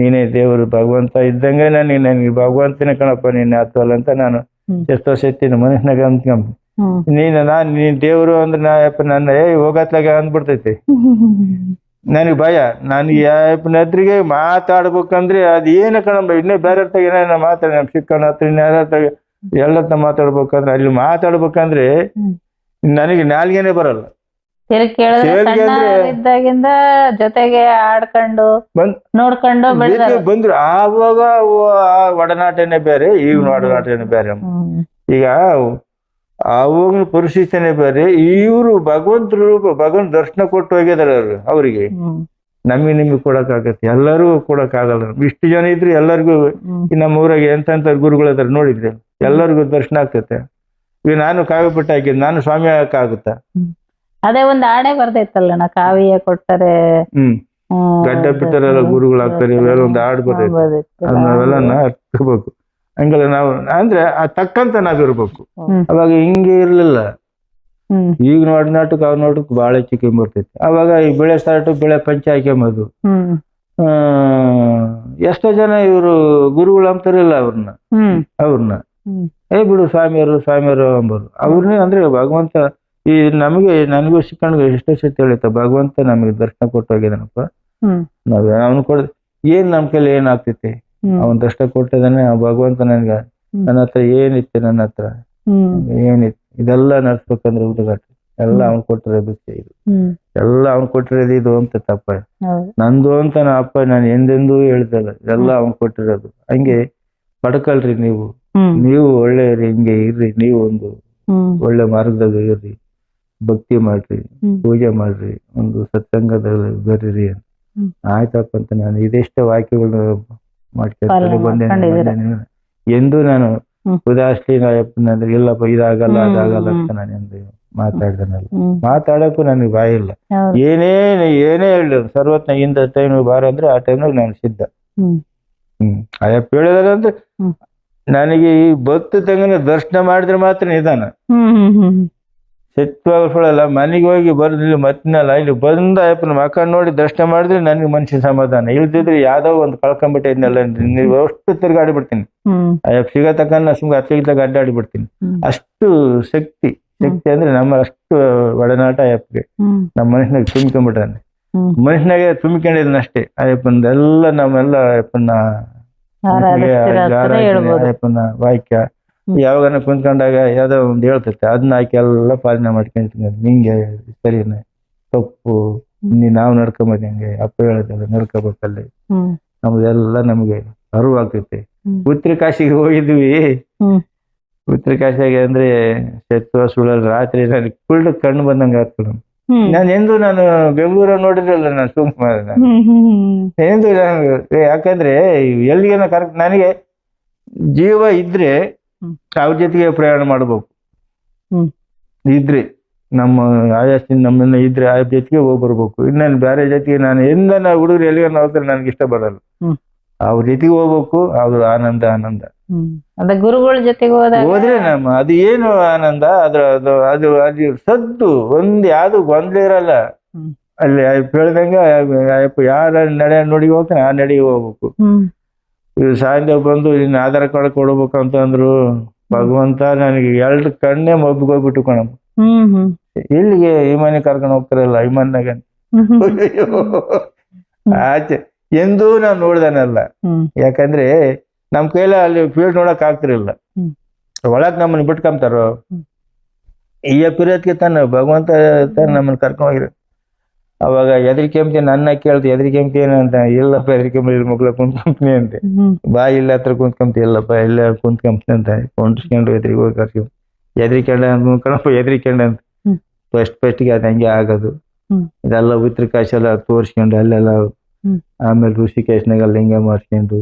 ನೀನೇ ದೇವರು ಭಗವಂತ ಇದ್ದಂಗೆ ನನಗೆ ಭಗವಂತನೇ ಕಣಪ್ಪ ನೀನ್ ಆತ್ವಲ್ಲ ಅಂತ ನಾನು ಎಷ್ಟೋ ಸತಿ ಮನುಷ್ಯನಾಗ ಅಂದ್ಕೊಂಬ. ನೀನ್ ದೇವ್ರು ಅಂದ್ರೆ ನಾಯಪ್ಪ ನನ್ನ ಹೋಗತ್ಲಾಗ ಅಂದ್ಬಿಡ್ತೈತಿ. ನನಗೆ ಭಯ. ನನಗೆ ಯಾಯಪ್ಪನ ಹತ್ರಿಗೆ ಮಾತಾಡ್ಬೇಕಂದ್ರೆ ಅದ್ ಏನು ಕಣಂಬ ಇನ್ನೇ ಬೇರೆ ಏನ ಮಾತಾಡಿ ನಮ್ ಸಿಕ್ಕಣ್ಣ ಹತ್ರ ಇನ್ಯಾರ ಎಲ್ಲತ್ತ ಮಾತಾಡ್ಬೇಕಂದ್ರೆ ಅಲ್ಲಿ ಮಾತಾಡ್ಬೇಕಂದ್ರೆ ನನಗೆ ನಾಲ್ಗೆನೆ ಬರಲ್ಲ. ಇದ್ದಾಗಿಂದ ಜೊತೆಗೆ ಆಡ್ಕೊಂಡು ನೋಡ್ಕೊಂಡು ಬಂದ್ರು. ಆವಾಗ ಒಡನಾಟನೇ ಬೇರೆ, ಈಗಿನ ಒಡನಾಟನೇ ಬೇರೆ. ಈಗ ಆವಾಗ ಪರಿಸ್ಥಿತಿನೇ ಬೇರೆ. ಇವರು ಭಗವಂತ ದರ್ಶನ ಕೊಟ್ಟು ಹೋಗಿದಾರೆ ಅವ್ರಿಗೆ. ನಿಮಗೆ ಕೊಡಕ್ಕಾಗತ್ತೆ? ಎಲ್ಲರಿಗೂ ಕೊಡಕ್ಕಾಗಲ್ಲ. ಇಷ್ಟು ಜನ ಇದ್ರು ಎಲ್ಲರಿಗೂ. ನಮ್ಮ ಊರಾಗೆ ಎಂತ ಗುರುಗಳಿದಾರೆ ನೋಡಿದ್ರೆ ಎಲ್ಲರಿಗೂ ದರ್ಶನ ಆಗ್ತೈತೆ. ಈಗ ನಾನು ಕಾವ್ಯ ಪಟ್ಟ ಹಾಕಿದ್ ನಾನು ಸ್ವಾಮಿ ಆಗಕ್ಕಾಗುತ್ತಾ? ಅದೇ ಒಂದು ಆಣೆ ಬರ್ತೈತಲ್ಲ, ಕಾವ್ಯ ಕೊಟ್ಟರೆ ಗಡ್ಡ ಬಿಟ್ಟರೆಲ್ಲ ಗುರುಗಳಾಗ್ತಾರೆ, ಇವೆಲ್ಲ ಒಂದು ಹಾಡು ಬರ್ತೈತೆ. ನಾವೆಲ್ಲ ಅರ್ಬೇಕು. ಹಂಗಲ್ಲ ನಾವು ಅಂದ್ರೆ ತಕ್ಕಂತ ನಾವಿರ್ಬೇಕು. ಅವಾಗ ಹಿಂಗೆ ಇರ್ಲಿಲ್ಲ. ಈಗ ಒಡನಾಟಕ್ಕೆ ಅವ್ರ ನೋಟಕ್ಕೆ ಬಹಳ ಚಿಕ್ಕ ಬರ್ತೈತಿ. ಅವಾಗ ಈ ಬೆಳೆ ಸ್ಟಾರ್ಟ್ ಬೆಳೆ ಪಂಚ ಹಾಕ್ಯಂಬದು. ಎಷ್ಟೋ ಜನ ಇವರು ಗುರುಗಳು ಅಂತಾರಿಲ್ಲ ಅವ್ರನ್ನ ಬಿಡು ಸ್ವಾಮಿಯರು ಅಂಬರು. ಅವ್ರನ್ನೇ ಅಂದ್ರೆ ಭಗವಂತ ಈ ನನಗೂ ಸಿಕ್ಕಣ್ಗೆ ಎಷ್ಟೋ ಸತಿ ಹೇಳಿತ, ಭಗವಂತ ನಮಗೆ ದರ್ಶನ ಕೊಟ್ಟು ಹೋಗಿದಾನಪ್ಪ. ಅವನು ಏನ್ ನಮ್ ಕೈಲಿ ಏನಾಗ್ತೈತಿ, ಅವನ್ ದರ್ಶನ ಕೊಟ್ಟಿದ್ದಾನೆ. ಆ ಭಗವಂತ ನನ್ನ ಹತ್ರ ಏನಿತ್ತು, ನನ್ನ ಹತ್ರ ಏನಿತ್ತು, ಇದೆಲ್ಲ ನಡ್ಸ್ಬೇಕಂದ್ರೆ ಹುಡುಗಾಟ ಎಲ್ಲ ಅವ್ನು ಕೊಟ್ಟಿರೋದು ಇದು, ಎಲ್ಲ ಅವ್ನು ಕೊಟ್ಟಿರೋದು ಇದು ಅಂತ ತಪ್ಪ ನಂದು ಅಂತ ಅಪ್ಪ ನಾನು ಎಂದೆಂದೂ ಹೇಳ್ದಲ್ಲ. ಇದೆಲ್ಲ ಅವ್ನು ಕೊಟ್ಟಿರೋದು. ಹಂಗೆ ಪಡ್ಕಲ್ರಿ ನೀವು ಒಳ್ಳೆಯವ್ರಿ, ಹಿಂಗೆ ಇರ್ರಿ. ನೀವು ಒಂದು ಒಳ್ಳೆ ಮಾರ್ಗದಾಗ ಇರ್ರಿ, ಭಕ್ತಿ ಮಾಡ್ರಿ, ಪೂಜೆ ಮಾಡ್ರಿ, ಒಂದು ಸತ್ಸಂಗದಲ್ಲಿ ಬರೀರಿ ಅಂತ. ಆಯ್ತಪ್ಪ ಅಂತ ನಾನು ಇದೆಷ್ಟೋ ವಾಕ್ಯಗಳು ಮಾಡ್ಕೊಂಡು ಬಂದೆ. ಎಂದು ನಾನು ಉದಾಸೀನಂದ್ರೆ ಇಲ್ಲಪ್ಪ ಇದಾಗಲ್ಲ ಅದಾಗಲ್ಲ ಅಂತ ನಾನು ಎಂದು ಮಾತಾಡ್ದನಲ್ಲ. ಮಾತಾಡಕ್ಕೂ ನನಗೆ ಬಾಯಿ ಇಲ್ಲ. ಏನೇ ಹೇಳಿ ಸರ್ವತ್ನ ಇಂದ ಟೈಮ್ ಬಾರ ಅಂದ್ರೆ ಆ ಟೈಮ್ನಾಗ ನಾನು ಸಿದ್ಧ. ಅಯ್ಯಪ್ಪ ಹೇಳಿದಾರಂದ್ರೆ ನನಗೆ ಈ ಭಕ್ತ ತಂಗನ ದರ್ಶನ ಮಾಡಿದ್ರೆ ಮಾತ್ರ ನಿಧಾನ. ಸತ್ವಾಗಲ್ಲ ಮನೆಗೆ ಹೋಗಿ ಬರ್ದಿಲ್ಲ ಮತ್ತಿನಲ್ಲ, ಇಲ್ಲಿ ಬಂದ ಅಯ್ಯಪ್ಪನ ಮಕ್ಕ ನೋಡಿ ದರ್ಶನ ಮಾಡಿದ್ರೆ ನನಗೆ ಮನುಷ್ಯ ಸಮಾಧಾನ. ಇಳ್ದಿದ್ರೆ ಯಾವ್ದೋ ಒಂದು ಕಳ್ಕೊಂಡ್ಬಿಟ್ಟೆ ಇದನ್ನೆಲ್ಲ ನೀವು ಅಷ್ಟು ತಿರ್ಗಾಡಿ ಬಿಡ್ತೀನಿ. ಅಯ್ಯಪ್ಪ ಸಿಗತಕ್ಕ ಸುಮ್ಗೆ ಸಿಗತಕ್ಕ ಅಡ್ಡಾಡಿ ಬಿಡ್ತೀನಿ. ಅಷ್ಟು ಶಕ್ತಿ ಅಂದ್ರೆ ನಮ್ಮ ಅಷ್ಟು ಒಡನಾಟ ಅಯ್ಯಪ್ಪಗೆ ನಮ್ಮ ಮನುಷ್ಯನಾಗ ತುಂಬಿಕೊಂಡ್ಬಿಟ್ಟಾನೆ. ಮನುಷ್ಯನಾಗೆ ತುಂಬಿಕೊಂಡಿದ್ದನಷ್ಟೇ ಅಯ್ಯಪ್ಪಂದೆಲ್ಲ ನಮ್ಮೆಲ್ಲ ಅಯ್ಯಪ್ಪನ ಅಯ್ಯಪ್ಪನ ವಾಕ್ಯ ಯಾವಾಗ ಕುಂತ್ಕೊಂಡಾಗ ಯಾವ್ದೋ ಒಂದು ಹೇಳ್ತೈತೆ, ಅದನ್ನ ಹಾಕಿ ಎಲ್ಲ ಪಾಲನೆ ಮಾಡ್ಕೊಂತೀನಿ. ನಿಂಗೆ ಸರಿನೇ ತಪ್ಪು, ನಾವು ನಡ್ಕೊಂಬದ್ ಹೆಂಗೆ ಅಪ್ಪ ಹೇಳೋದಲ್ಲ ನಡ್ಕೋಬೇಕಲ್ಲಿ. ನಮ್ದೆಲ್ಲ ನಮ್ಗೆ ಅರಿವಾಗ್ತೈತೆ. ಉತ್ತರ ಕಾಶಿಗೆ ಹೋಗಿದ್ವಿ. ಉತ್ತರ ಕಾಶಿಗೆ ಅಂದ್ರೆ ಸತ್ವ ಸುಳಲ್ ರಾತ್ರಿ ನನಗೆ ಫುಲ್ ಕಣ್ಣು ಬಂದಂಗ ಆಗ್ತದೆ. ನಾನು ಬೆಂಗಳೂರಲ್ಲಿ ನೋಡಿದ್ರಲ್ಲ ನಾನು ಸುಮ್ಮನೆ ಎಂದು ಯಾಕಂದ್ರೆ ಎಲ್ಲಿಗೇನ ಕರೆಕ್ಟ್ ನನಗೆ ಜೀವ ಇದ್ರೆ ಅವ್ರ ಜೊತೆಗೆ ಪ್ರಯಾಣ ಮಾಡ್ಬೇಕು. ಇದ್ರೆ ನಮ್ಮ ಆಯಾಸ್ತಿನ ನಮ್ಮನ್ನ ಇದ್ರೆ ಆ ಜೊತೆಗೆ ಹೋಗಿ ಬರ್ಬೇಕು. ಇನ್ನೇನು ಬೇರೆ ಜೊತೆಗೆ ನಾನು ಹುಡುಗರು ಎಲ್ಲಿಗೆ ಹೋಗ್ತಾರೆ ನನಗೆ ಇಷ್ಟ ಬರಲ್ಲ. ಅವ್ರ ಜೊತೆಗೆ ಹೋಗ್ಬೇಕು. ಅವ್ರ ಆನಂದ ಗುರುಗಳ ಜೊತೆಗೆ ಹೋದ್ರೆ ನಮ್ಮ ಅದು ಏನು ಆನಂದ. ಅದು ಸದ್ದು ಯಾವ್ದು ಗೊಂದಲ ಇರಲ್ಲ ಅಲ್ಲಿ. ಹೇಳ್ದಂಗ ಯಾರ ನಡೆ ನುಡಿಗೆ ಹೋಗ್ತಾನೆ ಆ ನಡಿಗೆ ಹೋಗ್ಬೇಕು. ಸಾಯಂಕಾಲ ಬಂದು ಇನ್ನು ಆಧಾರ್ ಕಾರ್ಡ್ ಕೊಡ್ಬೇಕು ಅಂತಂದ್ರು ಭಗವಂತ ನನಗೆ 2 ಕಣ್ಣೇ ಮಬ್ಬಿಗೋಗ್ಬಿಟ್ಟು ಕಣಮ್ಮ. ಇಲ್ಲಿಗೆ ವಿಮಾನ ಕರ್ಕೊಂಡು ಹೋಗ್ತಾರಲ್ಲ ವಿಮಾನಾಗ ಆಚೆ ಎಂದೂ ನಾನು ನೋಡ್ದಾನಲ್ಲ. ಯಾಕಂದ್ರೆ ನಮ್ ಕೈಲ ಅಲ್ಲಿ ಫೀಲ್ಡ್ ನೋಡಕ್ ಆಗ್ತಿರಲಿಲ್ಲ. ಒಳಗ್ ನಮ್ಮನ್ನ ಬಿಟ್ಕೊಂತಾರ. ಈ ಪಿರಿಯದ್ಗೆ ತಾನ ಭಗವಂತ ನಮ್ಮನ್ನ ಕರ್ಕೊಂಡ್ ಹೋಗಿರ. ಅವಾಗ ಹೆದರಿಕೆಂಬಿ ನನ್ನ ಕೇಳ್ತಿ ಹೆದರಿಕೆಂಬಿ ಏನಂತ, ಇಲ್ಲಪ್ಪ ಹೆದರಿಕೆಂಬ ಮಕ್ಳ ಕುಂತ್ಕೊಂತೀನಿ ಅಂತೆ. ಬಾಯಿ ಇಲ್ಲ ಹತ್ರ ಕುಂತ್ಕೊಂತ, ಇಲ್ಲಪ್ಪ ಇಲ್ಲ ಕುಂತ್ಕೊಂತೀನಿ ಅಂತ ಕೊಂಡ್ಸ್ಕೊಂಡು ಎದ್ರಿಗೆ ಹೋಗಿ ಕರ್ಕೊಂಡ್ ಹೆದರಿಕೊಂಡ ಅಂತ ಫಸ್ಟ್ಗೆ ಅದ್ ಹಂಗೆ ಆಗೋದು. ಇದೆಲ್ಲ ಉತ್ತರ ಕಾಶಿ ಎಲ್ಲ ತೋರ್ಸ್ಕೊಂಡು ಅಲ್ಲೆಲ್ಲ ಆಮೇಲೆ ಋಷಿಕೇಶ್ನಾಗೆಲ್ಲ ಹಿಂಗೆ ಮಾಡ್ಸ್ಕೊಂಡು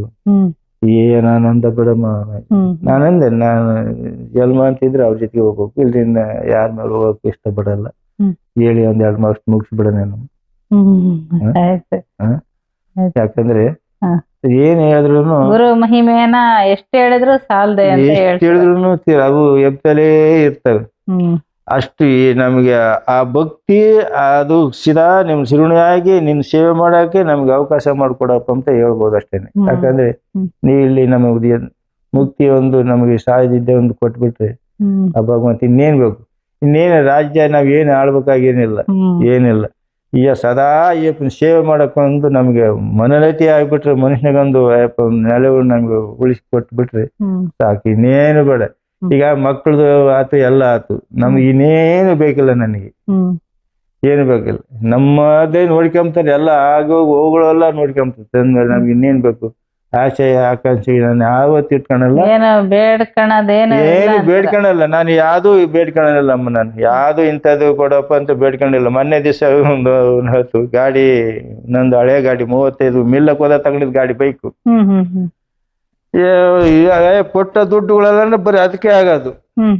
ಏನಾನಂದ ಬಿಡಮ್ಮ. ನಾನಂದೆ ನಾನು ಜನ್ಮ ಅಂತಿದ್ರೆ ಅವ್ರ ಜೊತೆಗೆ ಹೋಗ್ಬೇಕು, ಇಲ್ದಿಂದ ಯಾರ ಮೇಲೆ ಹೋಗಕ್ ಇಷ್ಟಪಡಲ್ಲ. ಹೇಳಿ 1-2 ಮಾರ್ಕ್ಸ್ ಮುಗಿಸ್ಬಿಡ ನಾನು. ಯಾಕಂದ್ರೆ ಏನ್ ಹೇಳಿದ್ರು ಗುರು ಮಹಿಮೆಯನ್ನ ಎಷ್ಟು ಹೇಳಿದ್ರು ಸಾಲದೆ, ಎಷ್ಟು ಹೇಳಿದ್ರು ಅವು ಎತ್ತಲೇ ಇರ್ತವೆ. ಅಷ್ಟು ನಮ್ಗೆ ಆ ಭಕ್ತಿ ಅದು ಸಿದಾ ನಿಮ್ ಸಿರುಣಿಯಾಗಿ ನಿನ್ ಸೇವೆ ಮಾಡಕ್ಕೆ ನಮ್ಗೆ ಅವಕಾಶ ಮಾಡ್ಕೊಡಪ್ಪ ಅಂತ ಹೇಳ್ಬೋದು ಅಷ್ಟೇನೆ. ಯಾಕಂದ್ರೆ ನೀವ್ ಇಲ್ಲಿ ನಮಗೆ ಮುಕ್ತಿ ಒಂದು ನಮಗೆ ಸಾಯದಿದ್ದೆ ಒಂದು ಕೊಟ್ಬಿಟ್ರೆ ಆ ಭಗವಂತ ಇನ್ನೇನ್ ಬೇಕು. ಇನ್ನೇನು ರಾಜ್ಯ ನಾವ್ ಏನ್ ಆಳ್ಬೇಕಾಗೇನಿಲ್ಲ, ಏನಿಲ್ಲ. ಈಗ ಸದಾ ಅಯ್ಯಪ್ಪನ ಸೇವೆ ಮಾಡಕ್ಕೊಂದು ನಮ್ಗೆ ಮನೋನತಿ ಆಗ್ಬಿಟ್ರೆ, ಮನುಷ್ಯನಿಗೊಂದು ಅಯ್ಯಪ್ಪ ನೆಲೆಗಳು ನಮ್ಗೆ ಉಳಿಸಿ ಕೊಟ್ಬಿಟ್ರೆ ಸಾಕು, ಇನ್ನೇನು ಬೇಡ. ಈಗ ಮಕ್ಕಳದು ಆತು ಎಲ್ಲ ಆತು, ನಮ್ಗೆ ಇನ್ನೇನು ಬೇಕಿಲ್ಲ, ನನಗೆ ಏನು ಬೇಕಿಲ್ಲ. ನಮ್ಮದೇ ನೋಡ್ಕೊಂತಾರೆ ಎಲ್ಲ, ಹೋಗಳೆಲ್ಲ ನೋಡ್ಕೊಂತಾರೆ. ಅಂದ್ಮೇಲೆ ನಮ್ಗೆ ಇನ್ನೇನ್ ಬೇಕು? ಆಸೆ ಆಕಾಂಕ್ಷೆ ನಾನು ಯಾವತ್ತು ಇಟ್ಕೊಳಲ್ಲ, ಏನು ಬೇಡ್ಕೊಳಲ್ಲ. ನಾನು ಯಾವ್ದು ಬೇಡ್ಕೊಳಲ್ಲ ಅಮ್ಮ. ನಾನು ಯಾವ್ದು ಇಂಥದ್ದು ಕೊಡಪ್ಪ ಅಂತ ಬೇಡ್ಕೊಂಡಿಲ್ಲ. ಮೊನ್ನೆ ದಿವಸ ಒಂದು ಗಾಡಿ, ನಂದು ಹಳೆ ಗಾಡಿ 35 ಮಿಲ್ಲಕ್ ಹೋದ ತಗೊಂಡಿದ್ ಗಾಡಿ, ಬೈಕು. ಕೊಟ್ಟ ದುಡ್ಡುಗಳೆಲ್ಲ ಬರೀ ಅದಕ್ಕೆ ಆಗೋದು.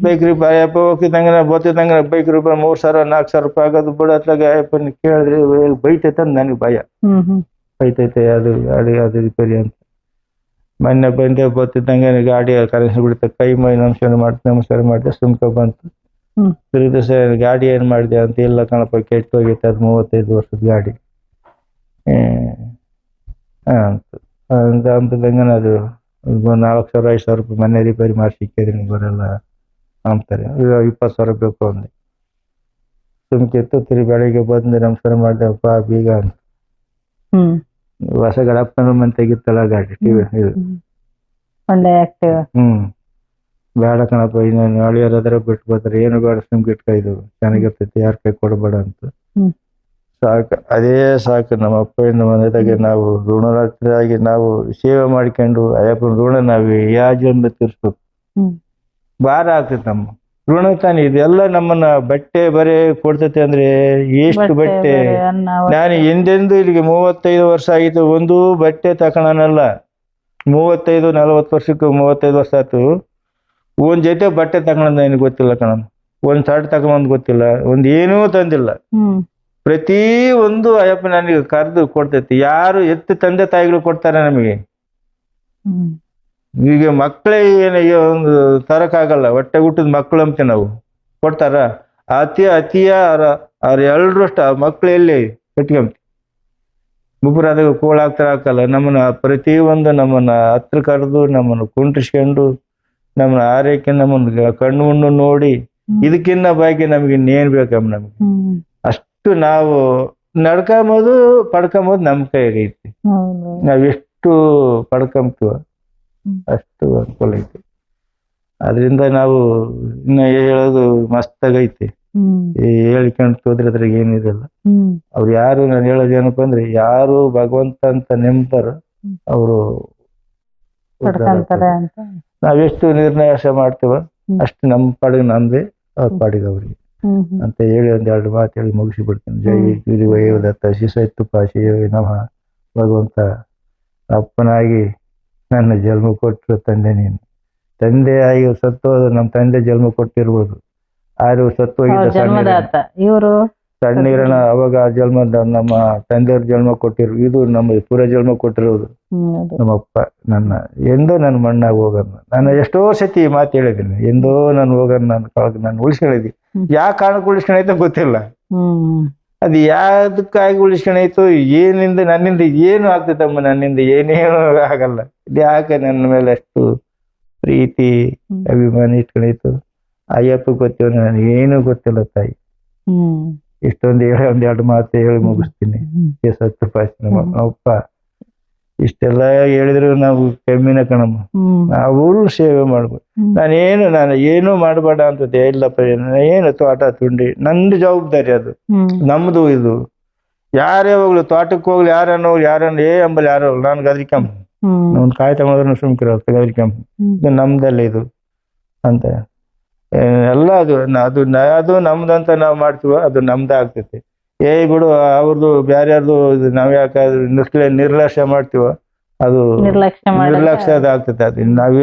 ಬೈಕ್ ರೂಪಾಯಿ ಅಪ್ಪ ಹೋಗ್ತಿದ್ದಂಗ ಬರ್ತಿದ್ದಂಗ ಬೈಕ್ ರೂಪಾಯಿ 3,000 4,000 ರೂಪಾಯಿ ಆಗೋದು. ಬಿಡತ್ಲಾಗ ಅಯ್ಯಪ್ಪನ ಕೇಳಿದ್ರೆ ಬೈತೈತೆ ನನಗೆ ಭಯ. ಬೈತೈತೆ ಅದು ಗಾಡಿ ಅದು ರಿಪೇರಿ ಅಂತ. ಮೊನ್ನೆ ಬಂದೆ, ಬರ್ತಿದ್ದಂಗೆ ಗಾಡಿ ಕರೆನ್ಸಿ ಬಿಡುತ್ತೆ, ಕೈ ಮೈ ನಮಸ್ಕಾರ ಮಾಡಿದೆ, ಸುಮ್ಕ ಬಂತು. ತಿರುಗಿ ಗಾಡಿ ಏನ್ ಮಾಡಿದೆ ಅಂತ, ಇಲ್ಲ ಕಣಪ್ಪ ಕೆಟ್ಟು ಹೋಗೈತೆ, ಅದು 35 ವರ್ಷದ ಗಾಡಿ ಅಂತಿದ್ದಂಗೆ ಅದು 4,000 5,000 ರೂಪಾಯಿ ಮನೆ ರಿಪೇರಿ ಮಾಡಿ ಸಿಕ್ಕಿದ್ರಿ ಬರಲ್ಲ ಅಂತಾರೆ. 20,000 ಬೇಕು ಅಂದೆ. ಸುಮ್ಕಿತ್ತು. ತಿರುಗಿ ಬೆಳಿಗ್ಗೆ ಬಂದು ನಮಸ್ಕಾರ ಮಾಡ್ದೆಪ್ಪ ಬೀಗ ಅಂತ. ಹೊಸ ಗಡಪ್ಪನ ಮನೆ ತೆಗಿತ್ತಲ್ಲ ಗಾಡಿ, ಬೇಡ ಕಣಪ್ಪ, ಇನ್ನೇನು ಹಳಿಯರಾದ್ರೆ ಬಿಟ್ಟು ಬರ್ತಾರೆ, ಏನು ಬೇಡ ಸುಮ್ಗೆ ಇಟ್ಕೊಯ್ದು ಚೆನ್ನಾಗಿರ್ತೈತಿ, ಯಾರ ಕೈ ಕೊಡಬೇಡ ಅಂತ. ಸಾಕು, ಅದೇ ಸಾಕು. ನಮ್ಮ ಅಪ್ಪನ ಮನೆದಾಗೆ ನಾವು ಋಣರಾಗಿ ನಾವು ಸೇವೆ ಮಾಡ್ಕೊಂಡು ಅಯ್ಯಪ್ಪನ ಋಣ ನಾವು ಯಾವ ಜನ್ಮ ತೀರ್ಸ್ಬೇಕು. ಭಾರ ಆಗ್ತೈತೆ ನಮ್ಮ ಋಣ ತಾನೆ. ಇದೆಲ್ಲ ನಮ್ಮನ್ನ ಬಟ್ಟೆ ಬರೆ ಕೊಡ್ತೈತೆ ಅಂದ್ರೆ ಎಷ್ಟು ಬಟ್ಟೆ. ನಾನು ಎಂದೆಂದು ಇಲ್ಲಿಗೆ 35 ವರ್ಷ ಆಗಿತ್ತು, ಒಂದು ಬಟ್ಟೆ ತಕೊಳನಲ್ಲ. 35-40 ವರ್ಷಕ್ಕೆ 35 ವರ್ಷ ಆಯ್ತು, ಒಂದ್ ಜೊತೆ ಬಟ್ಟೆ ತಗೊಳೋದು ನನಗೆ ಗೊತ್ತಿಲ್ಲ ಕಣ. ಒಂದ್ ಶರ್ಟ್ ತಗೊಂಡ್ ಗೊತ್ತಿಲ್ಲ, ಒಂದ್ ಏನೂ ತಂದಿಲ್ಲ. ಪ್ರತಿ ಒಂದು ಅಯ್ಯಪ್ಪ ನನಗೆ ಕರೆದು ಕೊಡ್ತೈತಿ. ಯಾರು ತಂದೆ ತಾಯಿಗಳು ಕೊಡ್ತಾರೆ ನಮಗೆ. ಈಗ ಮಕ್ಕಳೇ ಒಂದು ತರಕ್ಕಾಗಲ್ಲ, ಹೊಟ್ಟೆ ಹುಟ್ಟಿದ ಮಕ್ಕಳು ಅಂತೀವಿ ನಾವು, ಕೊಡ್ತಾರ? ಅತಿಯ ಅವ್ರ ಎಲ್ರಷ್ಟ ಮಕ್ಳು ಎಲ್ಲಿ ಕಟ್ಕೊಂತ ಒಬ್ಬರು ಅದಾಗ ಕೋಳಾಗ್ತಾರ ಹಾಕಲ್ಲ. ನಮ್ಮನ್ನ ಪ್ರತಿಯೊಂದು ನಮ್ಮನ್ನ ಹತ್ರ ಕರೆದು ನಮ್ಮನ್ನು ಕುಂಟ್ರಿಸ್ಕೊಂಡು ನಮ್ಮನ್ನ ಆರೈಕೆ ನಮ್ಮನ್ನ ಕಣ್ಣು ಹುಣ್ಣು ನೋಡಿ, ಇದಕ್ಕಿನ್ನ ಬಾಕಿ ನಮ್ಗೆ ಇನ್ನೇನ್ ಬೇಕಮ್ಮ. ನಮ್ಗೆ ಅಷ್ಟು ನಾವು ನಡ್ಕೊಂಬೋದು ಪಡ್ಕೊಂಬೋದು ನಮ್ ಕೈಗೈತಿ. ನಾವೆಷ್ಟು ಪಡ್ಕೊಂತೀವ ಅಷ್ಟು ಅನುಕೂಲ ಐತಿ. ಅದರಿಂದ ನಾವು ಇನ್ನ ಹೇಳೋದು ಮಸ್ತಾಗೈತಿ. ಹೇಳ್ಕೊಂಡು ಹೋದ್ರೆ ಅದ್ರಾಗ ಏನಿರಲ್ಲ. ಅವ್ರು ಯಾರು, ನಾನು ಹೇಳೋದು ಏನಪ್ಪಾ ಅಂದ್ರೆ, ಯಾರು ಭಗವಂತ ಅಂತ ನೆಮ್ತಾರ ಅವರು ನಾವೆಷ್ಟು ನಿರ್ಣಯ ಮಾಡ್ತೀವ ಅಷ್ಟು ನಮ್ಮ ಪಾಡಿಗೆ ನಮ್ದೇ, ಅವ್ರ ಪಾಡಿಗೆ ಅವ್ರಿಗೆ ಅಂತ ಹೇಳಿ ಒಂದೆರಡು ಮಾತು ಹೇಳಿ ಮುಗಿಸಿ ಬಿಡ್ತೀನಿ. ಜೈ ಗಿರಿವೈವದತ್ತ ಶಿಶೈತುಪಾಶಿ ನಮಃ. ಭಗವಂತ ಅಪ್ಪನಾಗಿ ನನ್ನ ಜನ್ಮ ಕೊಟ್ಟರು ತಂದೆ ನೀನು. ತಂದೆ ಆಗಿ ಸತ್ತೋದು ನಮ್ಮ ತಂದೆ ಜನ್ಮ ಕೊಟ್ಟಿರ್ಬೋದು, ಆರು ಸತ್ತು ಹೋಗಿದ್ದ ಸಣ್ಣೀರನ ಅವಾಗ ಜನ್ಮದ ನಮ್ಮ ತಂದೆಯವ್ರ ಜನ್ಮ ಕೊಟ್ಟಿರು. ಇದು ನಮ್ಮ ಪೂರ ಜನ್ಮ ಕೊಟ್ಟಿರೋದು ನಮ್ಮಪ್ಪ. ಎಂದೋ ನನ್ನ ಮಣ್ಣಾಗ ಹೋಗನ್ನ ನಾನು ಎಷ್ಟೋ ಸತಿ ಮಾತು ಹೇಳಿದ್ದೀನಿ. ಎಂದೋ ನಾನು ಹೋಗನ್ನ ನಾನು ಉಳಿಸ್ಕೊಂಡಿದ್ದಿ. ಯಾವ ಕಾರಣಕ್ಕೆ ಉಳಿಸ್ಕೊಂಡೈತೋ ಗೊತ್ತಿಲ್ಲ. ಅದು ಯಾವ್ದಕ್ಕಾಗಿ ಉಳಿಸ್ಕೊಂಡೈತೋ, ಏನಿಂದ ನನ್ನಿಂದ ಏನು ಆಗ್ತೈತಮ್ಮ, ನನ್ನಿಂದ ಏನೇನು ಆಗಲ್ಲ. ಯಾಕೆ ನನ್ನ ಮೇಲೆ ಅಷ್ಟು ಪ್ರೀತಿ ಅಭಿಮಾನ ಇಟ್ಕೊಂಡೈತು ಅಯ್ಯಪ್ಪ ಗೊತ್ತಿವ, ನನಗೇನು ಗೊತ್ತಿಲ್ಲ ತಾಯಿ. ಇಷ್ಟೊಂದು ಹೇಳಿ ಒಂದೆರಡು ಮಾತು ಹೇಳಿ ಮುಗಿಸ್ತೀನಿ. ಸತ್ತುಪಾಸಿ ನಮ್ಮಪ್ಪ ಇಷ್ಟೆಲ್ಲ ಹೇಳಿದ್ರು ನಾವು ಕಮ್ಮಿನ ಕಣಮ್ಮ. ನಾವು ಸೇವೆ ಮಾಡ್ಬೇಕು. ನಾನು ಏನು ಮಾಡಬೇಡ ಅಂತ ಇಲ್ಲಪ್ಪ. ಏನು ತೋಟ ತುಂಡಿ ನಂದು ಜವಾಬ್ದಾರಿ, ಅದು ನಮ್ದು. ಇದು ಯಾರೇ ಹೋಗ್ಲಿ, ತೋಟಕ್ಕೆ ಹೋಗ್ಲಿ, ಯಾರನ್ನ ಹೋಗ್ಲಿ, ಯಾರನ್ನ ಅಂಬಲ್ಲಿ ಯಾರು ಹೋಗ್ಲಿ, ನಾನು ಗದ್ರಿಕೆಂಬ ಒಂದು ಕಾಯಿ ತಗೊಂಡ್ರು ಸುಮ್ಕಿರ ಗದ್ರಿಕೆಂಬ, ಇದು ನಮ್ದಲ್ಲ ಇದು ಅಂತ ಎಲ್ಲ. ಅದು ನಮ್ದಂತ ನಾವ್ ಮಾಡ್ತೀವ, ಅದು ನಮ್ದ ಆಗ್ತೈತಿ. ಬಿಡು ಅವ್ರದ್ದು ಬ್ಯಾರ್ಯಾರ್ದು ನಾವ್ ಯಾಕೆ ನಿರ್ಲಕ್ಷ್ಯ ಮಾಡ್ತೀವ, ಅದು ನಿರ್ಲಕ್ಷ್ಯ ಆಗ್ತೈತೆ. ಅದು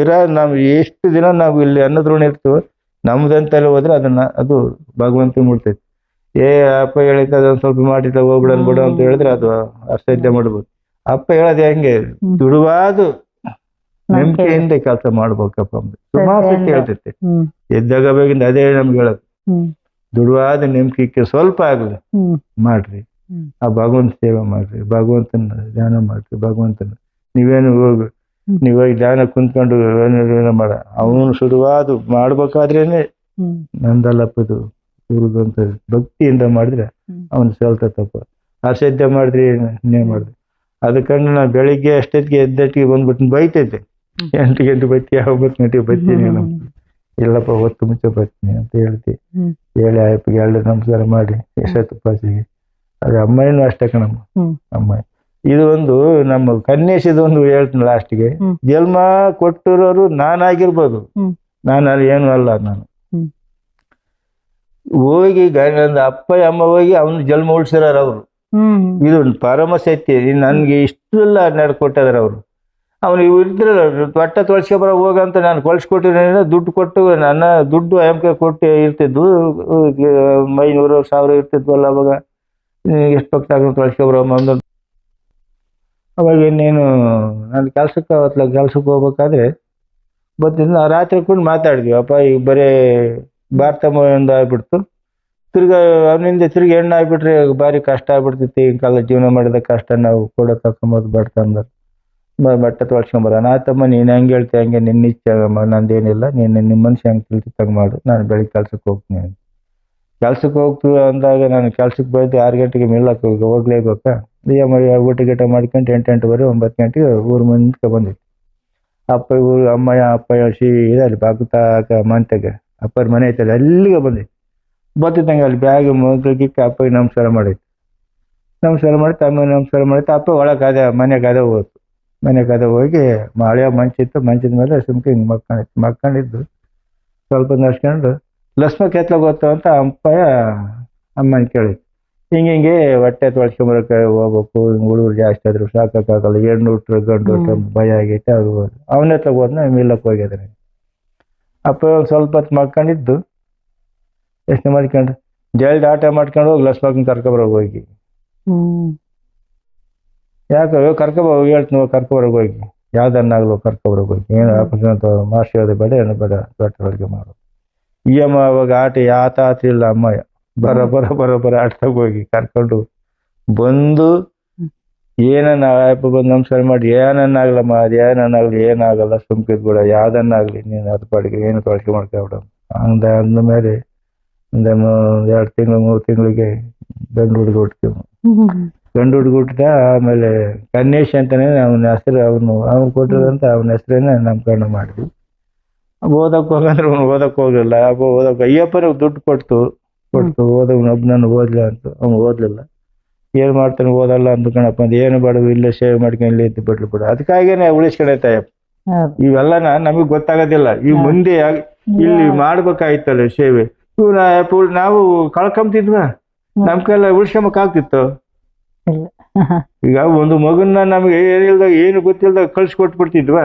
ನಾವ್ ಎಷ್ಟು ದಿನ ನಾವು ಇಲ್ಲಿ ಅನ್ನದ್ರೂಣ ಇರ್ತೀವ, ನಮ್ದಂತಲ್ಲಿ ಹೋದ್ರೆ ಅದು ಭಗವಂತ ಮುಡ್ತೈತಿ. ಅಪ್ಪ ಹೇಳಿದ ಅದೊಂದ್ ಸ್ವಲ್ಪ ಮಾಡಿದ ಹೋಗ್ಬಿಡನ್ ಬಿಡು ಅಂತ ಹೇಳಿದ್ರೆ ಅದು ಅಸಾಧ್ಯ ಮಾಡ್ಬೋದು. ಅಪ್ಪ ಹೇಳೋದು ಹೆಂಗೆ, ದುಡುವಾದು ನಂಬಿಕೆಯಿಂದ ಕೆಲಸ ಮಾಡ್ಬೇಕಪ್ಪ ಅಂದ್ ಸುಮಾರು ಸತಿ ಹೇಳ್ತೈತಿ. ಎದ್ದಾಗ ಬೇಗಿಂದ ಅದೇ ನಮ್ಗೆ ಹೇಳೋದು, ದುಡುವಾದ ನಂಬಿಕೆ ಸ್ವಲ್ಪ ಆಗ್ಲಿ ಮಾಡ್ರಿ, ಆ ಭಗವಂತ ಸೇವೆ ಮಾಡ್ರಿ, ಭಗವಂತನ ಧ್ಯಾನ ಮಾಡ್ರಿ. ಭಗವಂತನ ನೀವೇನು ನೀವಾಗಿ ಧ್ಯಾನ ಕುಂತ್ಕೊಂಡು ಏನೋ ಮಾಡ, ಅವನು ಸುಡುವಾದು ಮಾಡ್ಬೇಕಾದ್ರೇನೆ ನಂದಲ್ಲಪ್ಪದು ಇರುದು ಅಂತ ಭಕ್ತಿಯಿಂದ ಮಾಡಿದ್ರೆ ಅವನು ಸೋಲ್ತಪ್ಪ. ಅಸಾಧ್ಯ ಮಾಡಿದ್ರಿ ಇನ್ನೇ ಮಾಡಿದ್ರಿ. ಅದಕ್ಕಂಡು ನಾ ಬೆಳಿಗ್ಗೆ ಅಷ್ಟೊತ್ತಿಗೆ ಎದ್ದಟ್ಟಿಗೆ ಬಂದ್ಬಿಟ್ಟು ಬೈತೈತೆ. 8 ಗಂಟೆ ಬತ್ತಿ 9 ಗಂಟೆಗೆ ಬತ್ತೀನಿ. ಇಲ್ಲಪ್ಪ ಹೊತ್ತು ಮುಂಚೆ ಬರ್ತೀನಿ ಅಂತ ಹೇಳ್ತಿ. ಹೇಳಿ ಅಯ್ಯಪ್ಪಗೆ 2 ನಮಸ್ಕಾರ ಮಾಡಿ ಎಷ್ಟೊತ್ತು ಉಪವಾಸಿಗೆ. ಅದೇ ಅಮ್ಮನೂ ಅಷ್ಟೇ ಕಣಮ್ಮ. ಅಮ್ಮ ಇದು ಒಂದು ನಮ್ಮ ಕನ್ಯೇಶದ ಒಂದು ಹೇಳ್ತೀನಿ ಲಾಸ್ಟ್ಗೆ. ಜನ್ಮ ಕೊಟ್ಟಿರೋರು ನಾನಾಗಿರ್ಬೋದು, ನಾನು ಏನು ಅಲ್ಲ. ನಾನು ಹೋಗಿ ನನ್ನ ಅಪ್ಪ ಅಮ್ಮ ಹೋಗಿ ಅವನು ಜನ್ಮ ಉಳಿಸಿದಾರ ಅವರು. ಇದು ಪರಮ ಸತ್ಯ. ನನ್ಗೆ ಇಷ್ಟೆಲ್ಲ ನಡ್ಕೊಟ್ಟಿದಾರ ಅವರು. ಅವನು ಇವು ಇರ್ತಿರಲ್ಲ ತೊಟ್ಟ ತೊಳ್ಸ್ಕೊಬರ ಹೋಗಂತ ನಾನು ಕೊಳ್ಸ್ಕೊಟ್ಟಿರೋ ದುಡ್ಡು ಕೊಟ್ಟು ನನ್ನ ದುಡ್ಡು ಅಯ್ಯಂಕ ಕೊಟ್ಟು ಇರ್ತಿದ್ವು. 500 1000 ಇರ್ತಿದ್ವಲ್ಲ ಅವಾಗ. ಎಷ್ಟು ಪಕ್ಕ ತೊಳ್ಸ್ಕೊಬರಮ್ಮ ಅಂದ. ಅವಾಗ ಇನ್ನೇನು ನಾನು ಕೆಲ್ಸಕ್ಕೆ ಹೋಗ್ಬೇಕಾದ್ರೆ ಬರ್ತಿದ್ದು. ನಾವು ರಾತ್ರಿ ಕೊಂಡು ಮಾತಾಡಿದ್ವಿ. ಅಪ್ಪ ಈಗ ಬರೀ ಭಾರತಮ್ಮ ಒಂದು ಆಗ್ಬಿಡ್ತು, ತಿರ್ಗಾ ಅವನಿಂದ ತಿರ್ಗಿ ಹೆಣ್ಣು ಆಗ್ಬಿಟ್ರೆ ಭಾರಿ ಕಷ್ಟ ಆಗ್ಬಿಡ್ತೈತಿ. ಈ ಕಾಲ ಜೀವನ ಮಾಡಿದ ಕಷ್ಟ ನಾವು ಕೊಡೋ ತಕೊಂಬೋದು ಬಡ್ತಂದ್ರೆ ಬಟ್ಟೆ ತೊಳ್ಸ್ಕೊಂಬರ. ಆತಮ್ಮ ನೀನು ಹೆಂಗೆ ಹೇಳ್ತೀಯ ಹಂಗೆ ನಿನ್ನ ಇಚ್ಛೆ ನಂದೇನಿಲ್ಲ, ನೀನು ನಿಮ್ಮ ಮನುಷ್ಯ ಹೆಂಗೆ ತಿಳ್ತಿತ್ತಂಗೆ ಮಾಡು, ನಾನು ಬೆಳಿಗ್ಗೆ ಕೆಲ್ಸಕ್ಕೆ ಹೋಗ್ತೀನಿ. ಕೆಲ್ಸಕ್ಕೆ ಹೋಗ್ತೀವಿ ಅಂದಾಗ ನಾನು ಕೆಲ್ಸಕ್ಕೆ ಬೈದು 6 ಗಂಟೆಗೆ ಮಿಲ್ಲಕ್ಕೆ ಹೋಗ್ಲೇಬೇಕಾ. ಊಟ ಗೀಟ ಮಾಡ್ಕೊಂಡು 8-8:30 9 ಗಂಟೆಗೆ ಊರು ಮುಂದಕ್ಕೆ ಬಂದಿತ್ತು. ಅಪ್ಪ ಊರು ಅಮ್ಮಯ್ಯ ಅಪ್ಪಯ್ಯ ಇದೆ ಬಾಗುತ್ತಾಕ ಮಂತೆಗೆ ಅಪ್ಪರ ಮನೆ ಐತಲ್ಲ ಅಲ್ಲಿಗೆ ಬಂದಿತ್ತು. ಬತ್ತಿದ್ದಂಗೆ ಅಲ್ಲಿ ಬ್ಯಾಗ್ ಮೊದಲಿಕ್ಕೆ ಅಪ್ಪಗೆ ನಮಸ್ಕಾರ ಮಾಡಿತ್ತು. ನಮಸ್ಕಾರ ಮಾಡಿ ತಮ್ಮ ನಮಸ್ಕಾರ ಮಾಡಿತ್ತು. ಅಪ್ಪ ಒಳಗೆ ಮನೆಗೆ ಹೋಯ್ತು. ಮನೆಗೆ ಹೋಗಿ ಹಳೆಯ ಮಂಚಿತ್ತು. ಮಂಚದ ಮೇಲೆ ಸುಮ್ಕೆ ಹಿಂಗೆ ಮಕ್ಕೊಂಡಿದ್ದು. ಸ್ವಲ್ಪ ನಡ್ಸ್ಕೊಂಡು ಲಕ್ಷ್ಮ ಕೆತ್ಲಾಗ ಹೋಗ್ತಾವ ಅಂತ ಅಪ್ಪಯ್ಯ ಅಮ್ಮನ ಕೇಳಿತ್ತು. ಹಿಂಗೆ ಹೊಟ್ಟೆ ತೊಳ್ಸ್ಕೊಂಬರಕ್ಕೆ ಹೋಗ್ಬೇಕು, ಹಿಂಗೆ ಹುಡುಗರು ಜಾಸ್ತಿ ಆದ್ರು ಸಾಕಾಗಲ್ಲ, ಹೆಣ್ಣು ಹುಟ್ರು ಗಂಡು ಹುಟ್ರು ಭಯ ಆಗೈತೆ. ಅದು ಅವನೇ ತಗೋದ್ನ ಮಿಲ್ಲಕ್ಕೆ ಹೋಗಿದ್ದಾನೆ. ಅಪ್ಪ ಒಂದು ಸ್ವಲ್ಪ ಹೊತ್ತು ಮಕ್ಕೊಂಡಿದ್ದು. ಯೋಚನೆ ಮಾಡ್ಕೊಂಡು ಜಲ್ದಿ ಆಟ ಮಾಡ್ಕೊಂಡು ಹೋಗಿ ಲಕ್ಷ್ಮಕ್ಕನ ಕರ್ಕೊಬರೋಗಿ ಹೋಗಿ. ಯಾಕೆ ಕರ್ಕೊಬೋಗಿ ಹೇಳ್ತೀನಿ, ಕರ್ಕೊಬರೋಗಿ ಹೋಗಿ ಯಾವ್ದನ್ನಾಗ್ಲೂ ಕರ್ಕೊಬರೋಗಿ ಹೋಗಿ. ಏನು ಆಪರೇಷನ್ ಮಾಸ್ಟರ್ ಬೇಡ ಏನು ಬೇಡ ದೊಡ್ಡ ಅಡುಗೆ ಮಾಡೋದು. ಈ ಅಮ್ಮ ಅವಾಗ ಆಟ ಯಾತಾತಿಲ್ಲ. ಅಮ್ಮಯ್ಯ ಬರೋಬ್ಬರ ಆಟದಾಗ ಹೋಗಿ ಕರ್ಕೊಂಡು ಬಂದು ಏನನ್ನ ಅಪ್ಪ ಬಂದು ನಮಸ್ಕಾರ ಮಾಡಿ ಏನನ್ನಾಗ್ಲಮ್ಮ ಅದು ಏನನ್ನಾಗ್ಲಿ ಏನಾಗಲ್ಲ ಸುಮ್ಕಿದ್ ಬಿಡ, ಯಾವ್ದನ್ನಾಗ್ಲಿ ನೀನು ಅದು ಪಾಡಿಗೆ ಏನು ತೊಳ್ಕೆ ಮಾಡ್ಕೊಬಿಡ ಅಂದಮೇಲೆ ಒಂದು 2 ತಿಂಗಳು 3 ತಿಂಗಳಿಗೆ ಗಂಡು ಹುಡುಗ ಹುಟ್ತೀವಿ. ಗಂಡು ಹುಡುಗ ಹುಟ್ಟಿದ ಆಮೇಲೆ ಕನ್ನೇಶ್ ಅಂತಾನೆ ಅವನ ಹೆಸರು, ಅವನು ಕೊಟ್ಟಿರೋದಂತ ಅವನ ಹೆಸರೇನೆ ನಾಮಕರಣ ಮಾಡಿದ್ವಿ. ಓದಕ್ಕೆ ಹೋಗಂದ್ರೆ ಅವ್ನು ಓದಕ್ಕೆ ಹೋಗಲಿಲ್ಲ. ಓದಕ್ಕೆ ಅಯ್ಯಪ್ಪನ ದುಡ್ಡು ಕೊಟ್ಟು ಓದವನೊಬ್ಬನನ್ನು ಓದ್ಲ ಅಂತ ಅವ್ನು ಓದಲಿಲ್ಲ. ಏನು ಮಾಡ್ತಾನೆ ಓದಲ್ಲ ಅಂದ್ಕಣಪ್ಪ ಅಂತ ಏನು ಬೇಡ ಇಲ್ಲೇ ಸೇವೆ ಮಾಡ್ಕೊಂಡು ಇಲ್ಲೇ ಇದ್ದು ಬಿಡ್ಲು. ಅದಕ್ಕಾಗೇನೆ ಉಳಿಸ್ಕೊಂಡೈತಯ್ಯಪ್ಪ. ಇವೆಲ್ಲ ನಮಗೆ ಗೊತ್ತಾಗೋದಿಲ್ಲ. ಈ ಮುಂದೆ ಇಲ್ಲಿ ಮಾಡ್ಬೇಕಾಯ್ತಲ್ಲ ಸೇವೆ. ನಾವು ಕಳ್ಕೊಂತಿದ್ವ, ನಮ್ ಕೈಲ ಉಳಿಸ್ಕೊಂಬಕ್ ಆಗ್ತಿತ್ತು. ಈಗ ಒಂದು ಮಗನ್ನ ನಮ್ಗೆ ಏನು ಗೊತ್ತಿಲ್ದಾಗ ಕಳ್ಸಿಕೊಟ್ಬಿಡ್ತಿದ್ವ.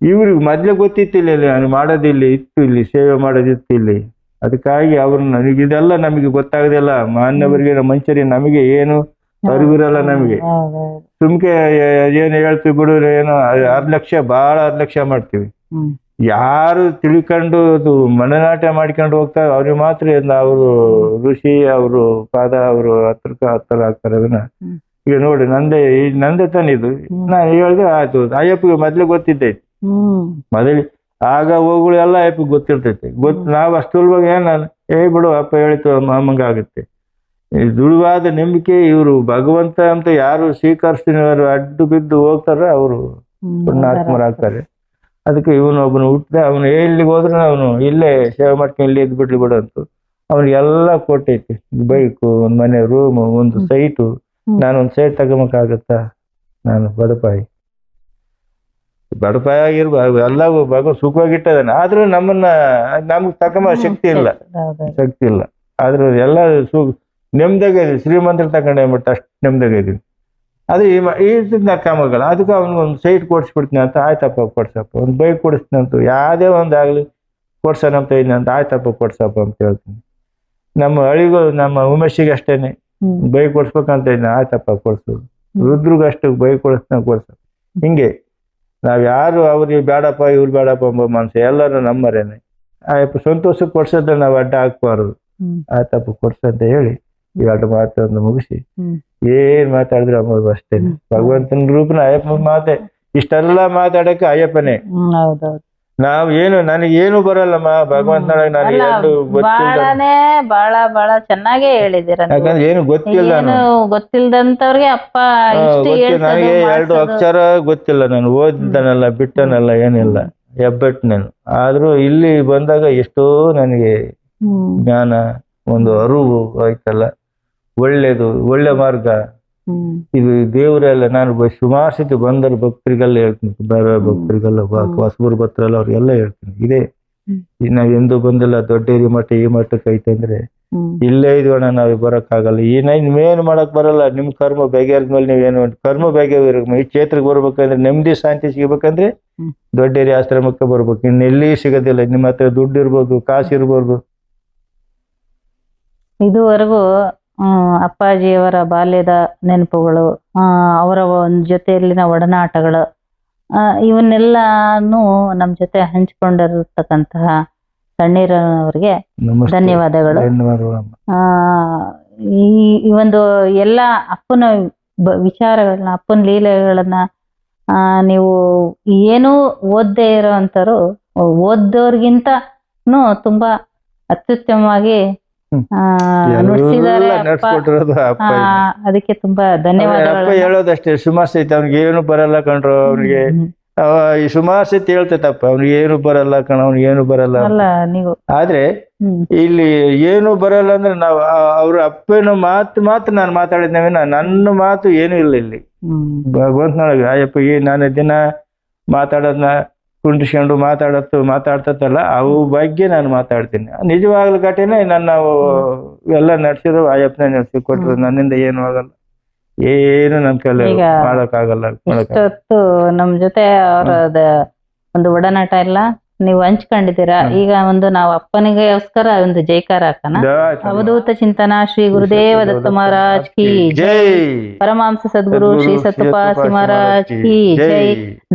ಇವ್ರಿಗೆ ಮೊದ್ಲೇ ಗೊತ್ತಿತ್ತಿಲ್ಲ, ಇಲ್ಲಿ ಮಾಡೋದಿಲ್ಲ ಇತ್ತು, ಇಲ್ಲಿ ಸೇವೆ ಮಾಡೋದಿತ್ತು ಇಲ್ಲಿ. ಅದಕ್ಕಾಗಿ ಅವ್ರನ್ನ ಇದೆಲ್ಲ ನಮಗೆ ಗೊತ್ತಾಗದಿಲ್ಲ. ಮಾನ್ಯವರಿಗೆ ಮನುಷ್ಯರಿಗೆ ನಮಗೆ ಏನು ಅರಿವಿರಲ್ಲ. ನಮಗೆ ಸುಮ್ಕೆ ಏನು ಹೇಳ್ತೀವಿ ಬಿಡು, ಏನೋ 6 ಲಕ್ಷ ಭಾಳ 6 ಲಕ್ಷ ಮಾಡ್ತೀವಿ. ಯಾರು ತಿಳ್ಕೊಂಡು ಮನನಾಟ್ಯ ಮಾಡ್ಕೊಂಡು ಹೋಗ್ತಾರೆ ಅವ್ರಿಗೆ ಮಾತ್ರ ಅವರು ಋಷಿ ಅವರು ಪಾದ ಅವರು ಹತ್ರ ಆಗ್ತಾರೆ. ಈಗ ನೋಡಿ ನಂದೇ ತಾನಿದು ನಾನು ಹೇಳ್ದೆ ಆಯ್ತು. ಅಯ್ಯಪ್ಪಗೆ ಮೊದ್ಲೇ ಗೊತ್ತಿದ್ದೈತಿ. ಮೊದಲು ಆಗ ಹೋಗುಳು ಎಲ್ಲ ಅಯ್ಯಪ್ಪ ಗೊತ್ತಿರ್ತೈತಿ. ನಾವು ಅಷ್ಟುಲ್ವಾಗ ನಾನು ಬಿಡು ಅಪ್ಪ ಹೇಳಿತು ಅಮ್ಮಂಗ ಆಗುತ್ತೆ. ದುಳುವಾದ ನಂಬಿಕೆ ಇವರು ಭಗವಂತ ಅಂತ ಯಾರು ಸ್ವೀಕರಿಸ್ತೀನಿ ಅಡ್ಡು ಬಿದ್ದು ಹೋಗ್ತಾರ ಅವರು ಪುಣ್ಯಾತ್ಮರಾಗ್ತಾರೆ. ಅದಕ್ಕೆ ಒಬ್ಬನು ಹುಟ್ಟಿದ ಅವನು ಎಲ್ಲಿಗೆ ಹೋದ್ರೆ ಅವನು ಇಲ್ಲೇ ಸೇವೆ ಮಾಡ್ಕೊಂಡು ಇಲ್ಲೇ ಇದ್ದು ಬಿಡ್ಲಿ ಬಿಡು ಅಂತ ಅವ್ನಿಗೆಲ್ಲ ಕೊಟ್ಟೈತಿ. ಬೈಕು, ಒಂದು ಮನೆ, ರೂಮು, ಒಂದು ಸೈಟು. ನಾನೊಂದು ಸೈಟ್ ತಗೊಂಬಕ್ಕಾಗತ್ತಾ? ನಾನು ಬಡಪಾಯಿ ಆಗಿರ್ಬೋದು. ಎಲ್ಲವೂ ಭಗವಂತ ಸುಖವಾಗಿಟ್ಟದಾನೆ. ಆದ್ರೂ ನಮ್ಗೆ ತಗೊಂಬ ಶಕ್ತಿ ಇಲ್ಲ. ಆದ್ರೂ ಎಲ್ಲ ನೆಮ್ಮದಿಯಾಗ ಇದೀವಿ. ಶ್ರೀಮಂತರ ತಗೊಂಡೆ ಬಿಟ್ಟು ಅಷ್ಟು ನೆಮ್ಮದಿಯಾಗ ಇದೀವಿ. ಅದು ಈ ಕಾಮಗಳು. ಅದಕ್ಕೆ ಅವ್ನಿಗೊಂದು ಸೈಟ್ ಕೊಡಿಸ್ಬಿಡ್ತೀನಿ ಅಂತ. ಆಯ್ತಪ್ಪ ಕೊಡ್ಸಪ್ಪ. ಒಂದು ಬೈಕ್ ಕೊಡಿಸ್ತೀನಿ ಅಂತ, ಯಾವುದೇ ಒಂದು ಆಗಲಿ ಕೊಡ್ಸೋಣ ಅಂತ ಇದ್ದೀನಿ ಅಂತ. ಆಯ್ತಪ್ಪ ಕೊಡ್ಸಪ್ಪ ಅಂತ ಹೇಳ್ತೀನಿ. ನಮ್ಮ ಹಳಿಗೂ ನಮ್ಮ ಉಮೇಶಿಗೆ ಅಷ್ಟೇನೆ ಬೈಕ್ ಕೊಡ್ಸ್ಬೇಕಂತ ಇದ್ದೀನಿ. ಆಯ್ತಪ್ಪ ಕೊಡ್ಸು. ರುದ್ರಿಗೆ ಅಷ್ಟು ಬೈಕ್ ಕೊಡಿಸ್ತಾನೆ ಕೊಡ್ಸ. ಹಿಂಗೆ ನಾವ್ ಯಾರು ಅವ್ರಿಗೆ ಬೇಡಪ್ಪ ಇವ್ರು ಬೇಡಪ್ಪ ಎಂಬ ಮನಸ್ಸು ಎಲ್ಲರೂ ನಮ್ಮರೇನೆ. ಆಯಪ್ಪ ಸಂತೋಷಕ್ಕೆ ಕೊಡ್ಸೋದ್ರೆ ನಾವು ಅಡ್ಡ ಹಾಕ್ಬಾರ್ದು. ಆಯ್ತಪ್ಪ ಕೊಡ್ಸಂತ ಹೇಳಿ ಈ 2 ಮಾತನ್ನು ಮುಗಿಸಿ ಏನ್ ಮಾತಾಡಿದ್ರು ಅಮ್ಮ ಅಷ್ಟೇನೆ. ಭಗವಂತನ ರೂಪನ ಅಯ್ಯಪ್ಪ ಮಾತೆ. ಇಷ್ಟೆಲ್ಲ ಮಾತಾಡಕ್ಕೆ ಅಯ್ಯಪ್ಪನೇ. ನಾವ್ ನನಗೇನು ಬರಲ್ಲಮ್ಮ ಭಗವಂತನೊಳಗೆ. ನನಗೆ ಬಹಳ ಚೆನ್ನಾಗೇ ಹೇಳಿದಿರ. ಯಾಕಂದ್ರೆ ಏನು ಗೊತ್ತಿಲ್ಲ, ಗೊತ್ತಿಲ್ದಂತವ್ರಿಗೆ ಅಪ್ಪ ನನಗೆ 2 ಅಕ್ಷರ ಗೊತ್ತಿಲ್ಲ. ನಾನು ಓದಿದ್ದನಲ್ಲ ಬಿಟ್ಟನಲ್ಲ ಏನಿಲ್ಲ. ಹೆಬ್ಬೆಟ್ಟು ನಾನು. ಆದ್ರೂ ಇಲ್ಲಿ ಬಂದಾಗ ಎಷ್ಟೋ ನನಗೆ ಜ್ಞಾನ, ಒಂದು ಅರಿವು ಆಯ್ತಲ್ಲ, ಒಳ್ಳೇದು, ಒಳ್ಳೆ ಮಾರ್ಗ ಇದು ದೇವರೆಲ್ಲ. ನಾನು ಸುಮಾರು ಸತಿ ಬಂದರ ಭಕ್ತರಿಗೆಲ್ಲ ಹೇಳ್ತೀನಿ, ಬೇರೆ ಭಕ್ತರಿಗೆಲ್ಲ, ಹೊಸಬರು ಭಕ್ತರೆಲ್ಲ ಅವ್ರಿಗೆಲ್ಲ ಹೇಳ್ತೀನಿ ಇದೇ. ನಾವ್ ಎಂದು ಬಂದಿಲ್ಲ ದೊಡ್ಡೇರಿ ಮಠ ಈ ಮಠಕ್ಕೆ ಐತೆ ಅಂದ್ರೆ ಇಲ್ಲೇ ಇದೋಣ, ನಾವ್ ಬರಕ್ಕಾಗಲ್ಲ. ನೀವೇನು ಮಾಡಕ್ ಬರಲ್ಲ, ನಿಮ್ ಕರ್ಮ ಬಗೆಹರಿದ್ಮೇಲೆ ನೀವೇನು ಕರ್ಮ ಬಗೆಹರಿ ಈ ಕ್ಷೇತ್ರಕ್ಕೆ ಬರ್ಬೇಕಂದ್ರೆ, ನೆಮ್ಮದಿ ಶಾಂತಿ ಸಿಗ್ಬೇಕಂದ್ರೆ ದೊಡ್ಡೇರಿ ಆಶ್ರಮಕ್ಕೆ ಬರ್ಬೇಕು. ಇನ್ನೆಲ್ಲಿ ಸಿಗೋದಿಲ್ಲ. ನಿಮ್ಮ ಹತ್ರ ದುಡ್ಡು ಇರ್ಬೋದು, ಕಾಸು ಇರ್ಬೋದು. ಇದುವರೆಗೂ ಅಪ್ಪಾಜಿಯವರ ಬಾಲ್ಯದ ನೆನಪುಗಳು, ಅವರ ಒಂದು ಜೊತೆಯಲ್ಲಿನ ಒಡನಾಟಗಳು, ಇವನ್ನೆಲ್ಲನೂ ನಮ್ಮ ಜೊತೆ ಹಂಚಿಕೊಂಡಿರತಕ್ಕಂತಹ ತಣ್ಣೀರವರಿಗೆ ಧನ್ಯವಾದಗಳು. ಈ ಒಂದು ಎಲ್ಲ ಅಪ್ಪನ ವಿಚಾರಗಳನ್ನ, ಅಪ್ಪನ ಲೀಲೆಗಳನ್ನ ನೀವು ಏನೂ ಓದದೇ ಇರೋವಂಥವ್ರು ಓದೋರ್ಗಿಂತನೂ ತುಂಬಾ ಅತ್ಯುತ್ತಮವಾಗಿ ನುಡಿಸಿದ್ದಾರೆ. ಅದಕ್ಕೆ ತುಂಬಾ ಧನ್ಯವಾದಗಳು. ಹೇಳೋದಷ್ಟೇ, ಸುಮಾರು ಸೈತಿ ಅವ್ನಿಗೆ ಏನು ಬರಲ್ಲ ಕಣ್ರು, ಅವ್ನಿಗೆ ಈ ಸುಮಾರು ಸತಿ ಹೇಳ್ತೈತಪ್ಪ, ಅವ್ನಿಗೆ ಏನು ಬರಲ್ಲ ಕಣ, ಅವ್ನಿಗೆ ಏನು ಬರಲ್ಲ. ಆದ್ರೆ ಇಲ್ಲಿ ಏನು ಬರಲ್ಲ ಅಂದ್ರೆ ನಾವು ಅವ್ರ ಅಪ್ಪನ ಮಾತು ನಾನು ಮಾತಾಡಿದ್ನವೇನ, ನನ್ನ ಮಾತು ಏನು ಇಲ್ಲ ಇಲ್ಲಿ ಭಗವಂತನೊಳಗೆ. ಅಯ್ಯಪ್ಪ ನಾನು ದಿನ ಮಾತಾಡೋದ್ನ ಕುಂಡಿಸ್ಕೊಂಡು ಮಾತಾಡ್ತಲ್ಲ ಅವು ಬಗ್ಗೆ ನಾನು ಮಾತಾಡ್ತೀನಿ. ನಿಜವಾಗ್ಲೂ ಘಟನೆ ನನ್ನ ಎಲ್ಲ ನಡೆಸಿದ್ರು ಅಯ್ಯಪ್ಪನೇ ನಡೆಸಿ ಕೊಟ್ಟರು. ನನ್ನಿಂದ ಏನು ಆಗಲ್ಲ, ಏನು ನನ್ ಕೈಲಿ ಮಾಡಕ್ಕಾಗಲ್ಲ. ಇಷ್ಟೊತ್ತು ನಮ್ ಜೊತೆ ಅವರದ ಒಂದು ಒಡನಾಟ ಎಲ್ಲ ನೀವು ಹಂಚ್ಕೊಂಡಿದ್ದೀರಾ. ಈಗ ಒಂದು ನಾವು ಅಪ್ಪನಿಗೋಸ್ಕರ ಒಂದು ಜೈಕಾರ ಹಾಕೋಣ. ಅವಧೂತ ಚಿಂತನ ಶ್ರೀ ಗುರುದೇವ ದತ್ತ ಮಹಾರಾಜ್ ಕಿ ಜೈ, ಪರಮಹಂಸ ಸದ್ಗುರು ಶ್ರೀ ಸತ್ಯಪಾಸಿ ಮಹಾರಾಜ್ ಕಿ ಜೈ,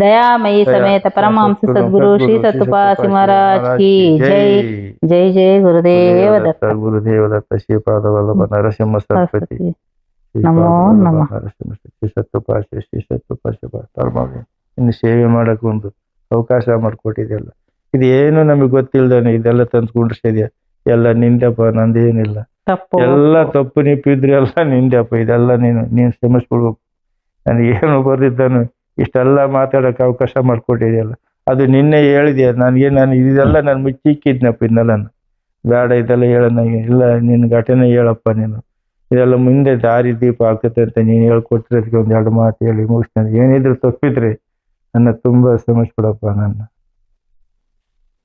ದಯಾಮಯಿ ಸಮೇತ ಪರಮಹಂಸ ಸದ್ಗುರು ಶ್ರೀ ಸತ್ಯಪಾಸಿ ಮಹಾರಾಜ್ ಕಿ ಜೈ. ಜೈ ಜೈ ಗುರುದೇವ ದತ್ತ. ಗುರುದೇವ ದತ್ತ ಶ್ರೀಪಾದ ವಲ್ಲಭ ನರಸಿಂಹ ಸರಸ್ವತಿ ನಮೋ ನಮಃ. ಶ್ರೀ ಸತ್ಯಪಾಶ ಪರಮಾತ್ಮ ಇನ್ನು ಸೇವೆ ಮಾಡಕ್ ಒಂದು ಅವಕಾಶ ಮಾಡಿಕೊಟ್ಟಿದೆಯಲ್ಲ, ಇದೇನು ನಮಗ್ ಗೊತ್ತಿಲ್ದಾನೆ ಇದೆಲ್ಲ ತಂದು ಕುಂಡ್ರಿಸಿದ್ಯಾ, ಎಲ್ಲ ನಿಂದಪ್ಪ, ನಂದೇನಿಲ್ಲ, ಎಲ್ಲ ತಪ್ಪು ನಿಪ್ಪಿದ್ರೆ ಎಲ್ಲ ನಿಂದಪ್ಪ, ಇದೆಲ್ಲ ನೀನ್ ಶ್ರಮಿಸ್ಬಿಡ್ಬೇಕು. ನನಗೇನು ಬರ್ದಿದ್ದಾನು ಇಷ್ಟೆಲ್ಲ ಮಾತಾಡಕ್ ಅವಕಾಶ ಮಾಡ್ಕೊಟ್ಟಿದೆಯಲ್ಲ, ಅದು ನಿನ್ನೆ ಹೇಳಿದ್ಯಾ ನನಗೆ. ನಾನು ಇದೆಲ್ಲ ನಾನು ಮುಚ್ಚಿಕ್ಕಿದ್ನಪ್ಪ, ಇದನ್ನೆಲ್ಲ ಬೇಡ ಇದೆಲ್ಲ ಹೇಳೋಣ, ಇಲ್ಲ ನಿನ್ ಘಟನೆ ಹೇಳಪ್ಪ ನೀನು, ಇದೆಲ್ಲ ಮುಂದೆ ದಾರಿ ದೀಪ ಆಗ್ತದೆ ಅಂತ ನೀನು ಹೇಳ್ಕೊಟ್ರೆ ಅದಕ್ಕೆ ಒಂದೆರಡು ಮಾತು ಹೇಳಿ ಮುಗಿಸ್ತಾನೆ. ಏನಿದ್ರು ತಪ್ಪಿದ್ರೆ ನನ್ನ ತುಂಬಾ ಶ್ರಮಿಸ್ಬಿಡಪ್ಪ ನನ್ನ.